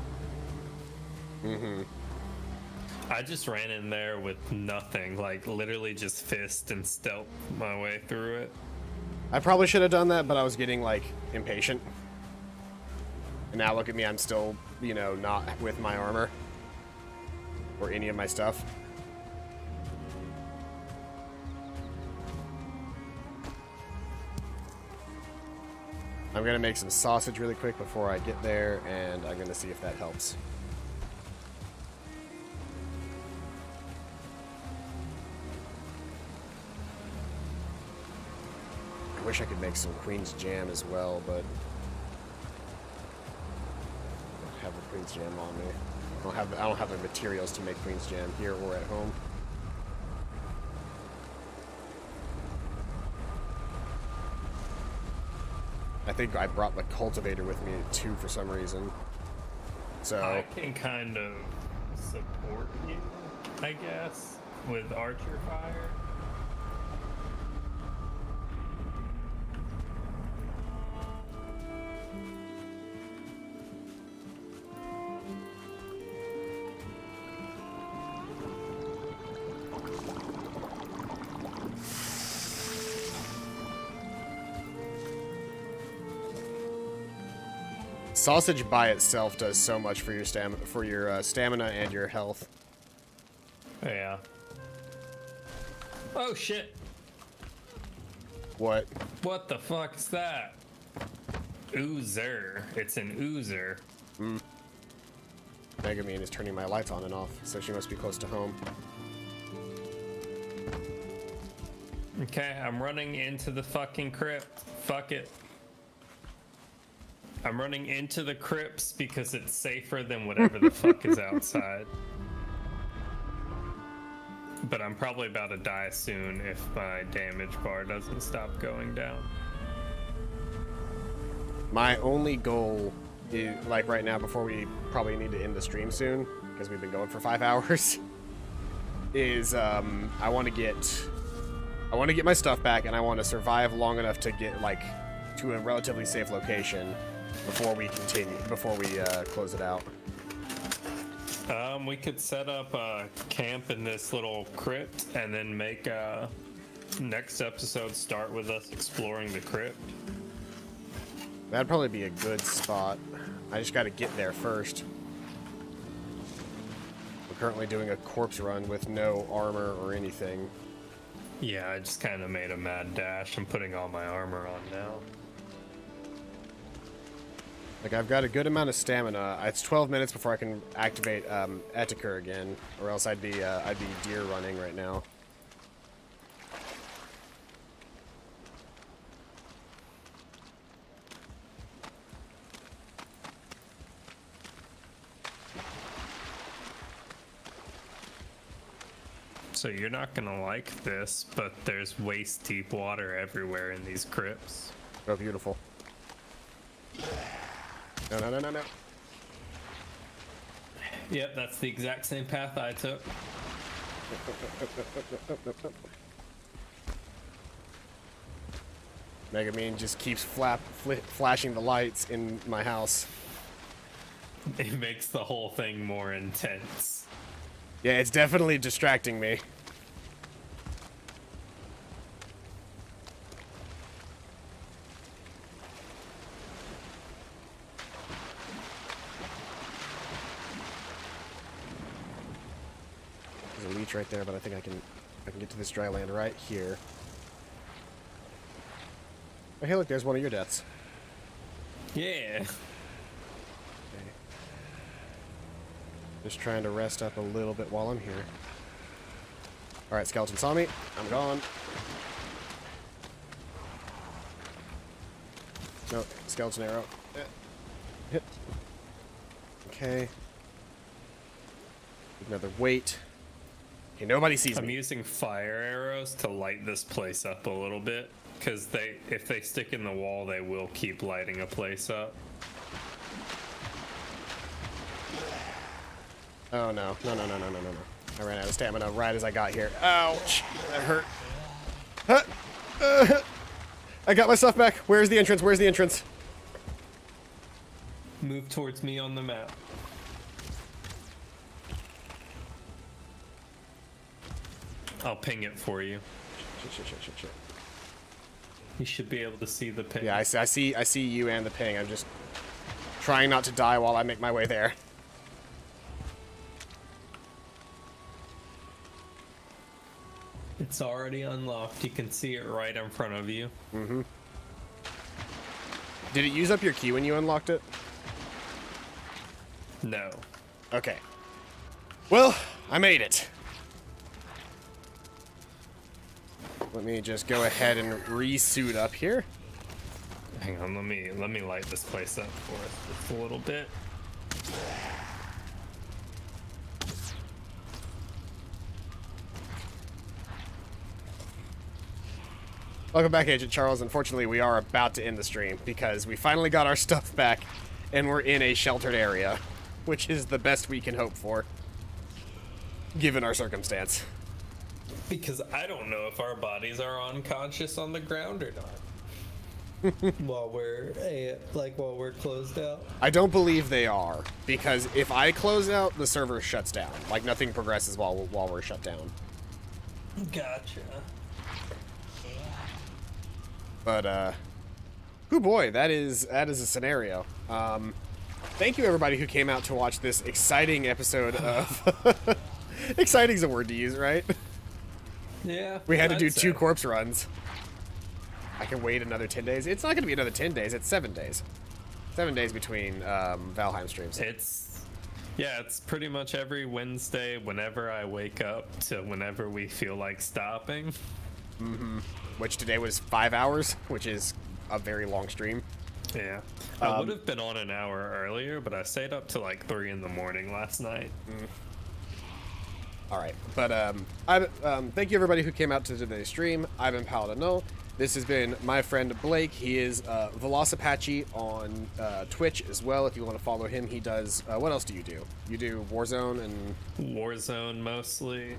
I just ran in there with nothing, like literally just fist and stealth my way through it. I probably should have done that, but I was getting, like, impatient. And now look at me, I'm still, you know, not with my armor. Or any of my stuff. I'm gonna make some sausage really quick before I get there, and I'm gonna see if that helps. I wish I could make some Queen's Jam as well, but I don't have the Queen's Jam on me. I don't have the materials to make Queen's Jam here or at home. I think I brought the cultivator with me too for some reason. So I can kind of support you, I guess, with archer fire. sausage by itself does so much for your stamina and your health. Yeah. Oh shit. What? What the fuck is that? Oozer. It's an oozer. Megamine is turning my lights on and off, so she must be close to home. Okay, I'm running into the fucking crypt. Fuck it. I'm running into the crypts because it's safer than whatever the fuck is outside. But I'm probably about to die soon if my damage bar doesn't stop going down. My only goal is, like right now, before we probably need to end the stream soon, because we've been going for 5 hours, is I want to get my stuff back, and I want to survive long enough to get like to a relatively safe location before we close it out. We could set up a camp in this little crypt and then make next episode start with us exploring the crypt. That'd probably be a good spot. I just got to get there first. We're currently doing a corpse run with no armor or anything. Yeah, I just kind of made a mad dash. I'm putting all my armor on now. Like, I've got a good amount of stamina. It's 12 minutes before I can activate Etiker again, or else I'd be deer running right now. So you're not gonna like this, but there's waist deep water everywhere in these crypts. Oh, beautiful. No, no, no, no, no. Yep, that's the exact same path I took. Megamine just keeps flashing the lights in my house. It makes the whole thing more intense. Yeah, it's definitely distracting me. There's a leech right there, but I think I can get to this dry land right here. Oh, hey, look, there's one of your deaths. Yeah. Okay. Just trying to rest up a little bit while I'm here. Alright, skeleton saw me. I'm gone. No, skeleton arrow. Hit. Okay. Another weight. Okay, nobody sees I'm me. using fire arrows to light this place up a little bit, because if they stick in the wall, they will keep lighting a place up. Oh no. No. I ran out of stamina right as I got here. Ouch! That hurt. I got my stuff back. Where's the entrance? Where's the entrance? Move towards me on the map. I'll ping it for you. Shit. You should be able to see the ping. Yeah, I see you and the ping. I'm just trying not to die while I make my way there. It's already unlocked. You can see it right in front of you. Mm-hmm. Did it use up your key when you unlocked it? No. Okay. Well, I made it. Let me just go ahead and re-suit up here. Hang on, let me light this place up for us just a little bit. Welcome back, Agent Charles. Unfortunately, we are about to end the stream because we finally got our stuff back and we're in a sheltered area, which is the best we can hope for, given our circumstance. Because I don't know if our bodies are unconscious on the ground or not. while we're closed out. I don't believe they are, because if I close out, the server shuts down. Like, nothing progresses while we're shut down. Gotcha. But, oh boy, that is a scenario. Thank you everybody who came out to watch this exciting episode of... Exciting's a word to use, right? Yeah. We had to do I'd 2 say. corpse runs. I can wait another 10 days. It's not going to be another 10 days, it's 7 days. 7 days between Valheim streams. It's pretty much every Wednesday whenever I wake up to whenever we feel like stopping. Mm-hmm. Which today was 5 hours, which is a very long stream. Yeah. I would have been on an hour earlier, but I stayed up to like 3 in the morning last night. All right, but thank you everybody who came out to today's stream. I've been Paladino. This has been my friend Blake. He is Velociipache on Twitch as well. If you want to follow him, he does. What else do you do? You do Warzone and Warzone mostly.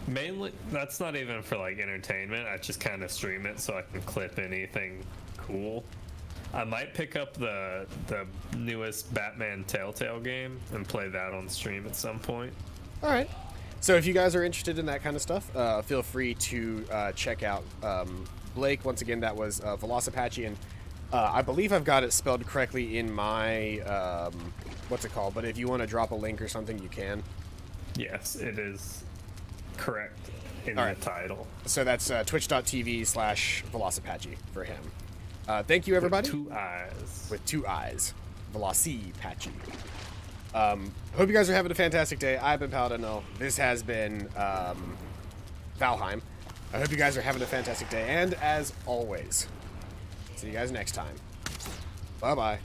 Mainly, that's not even for like entertainment. I just kind of stream it so I can clip anything cool. I might pick up the newest Batman Telltale game and play that on stream at some point. All right. So if you guys are interested in that kind of stuff, feel free to check out Blake. Once again, that was Velociipache, and I believe I've got it spelled correctly in my what's it called? But if you want to drop a link or something, you can. Yes, it is correct in All the right. title. So that's twitch.tv/Velociipache for him. Thank you, everybody. With 2 eyes. With 2 eyes. Velociipache. Hope you guys are having a fantastic day. I've been Paladino. This has been Valheim. I hope you guys are having a fantastic day. And as always, see you guys next time. Bye-bye.